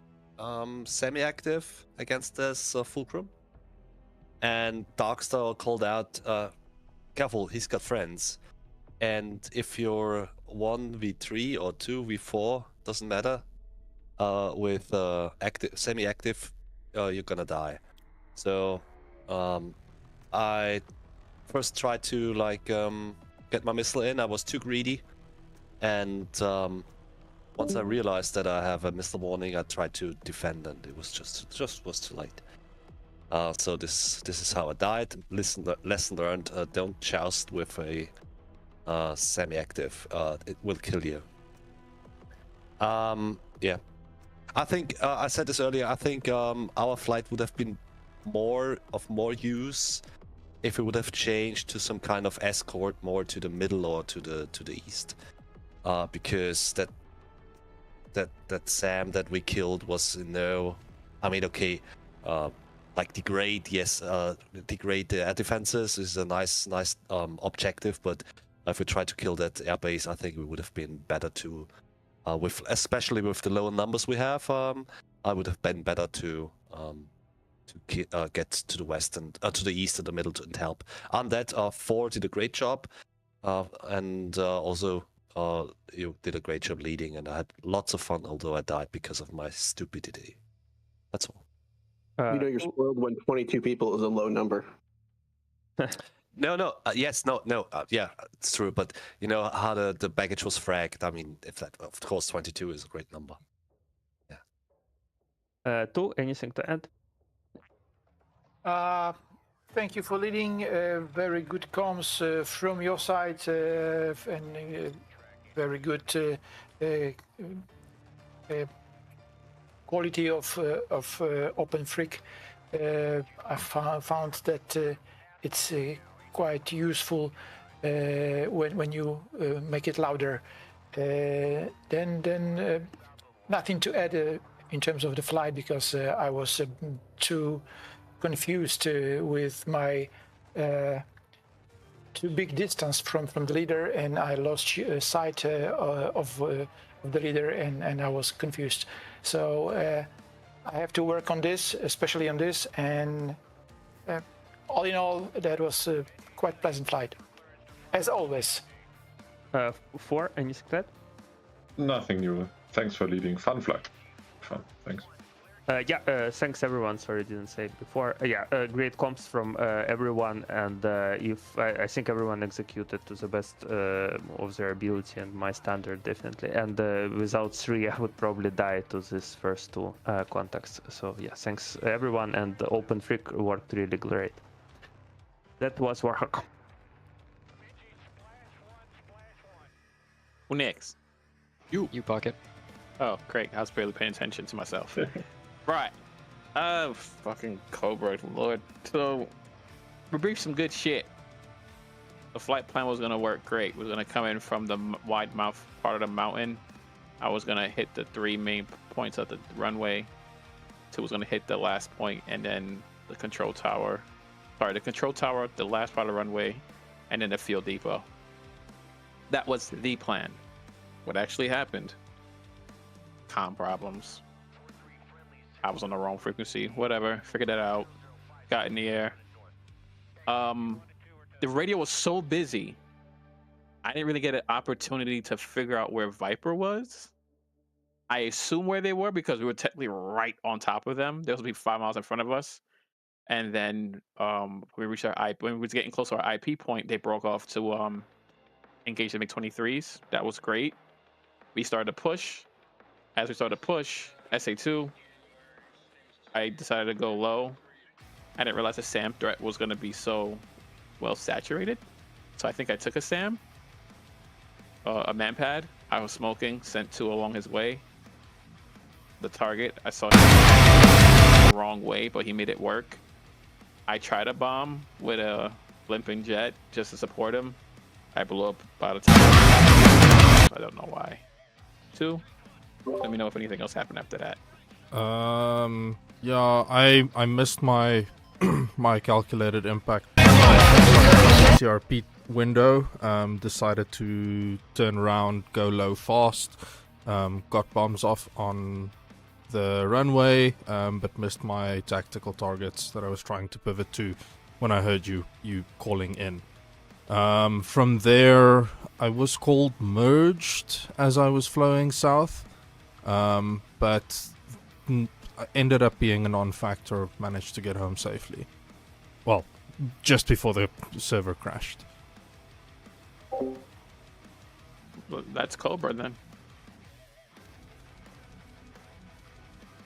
semi-active against this Fulcrum, and Darkstar called out, "Careful, he's got friends." And if you're 1v3 or 2v4, doesn't matter. With semi-active, you're gonna die. So I first tried to get my missile in. I was too greedy, and once I realized that I have a missile warning, I tried to defend, and it was just was too late. So this is how I died. Lesson learned: don't joust with a semi-active. It will kill you. Yeah, I think I said this earlier. I think our flight would have been more use if we would have changed to some kind of escort more to the middle or to the east, because that SAM that we killed was I mean, okay, like degrade, yes, degrade the air defenses is a nice objective, but if we try to kill that airbase, I think we would have been better to, especially with the lower numbers we have, I would have been better to get to the west and to the east and the middle and help. On that, 4 did a great job, and also you did a great job leading, and I had lots of fun, although I died because of my stupidity. That's all. You're spoiled when 22 people is a low number. No, yes, no, yeah, it's true, but you know how the baggage was fragged. I mean, if that, of course, 22 is a great number. Yeah. Tu, anything to add? Thank you for leading. Very good comms from your side, and very good quality of Open Freak. I found that it's quite useful when you make it louder. Then nothing to add in terms of the flight, because I was too confused with my too big distance from the leader, and I lost sight of the leader, and I was confused. So I have to work on this, especially on this, and all in all, that was a quite pleasant flight, as always. 4, anything to add? Nothing new. Thanks for leading. Fun flight. Fun. Thanks. Thanks everyone. Sorry, I didn't say it before. Great comps from everyone, and I think everyone executed to the best of their ability and my standard, definitely. And without 3, I would probably die to these first 2 contacts. So yeah, thanks everyone, and the Open Freak worked really great. That was Warhawk. Who next? You Pocket. Oh, great. I was barely paying attention to myself. Right. Fucking Cobra, Lord. So, we briefed some good shit. The flight plan was gonna work great. We're gonna come in from the wide mouth part of the mountain. I was gonna hit the 3 main points of the runway. 2 was gonna hit the last point, and then the control tower. Sorry, the control tower, the last part of the runway, and then the fuel depot. That was the plan. What actually happened? Comm problems. I was on the wrong frequency. Whatever. Figured that out. Got in the air. The radio was so busy, I didn't really get an opportunity to figure out where Viper was. I assume where they were because we were technically right on top of them. They was be 5 miles in front of us. And then when we reached when we was getting close to our IP point, they broke off to engage the MiG-23s. That was great. We started to push. As we started to push, SA2, I decided to go low. I didn't realize the SAM threat was going to be so well saturated. So I think I took a SAM, a manpad. I was smoking, sent 2 along his way. The target, I saw him the wrong way, but he made it work. I tried a bomb with a limping jet just to support him. I blew up by the time. I don't know why. 2. Let me know if anything else happened after that. Yeah, I missed my my calculated impact CRP window. Decided to turn around, go low fast. Got bombs off on the runway, but missed my tactical targets that I was trying to pivot to when I heard you calling in. From there, I was called merged as I was flowing south, but ended up being a non-factor. Managed to get home safely. Well, just before the server crashed. Well, that's Cobra then.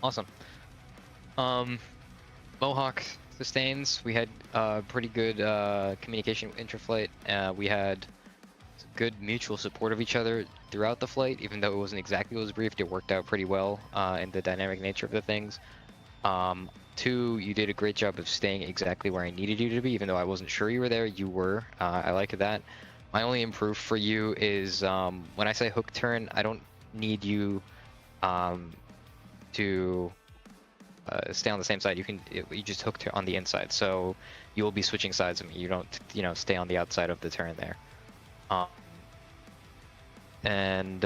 Awesome. Mohawk sustains. We had pretty good communication intra-flight. We had good mutual support of each other throughout the flight, even though it wasn't exactly what was briefed. It worked out pretty well in the dynamic nature of the things. 2, you did a great job of staying exactly where I needed you to be, even though I wasn't sure you were there. You were. I like that. My only improve for you is when I say hook turn, I don't need you to stay on the same side. You just hook on the inside, so you will be switching sides of me. You don't stay on the outside of the turn there. And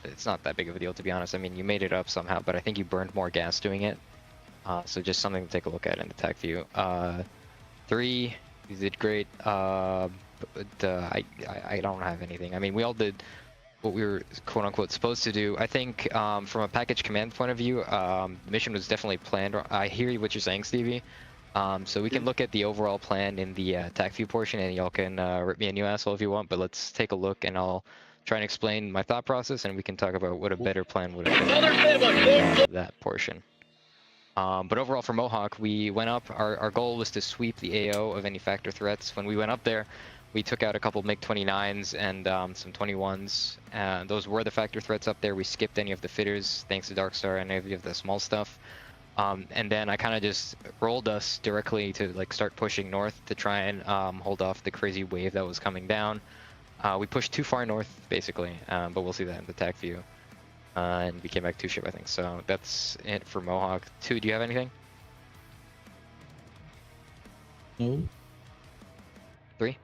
it's not that big of a deal, to be honest. I mean, you made it up somehow, but I think you burned more gas doing it. So just something to take a look at in the TAC view. 3, you did great. But I don't have anything. I mean, we all did what we were quote unquote supposed to do. I think from a package command point of view, the mission was definitely planned. I hear what you're saying, Stevie. So we can look at the overall plan in the TAC view portion, and y'all can rip me a new asshole if you want, but let's take a look and I'll try and explain my thought process, and we can talk about what a better plan would have been in that portion. But overall for Mohawk, we went up. Our goal was to sweep the AO of any factor threats. When we went up there, we took out a couple MiG-29s and some 21s. Those were the factor threats up there. We skipped any of the fitters, thanks to Darkstar, and any of the small stuff. And then I kind of just rolled us directly to start pushing north to try and hold off the crazy wave that was coming down. We pushed too far north, basically, but we'll see that in the TAC view. And we came back 2 ship, I think. So that's it for Mohawk. 2, do you have anything? No. 3?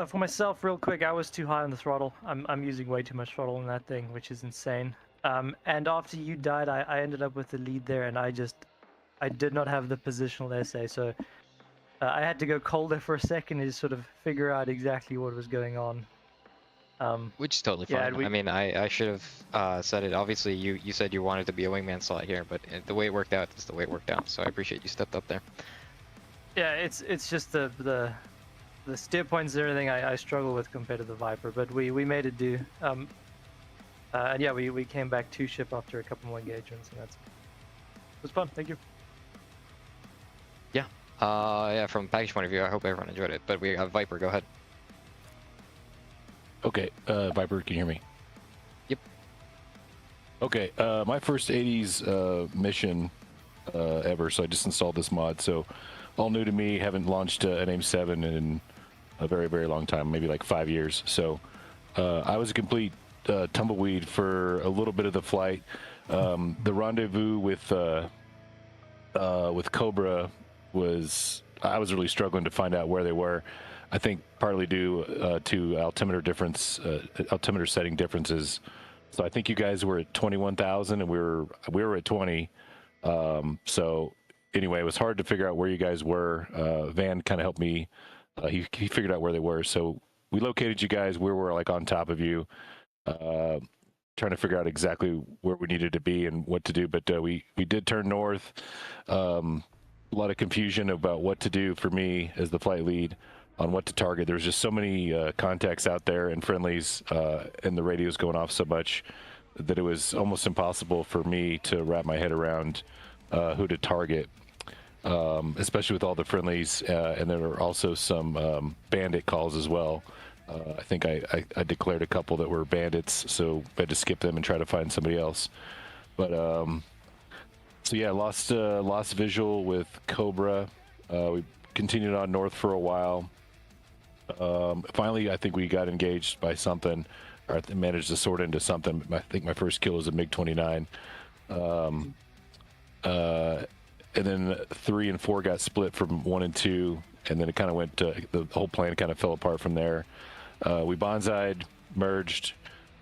For myself, real quick, I was too high on the throttle. I'm using way too much throttle in that thing, which is insane. And after you died, I ended up with the lead there, and I did not have the positional essay, so I had to go colder for a second to sort of figure out exactly what was going on. Which is totally fine. Yeah, I mean, I should have said it. Obviously, you said you wanted to be a wingman slot here, but the way it worked out is the way it worked out. So I appreciate you stepped up there. Yeah, it's just the steer points and everything I struggle with compared to the Viper, but we made it do. And yeah, we came back 2 ship after a couple more engagements, and it was fun. Thank you. Yeah. Yeah, from a package point of view, I hope everyone enjoyed it. But we have Viper. Go ahead. Okay, Viper, can you hear me? Yep. Okay, my first 80s mission ever, so I just installed this mod. So all new to me. Haven't launched an AIM-7 in a very, very long time, maybe like 5 years. So I was a complete tumbleweed for a little bit of the flight. The rendezvous with Cobra was, I was really struggling to find out where they were. I think partly due to altimeter setting differences. So I think you guys were at 21,000 and we were at 20. So anyway, it was hard to figure out where you guys were. Van kind of helped me. He figured out where they were. So we located you guys. We were like on top of you, trying to figure out exactly where we needed to be and what to do. But we did turn north. A lot of confusion about what to do for me as the flight lead on what to target. There was just so many contacts out there and friendlies, and the radio's going off so much that it was almost impossible for me to wrap my head around who to target, especially with all the friendlies. And there were also some bandit calls as well. I think I declared a couple that were bandits, so I had to skip them and try to find somebody else. But so yeah, lost visual with Cobra. We continued on north for a while. Finally, I think we got engaged by something, or I managed to sort into something. I think my first kill was a MiG-29. And then 3 and 4 got split from 1 and 2, and then it kind of went to, the whole plan kind of fell apart from there. We bonsai'd, merged.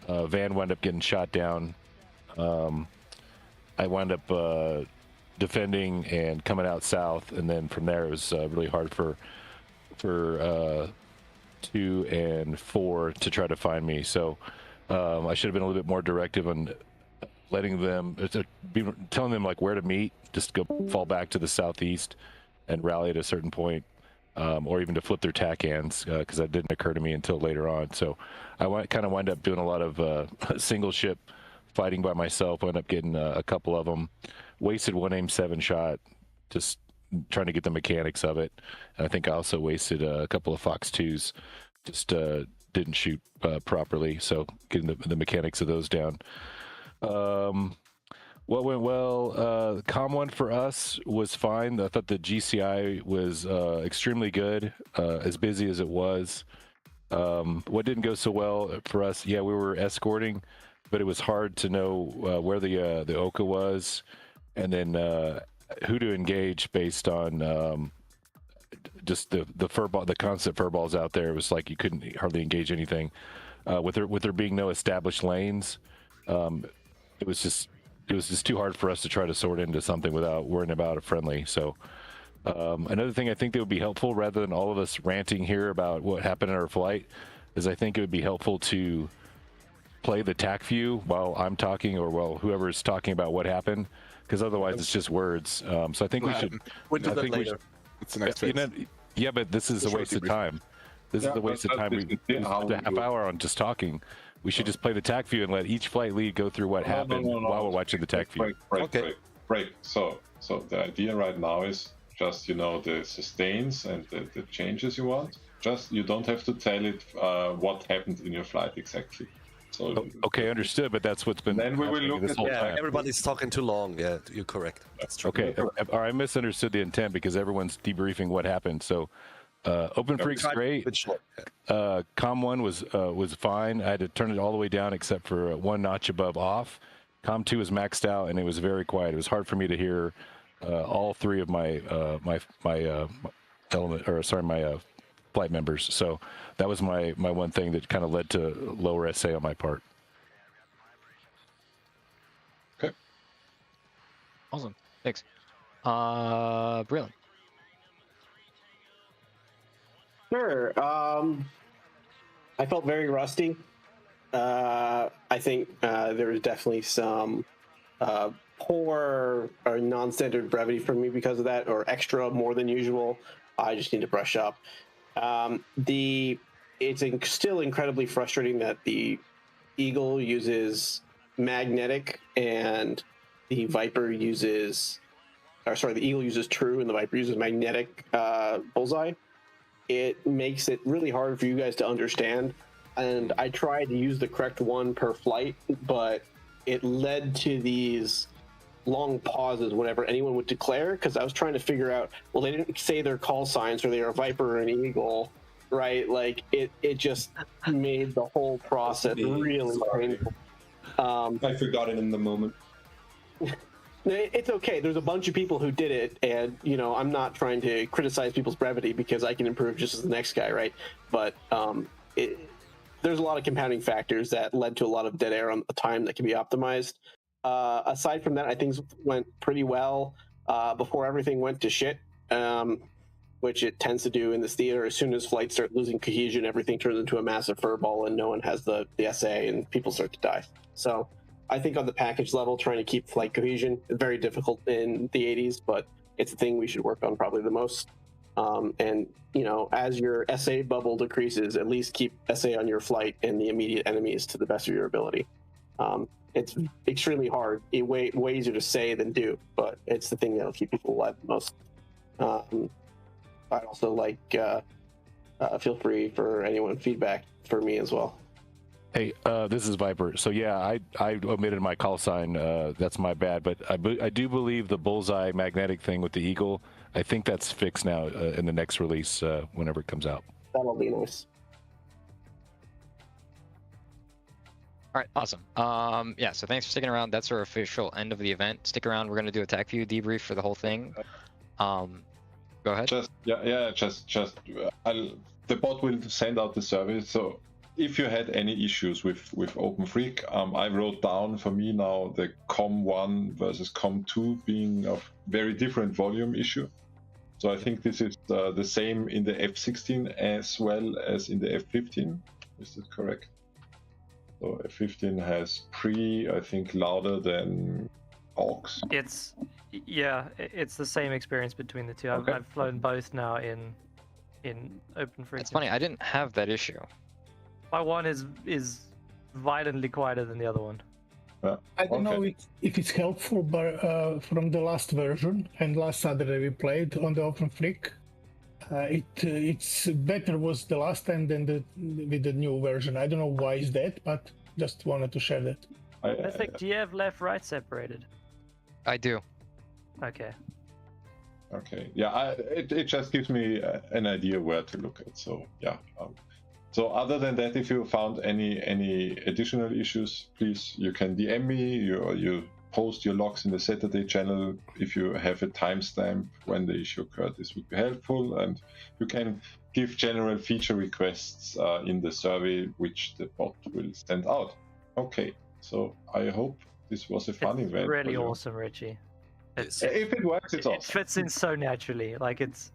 Van wound up getting shot down. I wound up defending and coming out south, and then from there it was really hard for 2 and 4 to try to find me. So I should have been a little bit more directive on letting them, telling them like where to meet, just go fall back to the southeast and rally at a certain point, or even to flip their tack hands, because that didn't occur to me until later on. So I kind of wind up doing a lot of single ship fighting by myself. I ended up getting a couple of them, wasted 1 AIM-7 shot, just trying to get the mechanics of it. And I think I also wasted a couple of Fox 2s, just didn't shoot properly, so getting the mechanics of those down. What went well? Com 1 for us was fine. I thought the GCI was extremely good, as busy as it was. What didn't go so well for us, yeah, we were escorting, but it was hard to know where the Oka was, and then who to engage based on just the furball, the constant furballs out there. It was like you couldn't hardly engage anything. With there being no established lanes, it was just too hard for us to try to sort into something without worrying about a friendly. So another thing I think that would be helpful, rather than all of us ranting here about what happened in our flight, is I think it would be helpful to play the TAC view while I'm talking, or while whoever is talking about what happened, because otherwise it's just words. So I think we should. It's the next phase. Yeah, but this is a waste of time. This is a waste of time. We spent a half hour on just talking. We should just play the TAC view and let each flight lead go through what happened while we're watching the TAC view. Break. So the idea right now is just, the sustains and the changes you want. Just, you don't have to tell it what happened in your flight exactly. So okay, understood. But that's what's been. Then we will look this whole time. Everybody's talking too long. Yeah, you're correct. That's true. Okay, I misunderstood the intent because everyone's debriefing what happened. So, Open Freak's great. Com 1 was fine. I had to turn it all the way down except for 1 notch above off. Com 2 was maxed out and it was very quiet. It was hard for me to hear all 3 of my flight members. So that was my one thing that kind of led to lower SA on my part. Okay. Awesome. Thanks. Breland. Sure. I felt very rusty. I think there was definitely some poor or non-standard brevity from me because of that, or extra more than usual. I just need to brush up. It's still incredibly frustrating that the Eagle uses magnetic and the Viper uses, the Eagle uses true and the Viper uses magnetic bullseye. It makes it really hard for you guys to understand. And I tried to use the correct one per flight, but it led to these long pauses whenever anyone would declare, because I was trying to figure out, well, they didn't say their call signs, or they are a Viper or an Eagle, right? Like it just made the whole process really painful. I forgot it in the moment. It's okay. There's a bunch of people who did it, and I'm not trying to criticize people's brevity because I can improve just as the next guy, right? But there's a lot of compounding factors that led to a lot of dead air on the time that can be optimized. Aside from that, I think things went pretty well before everything went to shit, which it tends to do in this theater. As soon as flights start losing cohesion, everything turns into a massive furball, and no one has the SA, and people start to die. So I think on the package level, trying to keep flight cohesion is very difficult in the 80s, but it's the thing we should work on probably the most. And as your SA bubble decreases, at least keep SA on your flight and the immediate enemies to the best of your ability. It's extremely hard, way easier to say than do, but it's the thing that'll keep people alive the most. I'd also like feel free for anyone feedback for me as well. Hey, this is Viper. So yeah, I omitted my call sign. That's my bad. But I do believe the bullseye magnetic thing with the Eagle, I think that's fixed now in the next release whenever it comes out. That'll be nice. All right, awesome. Yeah, so thanks for sticking around. That's our official end of the event. Stick around. We're going to do a TAC view debrief for the whole thing. Go ahead. The bot will send out the survey. So if you had any issues with OpenFreak, I wrote down for me now the COM1 versus COM2 being a very different volume issue. So I think this is the same in the F16 as well as in the F15. Is that correct? So F15 has I think louder than aux. It's the same experience between the two. Okay. I've flown both now in OpenFreak. It's funny, I didn't have that issue. My one is violently quieter than the other one. I don't know if it's helpful, but from the last version and last Saturday we played on the OpenFreak, it's better was the last time than with the new version. I don't know why is that, but just wanted to share that. I think, do you have left-right separated? I do. Okay. Okay. Yeah. It just gives me an idea where to look at. So yeah. So other than that, if you found any additional issues, please, you can DM me. You post your logs in the Saturday channel. If you have a timestamp when the issue occurred, this would be helpful. And you can give general feature requests in the survey, which the bot will send out. Okay. So I hope this was a fun event. Really awesome, Richie. If it works, it's awesome. It fits in so naturally. Like it's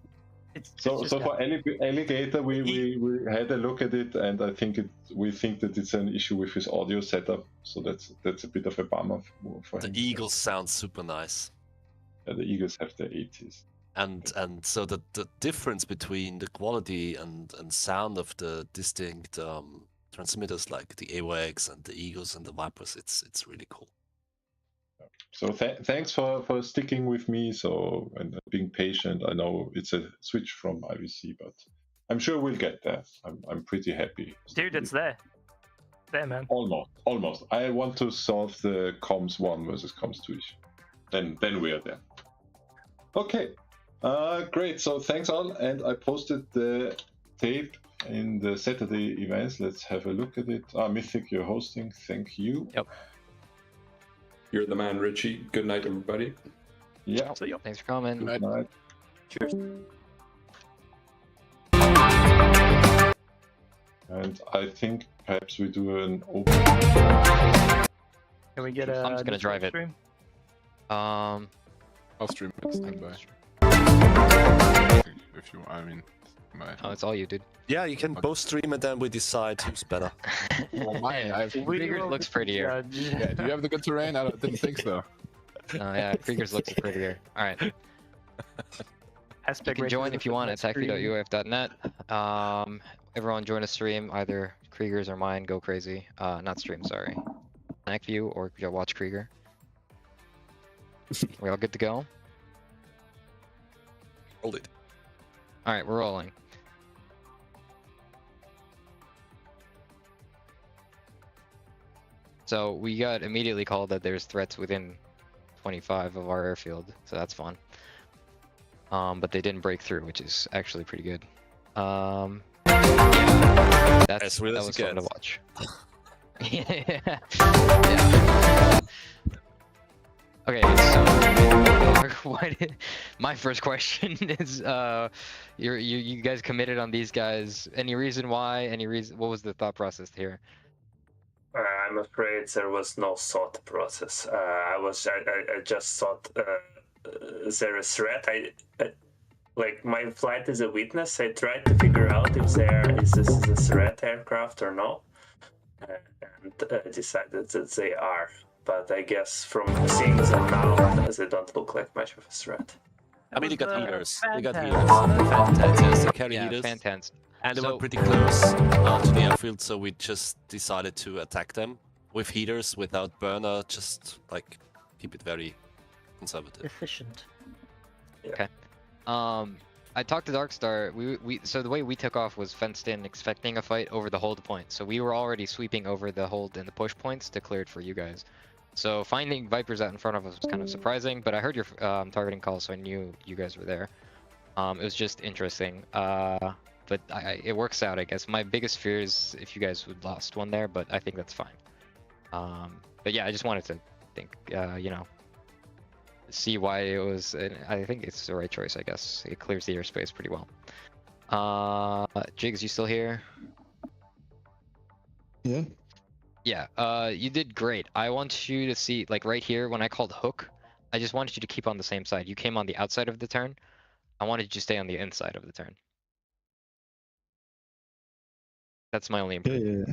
so for Alligator, we had a look at it, and I think we think that it's an issue with his audio setup. So that's a bit of a bummer for him. The Eagles sound super nice. Yeah, the Eagles have the 80s. And so the difference between the quality and sound of the distinct transmitters like the AWACS and the Eagles and the Vipers, it's really cool. So thanks for sticking with me and being patient. I know it's a switch from IVC, but I'm sure we'll get there. I'm pretty happy. Dude, it's there. There, man. Almost. I want to solve the comms 1 versus comms 2 issue. Then we are there. Okay. Great. So thanks all, and I posted the tape in the Saturday events. Let's have a look at it. Mythic, you're hosting. Thank you. Yep. You're the man, Richie. Good night, everybody. Yeah. Thanks for coming. Good night. Cheers. And I think perhaps we do an open. Can we get I'm just gonna drive it. stream? I'll stream it. Stand by. If you, I mean, Oh, it's all you, dude. Yeah, you can both stream and then we decide who's better. Well, Krieger looks prettier. Yeah, do you have the good terrain? I didn't think so. No, yeah, Krieger's looks prettier. All right. You can join if you want at attackview.uaf.net. Everyone join a stream, either Krieger's or mine. Go crazy. Not stream, sorry. Attackview or watch Krieger. We all good to go? Hold it. All right, we're rolling. So we got immediately called that there's threats within 25 of our airfield, so that's fun. But they didn't break through, which is actually pretty good. That was fun to watch. Yeah. Okay, so my first question is, you guys committed on these guys. Any reason why? Any reason? What was the thought process here? I'm afraid there was no thought process. I just thought there is threat. Like my flight is a witness. I tried to figure out if this is a threat aircraft or no, and decided that they are. But I guess from seeing them now, they don't look like much of a threat. I mean, they got heaters. They got Fantastic. heaters. Fantastic. They carry heaters. Fantastic. And they were pretty close to the airfield, so we just decided to attack them with heaters, without burner. Just like keep it very conservative. Efficient. Okay. I talked to Darkstar. So the way we took off was fenced in, expecting a fight over the hold point. So we were already sweeping over the hold and the push points to clear it for you guys. So finding Vipers out in front of us was kind of surprising, but I heard your targeting call, so I knew you guys were there. It was just interesting. But it works out, I guess. My biggest fear is if you guys would lost one there, but I think that's fine. But yeah, I just wanted to think, see why it was. I think it's the right choice, I guess. It clears the airspace pretty well. Jigs, you still here? Yeah. Yeah, you did great. I want you to see, like right here, when I called hook, I just wanted you to keep on the same side. You came on the outside of the turn. I wanted you to stay on the inside of the turn. That's my only improvement.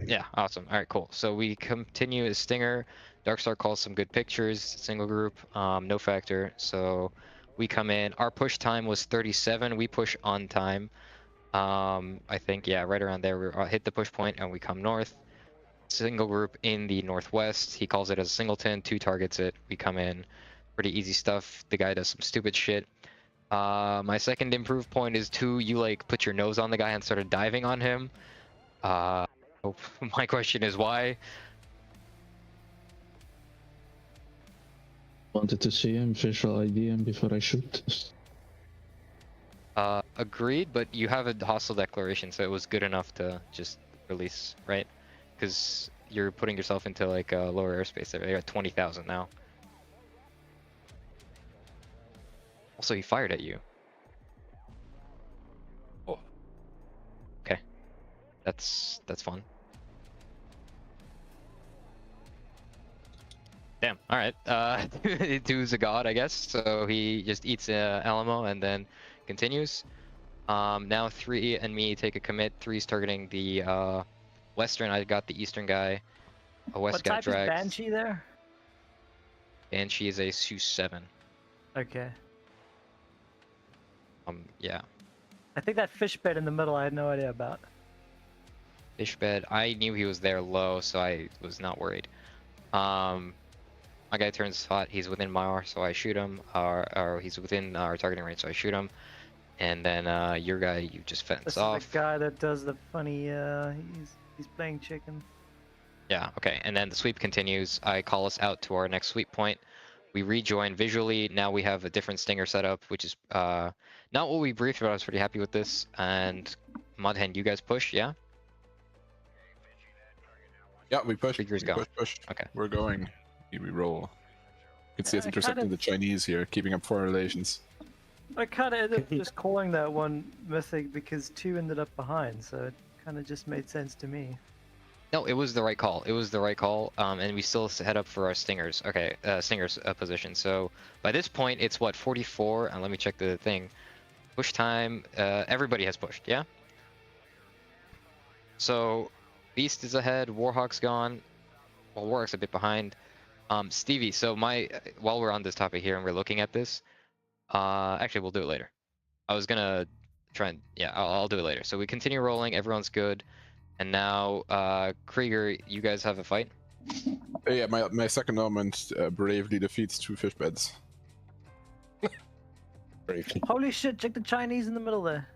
Yeah, awesome. All right, cool. So we continue as Stinger. Darkstar calls some good pictures, single group, no factor. So we come in. Our push time was 37. We push on time. I think, yeah, right around there. We hit the push point and we come north. Single group in the northwest. He calls it as a singleton. 2 targets it. We come in. Pretty easy stuff. The guy does some stupid shit. My second improve point is 2. You like put your nose on the guy and started diving on him. My question is why? Wanted to see him, visual ID him before I shoot. Agreed, but you have a hostile declaration, so it was good enough to just release, right? Because you're putting yourself into like a lower airspace there. You're at 20,000 now. Also, he fired at you. Oh. Okay. That's fun. Damn. All right. 2's a god, I guess. So he just eats Alamo and then continues. Now 3 and me take a commit. 3's targeting the western. I got the eastern guy. A west got dragged. What type is Banshee there? Banshee is a Su-7. Okay. Yeah. I think that fish bed in the middle I had no idea about. Fish bed. I knew he was there low, so I was not worried. My guy turns hot. He's within my R, so I shoot him. Or he's within our targeting range, so I shoot him. And then your guy, you just fence This off. is the guy that does the funny. He's playing chicken. Yeah. Okay. And then the sweep continues. I call us out to our next sweep point. We rejoin visually. Now we have a different Stinger setup, which is not what we briefed, but I was pretty happy with this. And Mudhen, you guys push, yeah? Yeah, we push. Figures go. Push. Okay. We're going. We roll. You can see us intercepting the Chinese here, keeping up foreign relations. I kind of ended up just calling that one mythic because 2 ended up behind, so it kind of just made sense to me. No, it was the right call. It was the right call, and we still head up for our Stingers. Okay, Stingers position. So by this point, it's what, 44? And let me check the thing. Push time. Everybody has pushed, yeah? So Beast is ahead. Warhawk's gone. Well, Warhawk's a bit behind. Stevie, so while we're on this topic here and we're looking at this, actually, we'll do it later. I was gonna try and, yeah, I'll do it later. So we continue rolling. Everyone's good. And now, Krieger, you guys have a fight? Yeah, my second element bravely defeats 2 fish beds. Holy shit, check the Chinese in the middle there.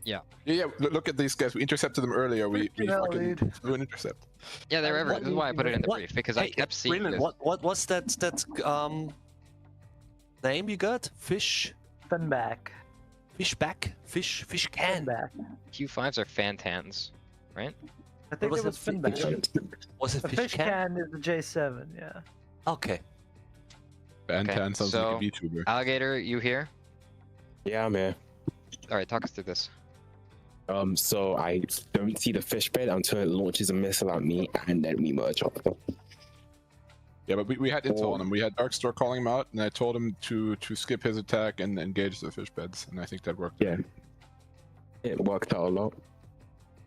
Yeah. Yeah. Look at these guys. We intercepted them earlier. We fucking do an intercept. Yeah, they're everywhere. This is why I put it in the brief because I kept seeing Brilliant. this. What's that name you got? Fish. Finback. Fishback. Fish can. Finback. Q5s are Fantans, right? I think it was Finback. Was it The fish can is the J7. Yeah. Okay. Bantan sounds so, like a VTuber. Alligator, you here? Yeah, I'm here. All right, talk us through this. So I don't see the fish bed until it launches a missile at me, and then we merge off. Yeah, but we had intel on him. We had Darkstar calling him out, and I told him to skip his attack and engage the fish beds, and I think that worked. Yeah, it worked out a lot.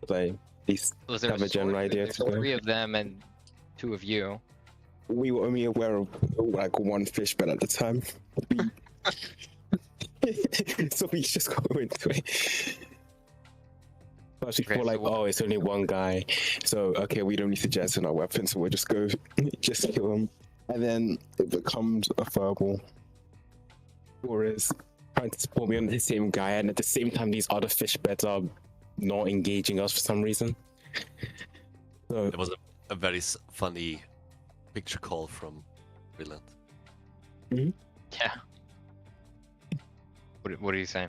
Like, these have a general idea. There's 3 of them and 2 of you. We were only aware of like 1 fish bed at the time. So we just go into it. But she thought like, oh, it's only 1 guy, so okay, we don't need to jettison our weapons, so we'll just go, just kill him, and then it becomes a verbal. Or is trying to support me on the same guy, and at the same time, these other fish beds are not engaging us for some reason. So It was a very funny picture call from Brilliant. Yeah. What are you saying?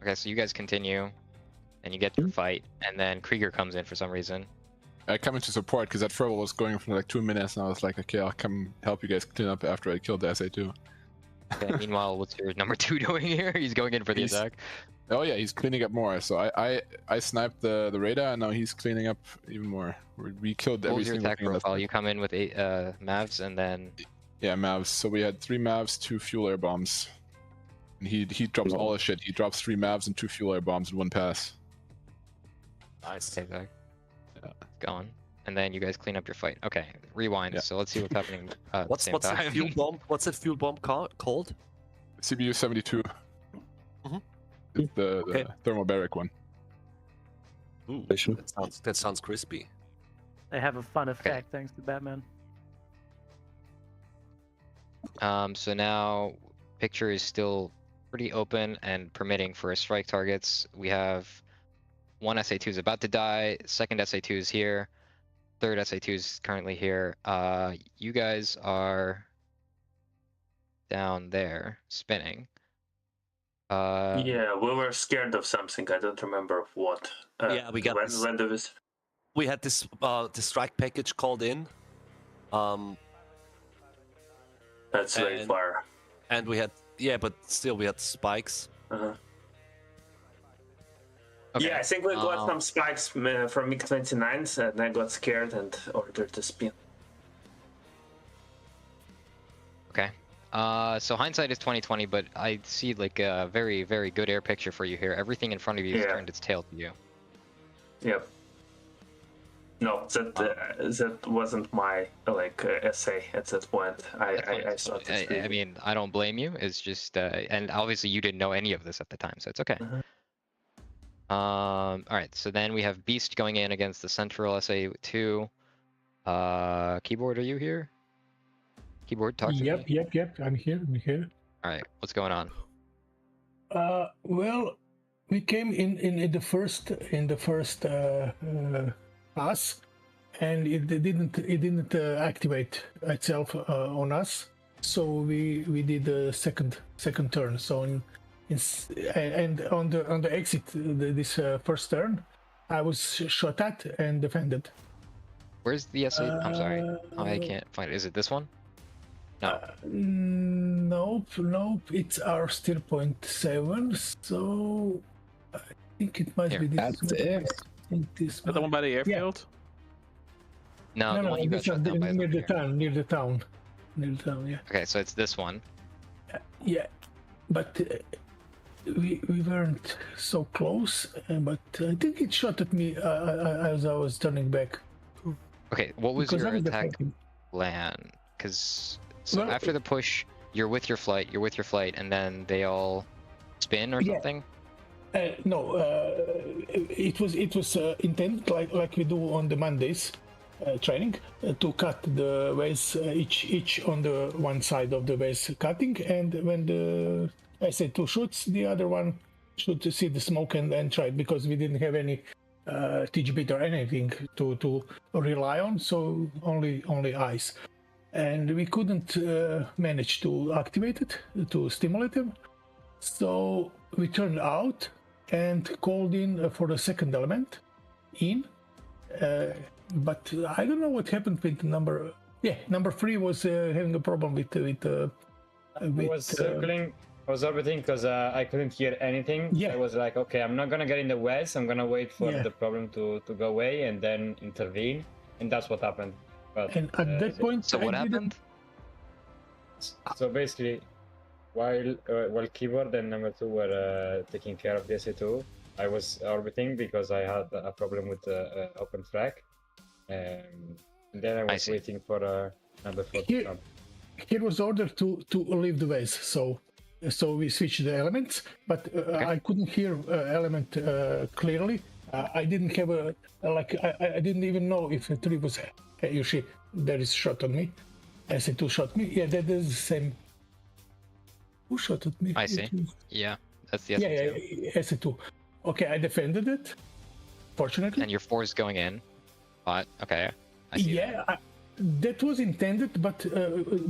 Okay, so you guys continue, and you get your fight, and then Krieger comes in for some reason. I come into support because that verbal was going for like 2 minutes, and I was like, okay, I'll come help you guys clean up after I killed the SA2. Okay, meanwhile, what's your number 2 doing here? He's going in for the attack. Oh yeah, he's cleaning up more. So I sniped the radar, and now he's cleaning up even more. We killed What every was your single attack thing. profile? You come in with 8 Mavs, and then... Yeah, Mavs. So we had 3 Mavs, 2 fuel air bombs. And he drops all his shit. He drops 3 Mavs and 2 fuel air bombs in 1 pass. Nice. Okay, gone. And then you guys clean up your fight. Okay, rewind. So let's see what's happening. What's the fuel bomb? What's the fuel bomb called? CBU 72. It's the thermobaric one. Ooh, that sounds crispy. They have a fun effect thanks to Batman. So now picture is still pretty open and permitting for strike targets. We have 1 SA2 is about to die, 2nd SA2 is here, 3rd SA2 is currently here. You guys are down there spinning. Yeah, we were scared of something. I don't remember of what. Yeah, we got this. When there was... We had this the strike package called in. That's very far. And we had but still we had spikes. Okay. Yeah, I think we got some spikes from MiG-29s, and I got scared and ordered to spin. Okay. So hindsight is 20/20, but I see like a very, very good air picture for you here. Everything in front of you has turned its tail to you. Yep. No, that wasn't my essay at that point. I saw this. I mean, I don't blame you. It's just, and obviously you didn't know any of this at the time, so it's okay. All right. So then we have Beast going in against the Central SA2. Keyboard, are you here? Keyboard, talk to me. Yep. I'm here. All right. What's going on? Well, we came in the first pass, and it didn't activate itself on us. So we did the second turn. So and on the exit, this first turn, I was shot at and defended. Where's the SA? I'm sorry, I can't find it. Is it this one? No. Nope. It's our still 0.7. So I think it must be this. That's it. Is that the one by the airfield? No, the one you got shot down by near the town. Yeah. Okay, so it's this one. Yeah, but we weren't so close. But I think it shot at me as I was turning back. Okay, what was your attack plan? Because after the push, you're with your flight, and then they all spin or something. No, it was intended like we do on the Mondays training to cut the waves each on the one side of the waves cutting, and when the SA2 shoots, the other one should see the smoke and try it, because we didn't have any TGB or anything to rely on, so only ice, and we couldn't manage to activate it, to stimulate them. So we turned out and called in for the second element in, but I don't know what happened with number 3 was having a problem with I was circling, I was orbiting because I couldn't hear anything. Yeah. I was like, okay, I'm not gonna get in the west. I'm gonna wait for the problem to go away and then intervene, and that's what happened. But and at that point, so what happened? So basically, while keyboard and number 2 were taking care of the SA2, I was orbiting because I had a problem with the open track, and then I was waiting for number 4 to come. Here was ordered to leave the base, so we switched the elements, but I couldn't hear element clearly. I didn't have I didn't even know if a 3 was usually there is shot on me. SA2 shot me. Yeah, that is the same. Who shot at me? I see. Yeah, that's the SA2. Yeah, SA2. Okay, I defended it, fortunately. And your 4 is going in. But okay, I see. Yeah. That was intended, but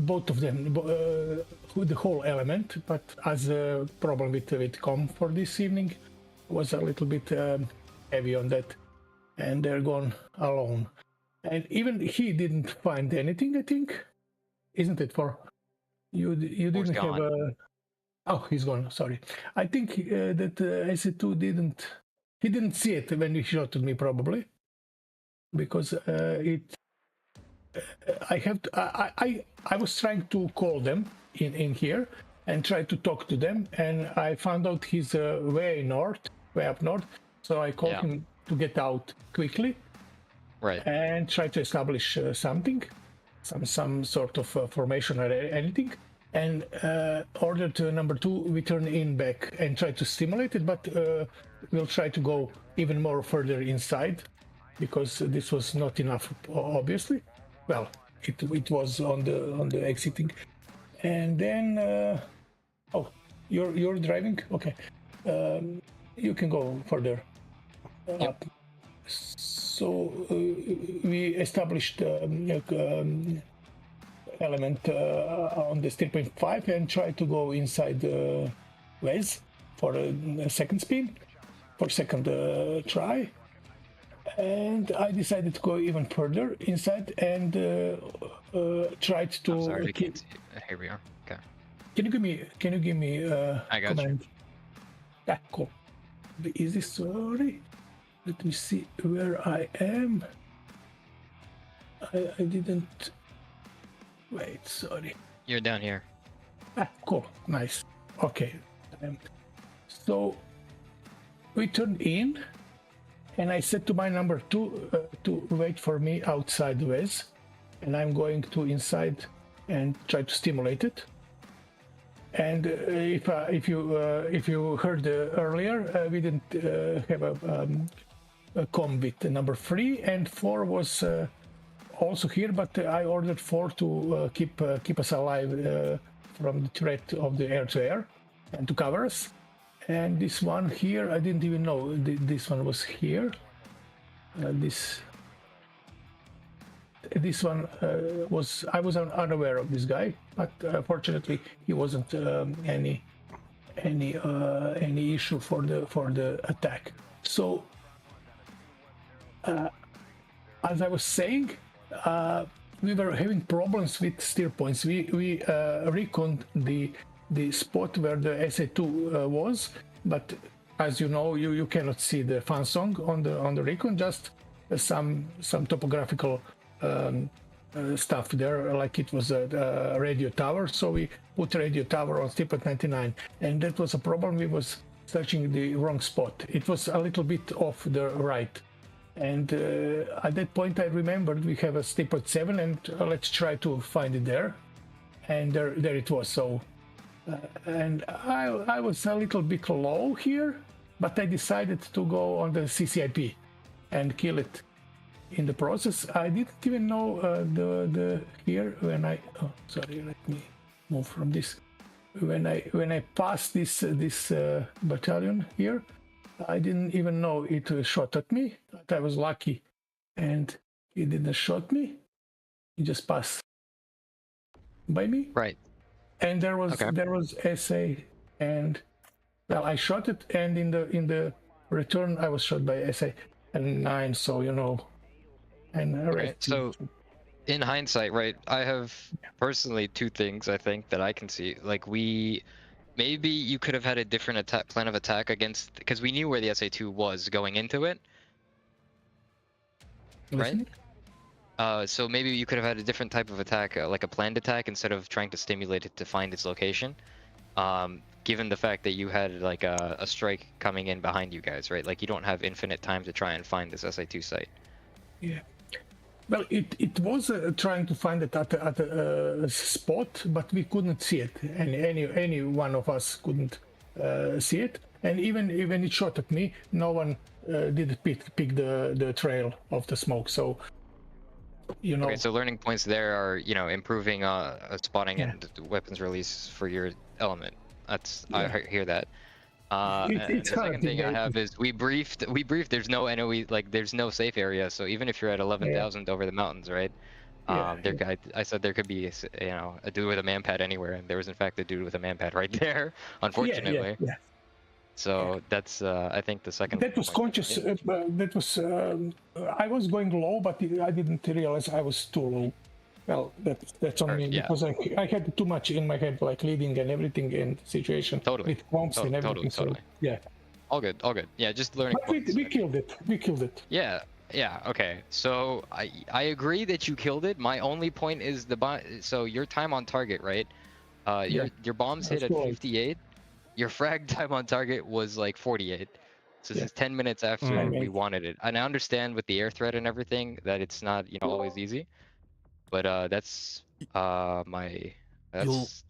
both of them, the whole element, but as a problem with com for this evening, was a little bit heavy on that, and they're gone alone. And even he didn't find anything, I think, isn't it? For you didn't have a. Oh, he's gone. Sorry, I think that SA2 didn't see it when he shot at me, probably, because it. I was trying to call them in here and try to talk to them, and I found out he's way up north. So I called him to get out quickly, right, and try to establish something, some sort of formation or anything, and ordered number 2 we turn in back and try to stimulate it, but we'll try to go even more further inside, because this was not enough, obviously. Well, it was on the exiting, and then you're driving. Okay, you can go further up. So we established element on the 3.5 and try to go inside the Wes for a second spin, for second try. And I decided to go even further inside and tried to. I'm sorry, we can't see it. Here we are. Okay. Can you give me I got command? Ah, cool. Is this sorry? Let me see where I am. I didn't. Wait, sorry. You're down here. Ah, cool. Nice. Okay. So we turned in. And I said to my number 2 to wait for me outside the Wes, and I'm going to inside and try to stimulate it. And if you heard earlier, we didn't have a com with number 3, and 4 was also here, but I ordered 4 to keep us alive from the threat of the air-to-air and to cover us. And this one here, I didn't even know this one was here. This one I was unaware of this guy, but fortunately he wasn't any issue for the attack. So as I was saying, we were having problems with steer points. We reconned the spot where the SA2 was, but as you know, you cannot see the fan song on the recon, just some topographical stuff there, like it was a radio tower. So we put radio tower on steep 99, and that was a problem. We was searching the wrong spot. It was a little bit off the right, and at that point I remembered we have a steep 7, and let's try to find it there, and there it was. So. And I was a little bit low here, but I decided to go on the CCIP and kill it in the process. I didn't even know the here when I. Oh, sorry. Let me move from this. when I passed this battalion here, I didn't even know it shot at me. I was lucky, and he didn't shot me. He just passed by me. Right. And there was SA, and well, I shot it, and in the return I was shot by SA and 9. So and okay. So in hindsight, right, I have personally 2 things I think that I can see. Like maybe you could have had a different plan of attack against, because we knew where the SA2 was going into it, right? So maybe you could have had a different type of attack, like a planned attack, instead of trying to stimulate it to find its location. Given the fact that you had like a strike coming in behind you guys, right? Like you don't have infinite time to try and find this SA2 site. Yeah. Well, it was trying to find it at a spot, but we couldn't see it, and any one of us couldn't see it. And even it shot at me, no one did pick the trail of the smoke. So, Okay, so learning points there are, improving spotting and weapons release for your element. I hear that. The second thing I have is we briefed. There's no NOE, like there's no safe area. So even if you're at 11,000 over the mountains, right? I said there could be a dude with a manpad anywhere, and there was in fact a dude with a manpad right there. Unfortunately. Yeah. So that's I think the second. That was conscious. That was. I was going low, but I didn't realize I was too low. Well, that's on me because I had too much in my head, like leading and everything and situation with bombs and everything. Totally. Yeah. All good. Yeah, just learning. But we killed it. Yeah. Okay. So I agree that you killed it. My only point is so your time on target, right? Your bombs hit at 58. Your frag time on target was like 48. So this is 10 minutes after we wanted it. And I understand with the air threat and everything that it's not always easy. But that's my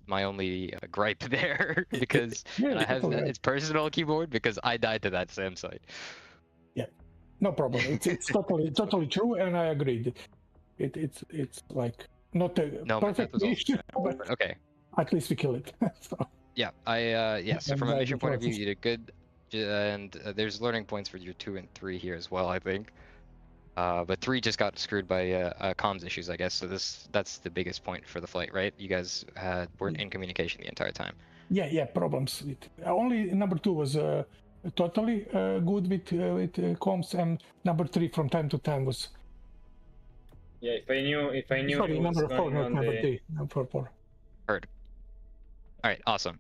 only gripe there because I have it's personal keyboard because I died to that SAM site. Yeah, no problem. It's totally true, and I agreed. It's like not a perfect mission, but okay. At least we kill it. So. Yeah, so from a mission point of view, you did good, and there's learning points for your 2 and 3 here as well, I think. But 3 just got screwed by comms issues, I guess. So that's the biggest point for the flight, right? You guys weren't in communication the entire time. Yeah, problems. Only number 2 was totally good with comms, and number 3 from time to time was. Yeah, if I knew. Sorry, number 4, not number 3. Number 4. Heard. All right, awesome.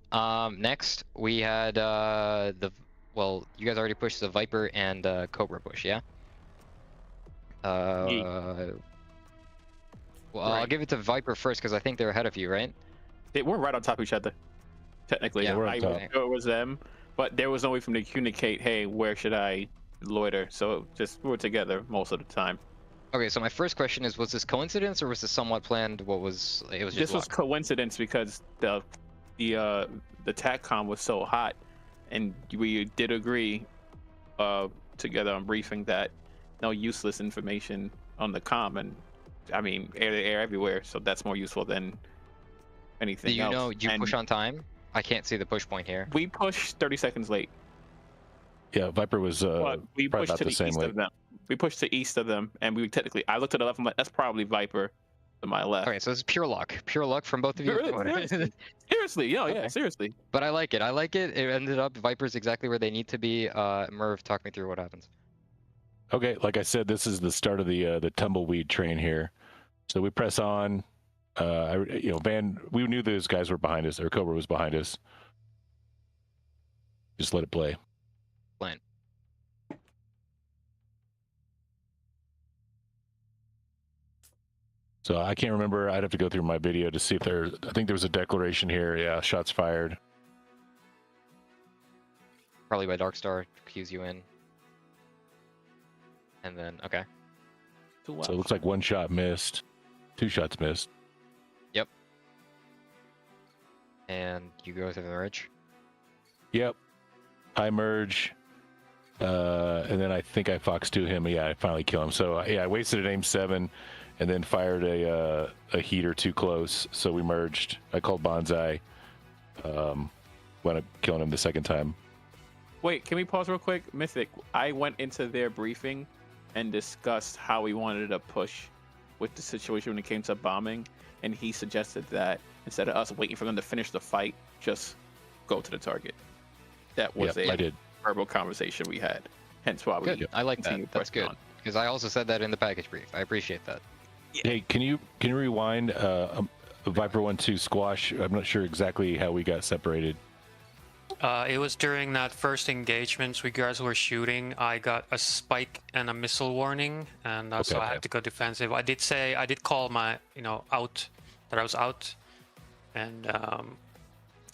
Next we had you guys already pushed the Viper and Cobra push, yeah? Well, I'll give it to Viper first because I think they're ahead of you, right? They were right on top of each other. Technically, yeah, I knew it was them, but there was no way for them to communicate. Hey, where should I loiter? So just we were together most of the time. Okay, so my first question is: was this coincidence or was this somewhat planned? It was just. This was coincidence because the TACCOM was so hot, and we did agree together on briefing that no useless information on the comm, and I mean air to air everywhere, so that's more useful than anything else. Do you push on time? I can't see the push point here. We pushed 30 seconds late. Yeah, Viper was we probably pushed about to the the same east way. of them. We pushed to east of them, and we technically I looked to the left. I'm like, that's probably Viper to my left. Okay, so it's pure luck from both of you. Seriously, seriously. But I like it. It ended up Viper's exactly where they need to be. Merv, talk me through what happens. Okay, like I said, this is the start of the tumbleweed train here. So we press on. We knew those guys were behind us, or Cobra was behind us. Just let it play. Plan. So I can't remember. I'd have to go through my video to see if I think there was a declaration here. Yeah, shots fired. Probably by Darkstar, cues you in. And then, okay. So it looks like 1 shot missed. 2 shots missed. Yep. And you go through the merge? Yep. I merge. And then I think I Fox 2 him. Yeah, I finally kill him. So I wasted an aim 7 and then fired a heater too close. So we merged. I called Bonsai. Wound up killing him the second time. Wait, can we pause real quick? Mythic, I went into their briefing and discussed how we wanted to push with the situation when it came to bombing, and he suggested that instead of us waiting for them to finish the fight, just go to the target. That was a verbal conversation we had. Hence why we. Good. I like that. That's good. Because I also said that in the package brief. I appreciate that. Yeah. Hey, can you rewind Viper 1-2 squash? I'm not sure exactly how we got separated. It was during that first engagement. We guys were shooting. I got a spike and a missile warning, and so I had to go defensive. I did call my out that I was out, and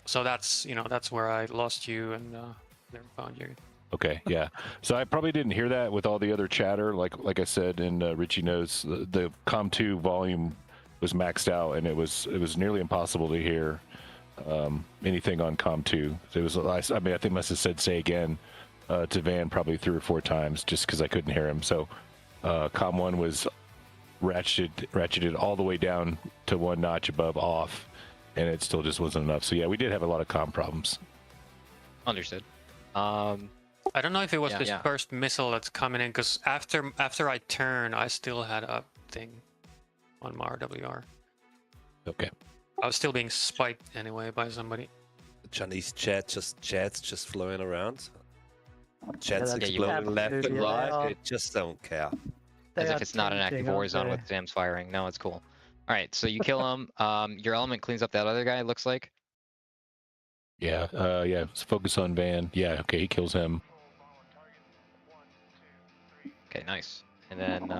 so that's where I lost you and never found you. Okay, yeah. So I probably didn't hear that with all the other chatter. Like I said, and Richie knows the COM2 volume was maxed out, and it was nearly impossible to hear anything on COM2. It was, I think I must have said "say again" to Van probably 3 or 4 times just because I couldn't hear him. So COM1 was ratcheted all the way down to 1 notch above off, and it still just wasn't enough. So yeah, we did have a lot of COM problems. Understood. I don't know if it was this first missile that's coming in, because after I turned, I still had a thing on my RWR. Okay. I was still being spiked anyway by somebody. The Chinese chats just flowing around. Chats exploding left and right. They just don't care. As if it's not an active war zone with Sam's firing. No, it's cool. All right, so you kill him. Your element cleans up that other guy, it looks like. Yeah, let's focus on Van. Yeah, okay, he kills him. Okay, nice. And then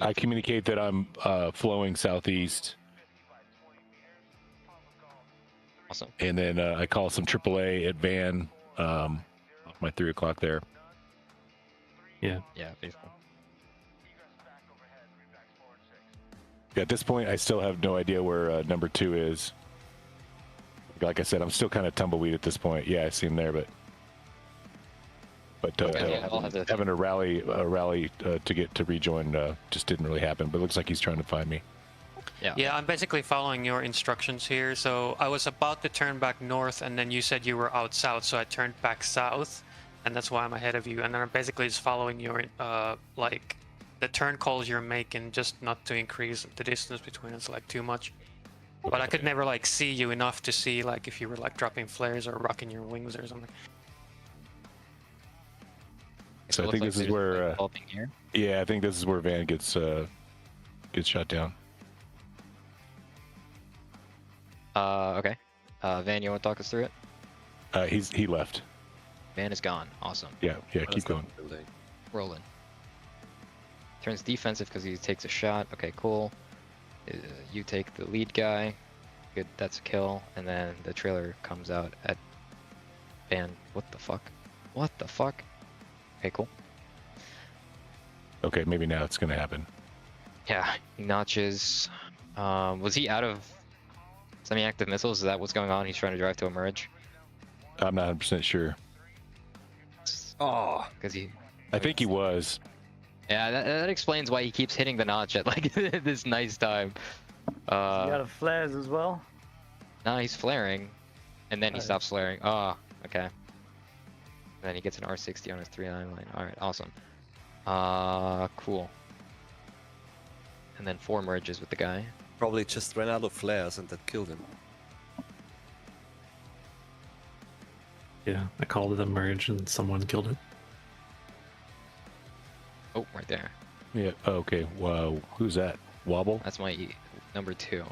I communicate that I'm flowing southeast. Awesome. And then I call some AAA at Van off my 3 o'clock there. Yeah. Yeah, basically. At this point, I still have no idea where number 2 is. Like I said, I'm still kind of tumbleweed at this point. Yeah, I see him there, but having a rally to get to rejoin just didn't really happen. But it looks like he's trying to find me. Yeah, I'm basically following your instructions here. So I was about to turn back north, and then you said you were out south, so I turned back south, and that's why I'm ahead of you. And then I'm basically just following your like the turn calls you're making, just not to increase the distance between us like too much. But I could never like see you enough to see like if you were like dropping flares or rocking your wings or something. So I think this is where I think this is where Van gets shot down. Okay. Van, you want to talk us through it? He left. Van is gone. Awesome. Yeah, keep going. Rolling. Turns defensive because he takes a shot. Okay, cool. You take the lead guy. Good, that's a kill. And then the trailer comes out at Van. What the fuck? What the fuck? Okay, cool. Okay, maybe now it's gonna happen. Yeah, he notches. Was he out of semi-active missiles? Is that what's going on? He's trying to drive to emerge? I'm not 100% sure. Oh, because I think he was. Yeah, that explains why he keeps hitting the notch at like this nice time. You got a flares as well? No, he's flaring, and then he stops flaring. Oh, okay. And then he gets an R60 on his 3-9 line. All right, awesome. Cool. And then 4 merges with the guy. Probably just ran out of flares and that killed him. Yeah, I called it a merge and someone killed it. Oh, right there. Yeah. Okay. Wow. Who's that? Wobble? That's my number 2.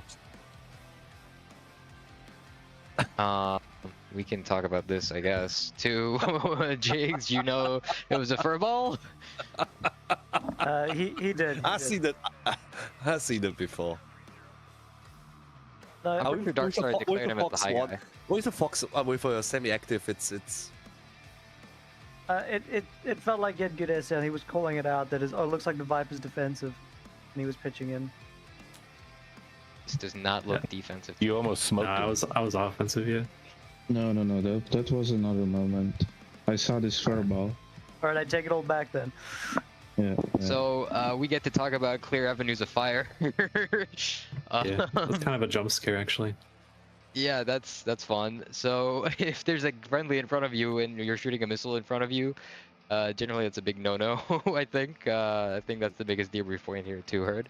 We can talk about this, I guess. 2 jigs. You know, it was a furball. He did. I see that. I seen it before. How would your Dark Star declared him as the high guy? With a Fox, with a semi-active, it's. It felt like he had good SL. He was calling it out that it looks like the Viper's defensive, and he was pitching in. This does not look defensive. You almost smoked. I was offensive, yeah. No. That was another moment. I saw this furball. All right, I take it all back then. Yeah. So we get to talk about clear avenues of fire. Yeah, that's kind of a jump scare, actually. Yeah, that's fun. So if there's a friendly in front of you and you're shooting a missile in front of you, generally it's a big no-no. I think that's the biggest debrief point here too, Herd.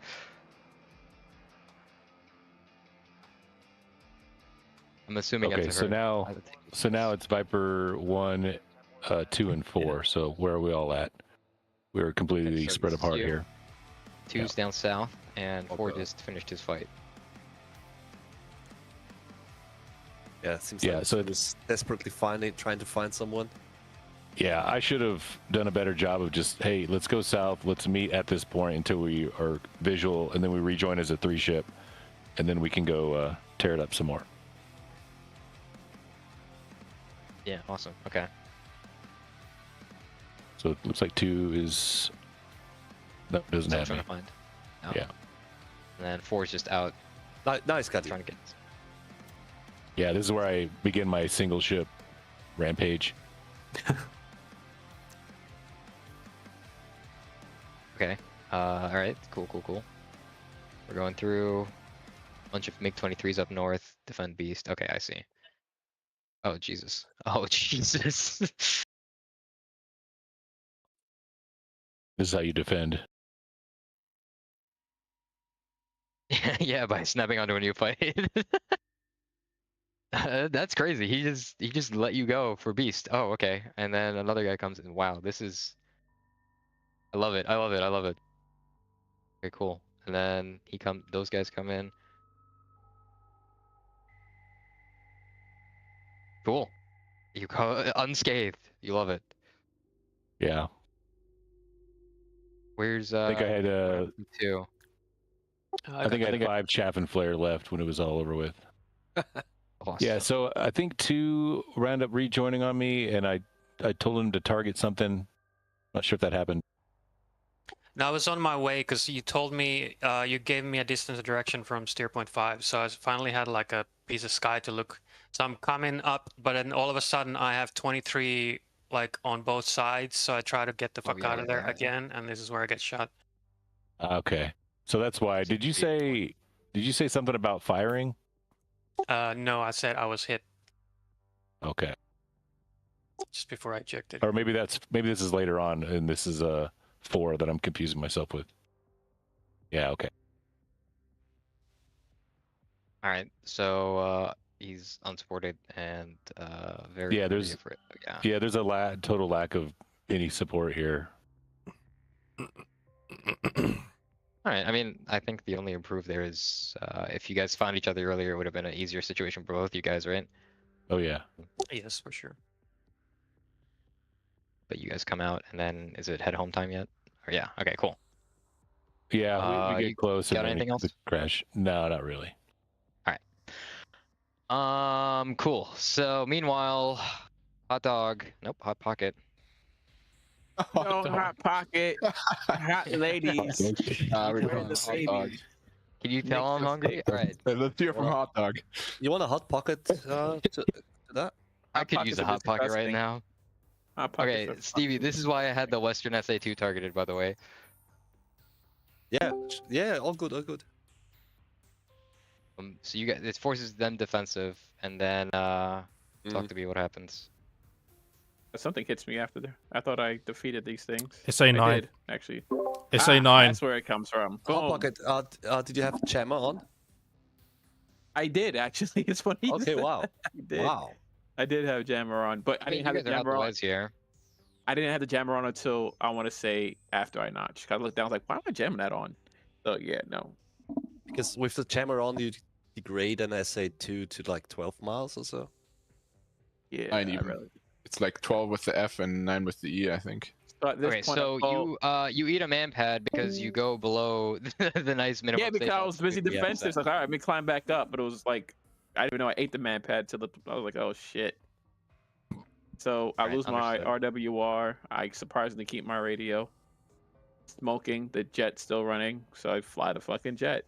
I'm assuming Okay, that's a so Herd. now it's Viper 1, 2, and 4. So where are we all at? We're completely so spread this is apart you. here. Two's down south, and 4 just finished his fight. Yeah, it seems Yeah, like so it's desperately trying to find someone. Yeah, I should have done a better job of just, hey, let's go south. Let's meet at this point until we are visual, and then we rejoin as a 3-ship, and then we can go tear it up some more. Yeah, awesome. Okay. So it looks like 2 is... No, doesn't Still have trying me. to find. No. Yeah. And then 4 is just out. Nice, got trying to get. Yeah, this is where I begin my single ship rampage. Okay. All right. Cool. We're going through a bunch of MiG-23s up north. Defend Beast. Okay, I see. Oh Jesus. Oh Jesus. This is how you defend. Yeah, by snapping onto a new fight. That's crazy. He just let you go for Beast. Oh, okay. And then another guy comes in. Wow, this is. I love it. Okay, cool. And then those guys come in. Cool. You go unscathed. You love it. Yeah. Where's I think I had 2? I think I had 5 chaff and flare left when it was all over with. Awesome. Yeah, so I think 2 wound up rejoining on me, and I told him to target something. Not sure if that happened. No, I was on my way because you told me, you gave me a distance direction from steer point 5, so I finally had like a piece of sky to look. So I'm coming up, but then all of a sudden I have 23 like on both sides, so I try to get the fuck out of there again, and this is where I get shot. Okay, so that's why. Did you say something about firing? No, I said I was hit Okay. just before I ejected. Or maybe this is later on, and this is 4 that I'm confusing myself with. Yeah. Okay. All right. So he's unsupported and very Yeah. There's afraid. Yeah. Yeah. There's a total lack of any support here. All right. I mean, I think the only improve there is if you guys found each other earlier, it would have been an easier situation for both you guys, right? Oh yeah. Yes, for sure. But you guys come out, and then is it head home time yet? Or yeah. Okay. Cool. Yeah. We you get close. got and then anything else? the crash? No, not really. Cool. So meanwhile, hot dog. Nope. Hot pocket. No, hot pocket. Hot ladies. Where the babies? Can you tell I'm hungry? All right. Let's hear from Hot Dog. You want a hot pocket to that? I could use a hot pocket right now. Okay, are Stevie, this is why I had the Western SA2 targeted, by the way. Yeah, all good. So you guys, it forces them defensive, and then talk to me what happens. Something hits me after there. I thought I defeated these things. SA9. I did, actually. SA9. That's where it comes from. Hot pocket. Did you have jammer on? I did, actually. It's funny. Okay, wow. I did. Wow. I did have jammer on, but I didn't have the jammer on. Here. I didn't have the jammer on until I want to say after I notched. I looked down, I was like, why am I jamming that on? So yeah, no. Because with the jammer on, you degrade an SA2 to like 12 miles or so. Yeah, 9 even. It's like 12 with the F and 9 with the E, I think. Okay, so you eat a man pad because you go below the nice minimum. Yeah, because I was busy defensive. So like, all right, let me climb back up. But it was like, I didn't even know I ate the man pad till I was like, oh shit. So I lose my RWR. I surprisingly keep my radio. Smoking, the jet's still running, so I fly the fucking jet.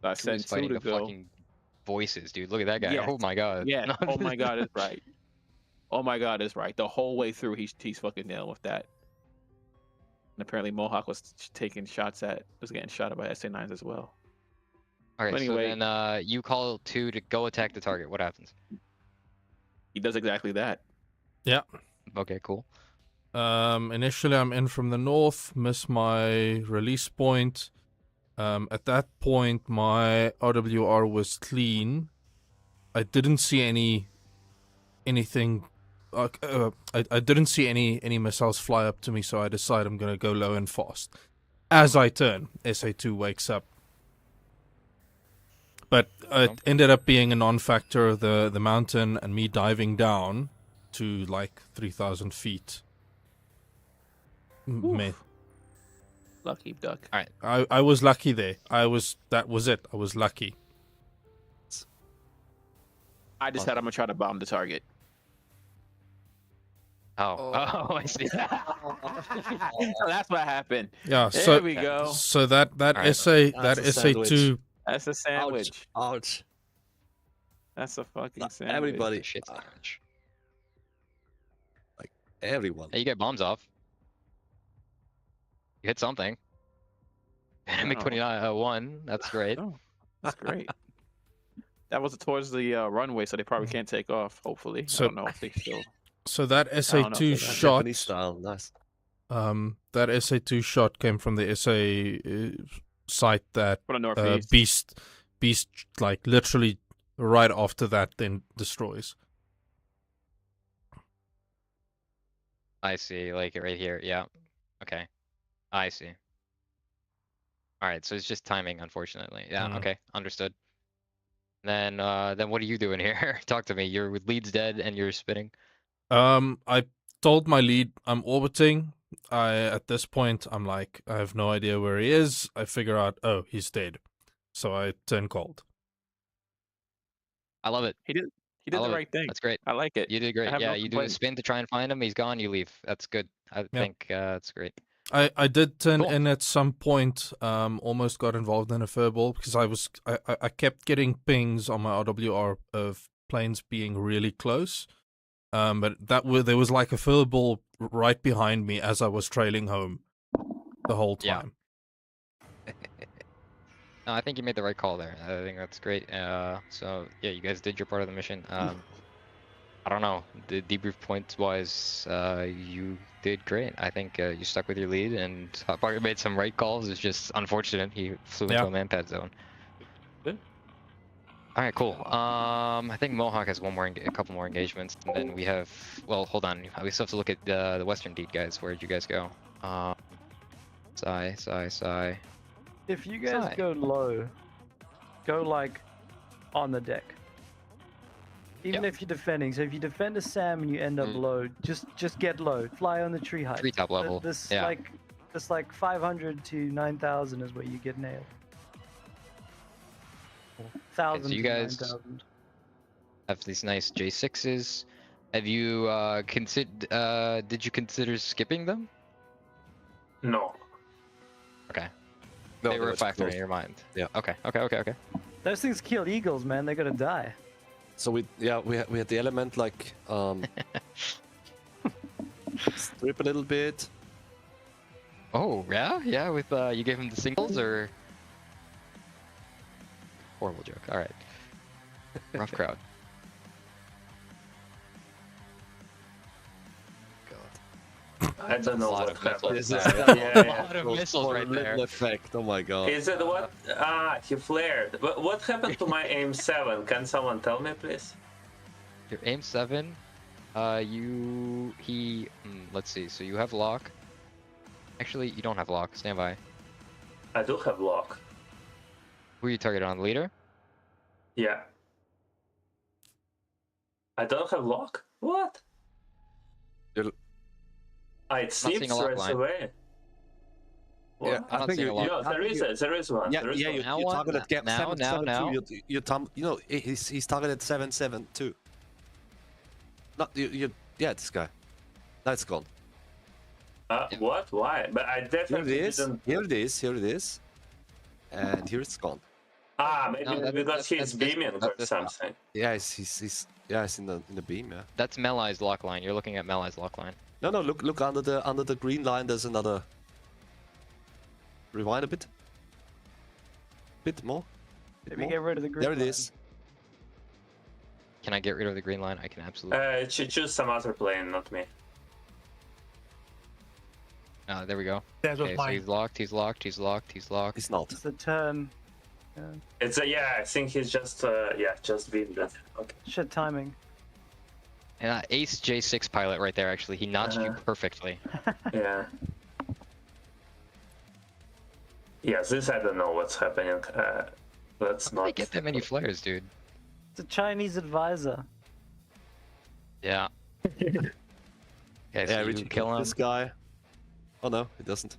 So I send 2 to go. Fucking voices, dude. Look at that guy. Yes. Oh my god. Yeah. Oh my god is right. Oh my god is right. The whole way through, he's fucking dealing with that. And apparently Mohawk was getting shot by SA9s as well. All right, But anyway, so then you call 2 to go attack the target. What happens? he does exactly that. Yeah. Okay, cool. Initially, I'm in from the north, miss my release point. At that point, my RWR was clean. I didn't see anything. I didn't see any missiles fly up to me, so I decide I'm gonna go low and fast. As I turn, SA2 wakes up. But it ended up being a non-factor, the mountain and me diving down to like 3,000 feet. Lucky duck. All right. I was lucky there. That was it. I was lucky. I decided I'm gonna try to bomb the target. Oh, I see. So that's what happened. Yeah. There we go. So that Right. SA2. That's a sandwich. Ouch. That's a fucking sandwich. Everybody. Shit sandwich. Like everyone. Hey, you get bombs off. You hit something. MiG-29-1. That's great. Oh, that's great. That was towards the runway, so they probably can't take off. Hopefully, So- I don't know if they still. So that I don't know SA2 if they- shot. Japanese style, nice. That SA2 shot came from the SA site that From the northeast. Beast like literally right after that then destroys. I see, like right here. Yeah. Okay. I see. All right, so it's just timing, unfortunately. Yeah. Mm. Okay, understood. Then what are you doing here? Talk to me. Your lead's dead and you're spinning. I told my lead I'm orbiting. At this point I'm like I have no idea where he is. I figure out he's dead, so I turn cold. I love it. He did I the love it. right thing. That's great. I like it. You did I great. have Yeah, no you do the complaints. spin to try and find him. He's gone. You leave. That's good. I think it's great. I did turn Cool. in at some point. Almost got involved in a furball because I kept getting pings on my RWR of planes being really close. But there was like a furball right behind me as I was trailing home the whole time. No, I think you made the right call there. I think that's great. So yeah, you guys did your part of the mission. I don't know. The debrief points wise, you did great. I think you stuck with your lead, and Parker made some right calls. It's just unfortunate he flew into a manpad zone. Good. All right, cool. I think Mohawk has a couple more engagements, and then we have. Well, hold on. We still have to look at the Western Deed guys. Where'd you guys go? Sigh. If you guys go low, go like on the deck. Even if you're defending, so if you defend a SAM and you end up low, just get low. Fly on the tree height. Treetop level. This Yeah. like 500 to 9,000 is where you get nailed. 1,000 so you to guys 9,000. have these nice J6s. Have you did you consider skipping them? No. Okay. No, they were a that's factor close. in your mind. Yeah. Okay. Those things kill eagles, man. They're gonna die. So we had the element like strip a little bit. Oh yeah. With you gave him the singles or horrible joke. All right. Rough crowd. I don't know what happened. This is Yeah. A lot of missiles right there. Little effect. Oh my god. Is it what? Ah, he flared. What happened to my aim 7? Can someone tell me, please? Your aim 7. Let's see. So you have lock. Actually, you don't have lock. Stand by. I do have lock. Who are you targeted on? Leader? Yeah. I don't have lock? What? It seeing seems a lock right line. away. Yeah, I'm I think seeing a lock. No, there is one. Yeah, There is yeah. one. You targeted gap now. 772. You know, he's targeted 772. Not you. Yeah, this guy. Now it's gone. What? Why? But I Here it definitely is. didn't. Here it is. Here it is. And here it's gone. Maybe because he's beaming or something. Yeah, he's in the beam. Yeah. That's Melai's lock line. You're looking at Melai's lock line. No, look under the green line. There's another. Rewind a bit. Bit more. Maybe get rid of the green There it line. is. Can I get rid of the green line? I can absolutely. Choose some other plane, not me. There we go. That was Okay, so mine. he's locked, he's locked, he's locked, he's locked. He's not. It's a turn. Yeah. It's a I think he's just just beamed it. Okay. Shit timing. Ace J6 pilot right there, actually. He notched you perfectly. Yeah. Yes, this I don't know what's happening. Let's not get that many flares, dude. It's a Chinese advisor. Yeah. Okay, so Yeah, you Richie kill him. this guy. Oh no, it doesn't.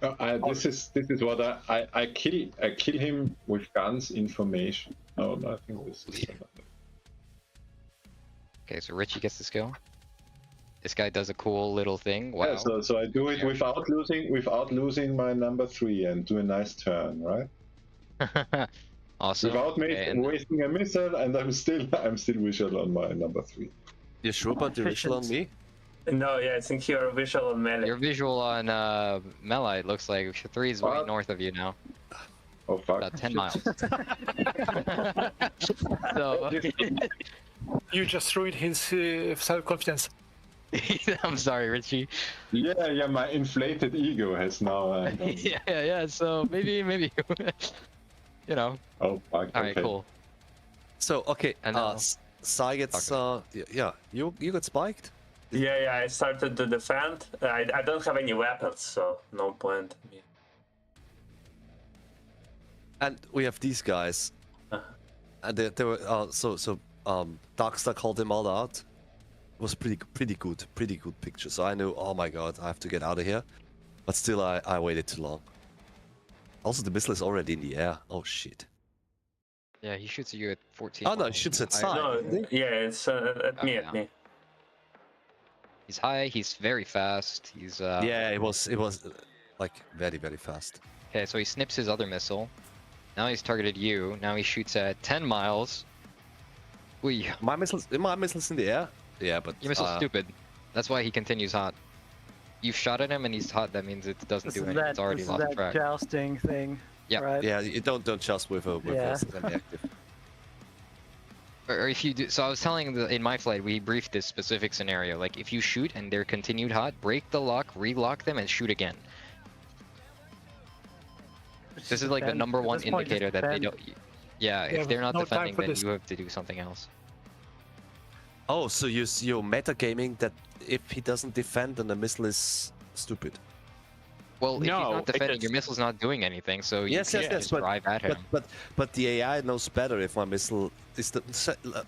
This is what I kill him with guns information. No, I think this is another. Okay, so Richie gets the kill. This guy does a cool little thing. Wow. Yeah, so I do it without losing my number 3 and do a nice turn, right? Awesome. Without wasting a missile, and I'm still visual on my number 3. You sure about the visual on me? No, I think you're visual on melee. Your visual on melee looks like 3 is way north of you now. Oh fuck. About 10 miles. So You just ruined his self-confidence. I'm sorry, Richie. Yeah, my inflated ego has now. yeah. So maybe, you know. Oh fuck. All right, okay. cool. So okay, And now- Sai gets you got spiked. Yeah, I started to defend. I don't have any weapons, so no point. And we have these guys, and they were Darkstar called them all out. It was pretty good picture. So I knew, oh my god, I have to get out of here. But still, I waited too long. Also, the missile is already in the air. Oh shit. Yeah, he shoots at you at 14. Oh no, he shoots at Sai. No, it's at me, at me. He's high. He's very fast. He's Yeah, it was like very fast. Okay, so he snips his other missile. Now he's targeted you. Now he shoots at 10 miles. My missile's in the air. Yeah, but your missile's stupid. That's why he continues hot. You shot at him and he's hot. That means it doesn't do anything. It's already lost track. Jousting thing. Yeah. Right? Yeah, you don't joust with a semi-active. Or if you do, so I was telling in my flight we briefed this specific scenario. Like if you shoot and they're continued hot, break the lock, relock them, and shoot again. This is like the number one indicator that they don't. Yeah, if they're not defending, then you have to do something else. Oh, so you're metagaming that if he doesn't defend, then the missile is stupid. Well, if he's not defending, your missile's not doing anything, so you can't just drive at him. But the AI knows better if my missile is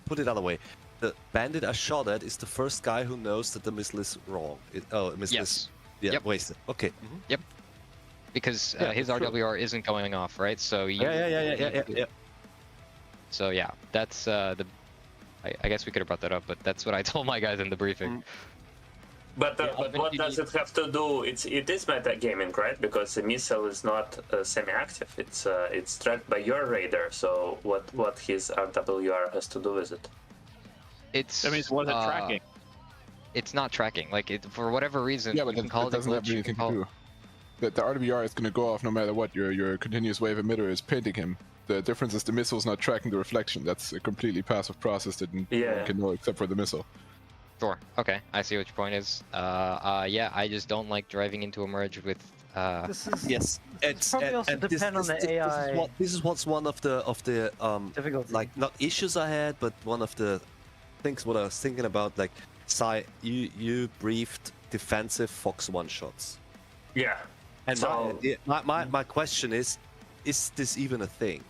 put it other way. The bandit I shot at is the first guy who knows that the missile is wrong. Is wasted. Okay. Yep. Because his RWR isn't going off, right? So you, yeah. So yeah, that's the. I guess we could have brought that up, but that's what I told my guys in the briefing. But what does it have to do? It is metagaming, right? Because the missile is not semi-active. It's tracked by your radar. So what his RWR has to do with it? That means it wasn't tracking. It's not tracking. Like for whatever reason. Yeah, but that doesn't have anything to do. The RWR is going to go off no matter what. Your continuous wave emitter is painting him. The difference is the missile's not tracking the reflection. That's a completely passive process that no one can know except for the missile. Sure. Okay, I see what your point is. Yeah, I just don't like driving into a merge with. Yes, it's probably also depend on the AI. This is what's one of the difficulty. Like not issues I had, but one of the things what I was thinking about. Like, Sai, you briefed defensive Fox 1 shots. Yeah. And so, my question is this even a thing?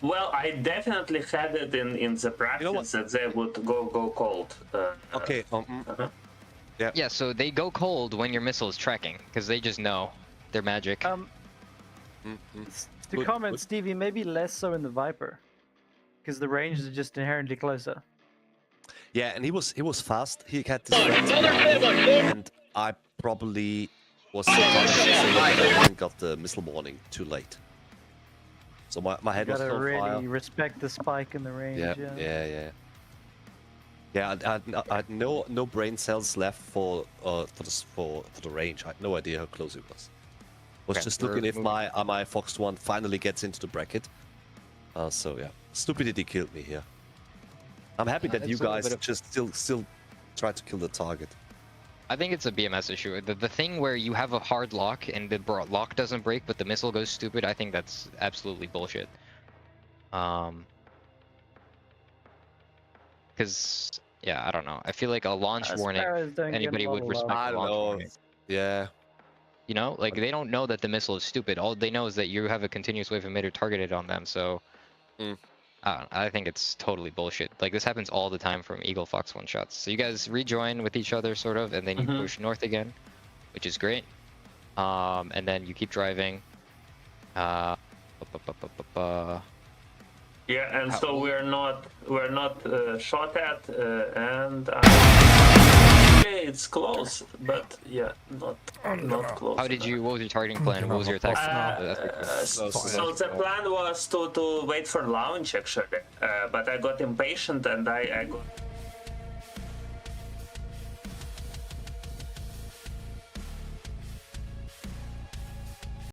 Well, I definitely had it in the practice that they would go cold. Okay. Yeah. Yeah. So they go cold when your missile is tracking because they just know they're magic. To comment, Stevie, maybe less so in the Viper, because the range is just inherently closer. Yeah, and he was fast. He had this and I probably was and got the missile warning too late. So my head was on fire. You gotta really respect the spike in the range. Yeah. I had no brain cells left for the range. I had no idea how close it was. Was Okay, just we're looking if moving. my Fox 1 finally gets into the bracket. So yeah, stupidity killed me here. I'm happy that It's you a little guys bit of- just still try to kill the target. I think it's a BMS issue. The thing where you have a hard lock and the lock doesn't break, but the missile goes stupid, I think that's absolutely bullshit. Because, yeah, I don't know. I feel like a launch warning, anybody would respect I a don't launch know. warning. Yeah. You know, like they don't know that the missile is stupid. All they know is that you have a continuous wave emitter targeted on them. So, I think it's totally bullshit. Like this happens all the time from Eagle Fox one shots. So you guys rejoin with each other, sort of, and then you push north again, which is great. And then you keep driving. Yeah, and so we're not shot at, and it's close, but yeah, not close. How did you? What was your targeting plan? What was your attack? So the plan was to wait for launch actually, but I got impatient and I got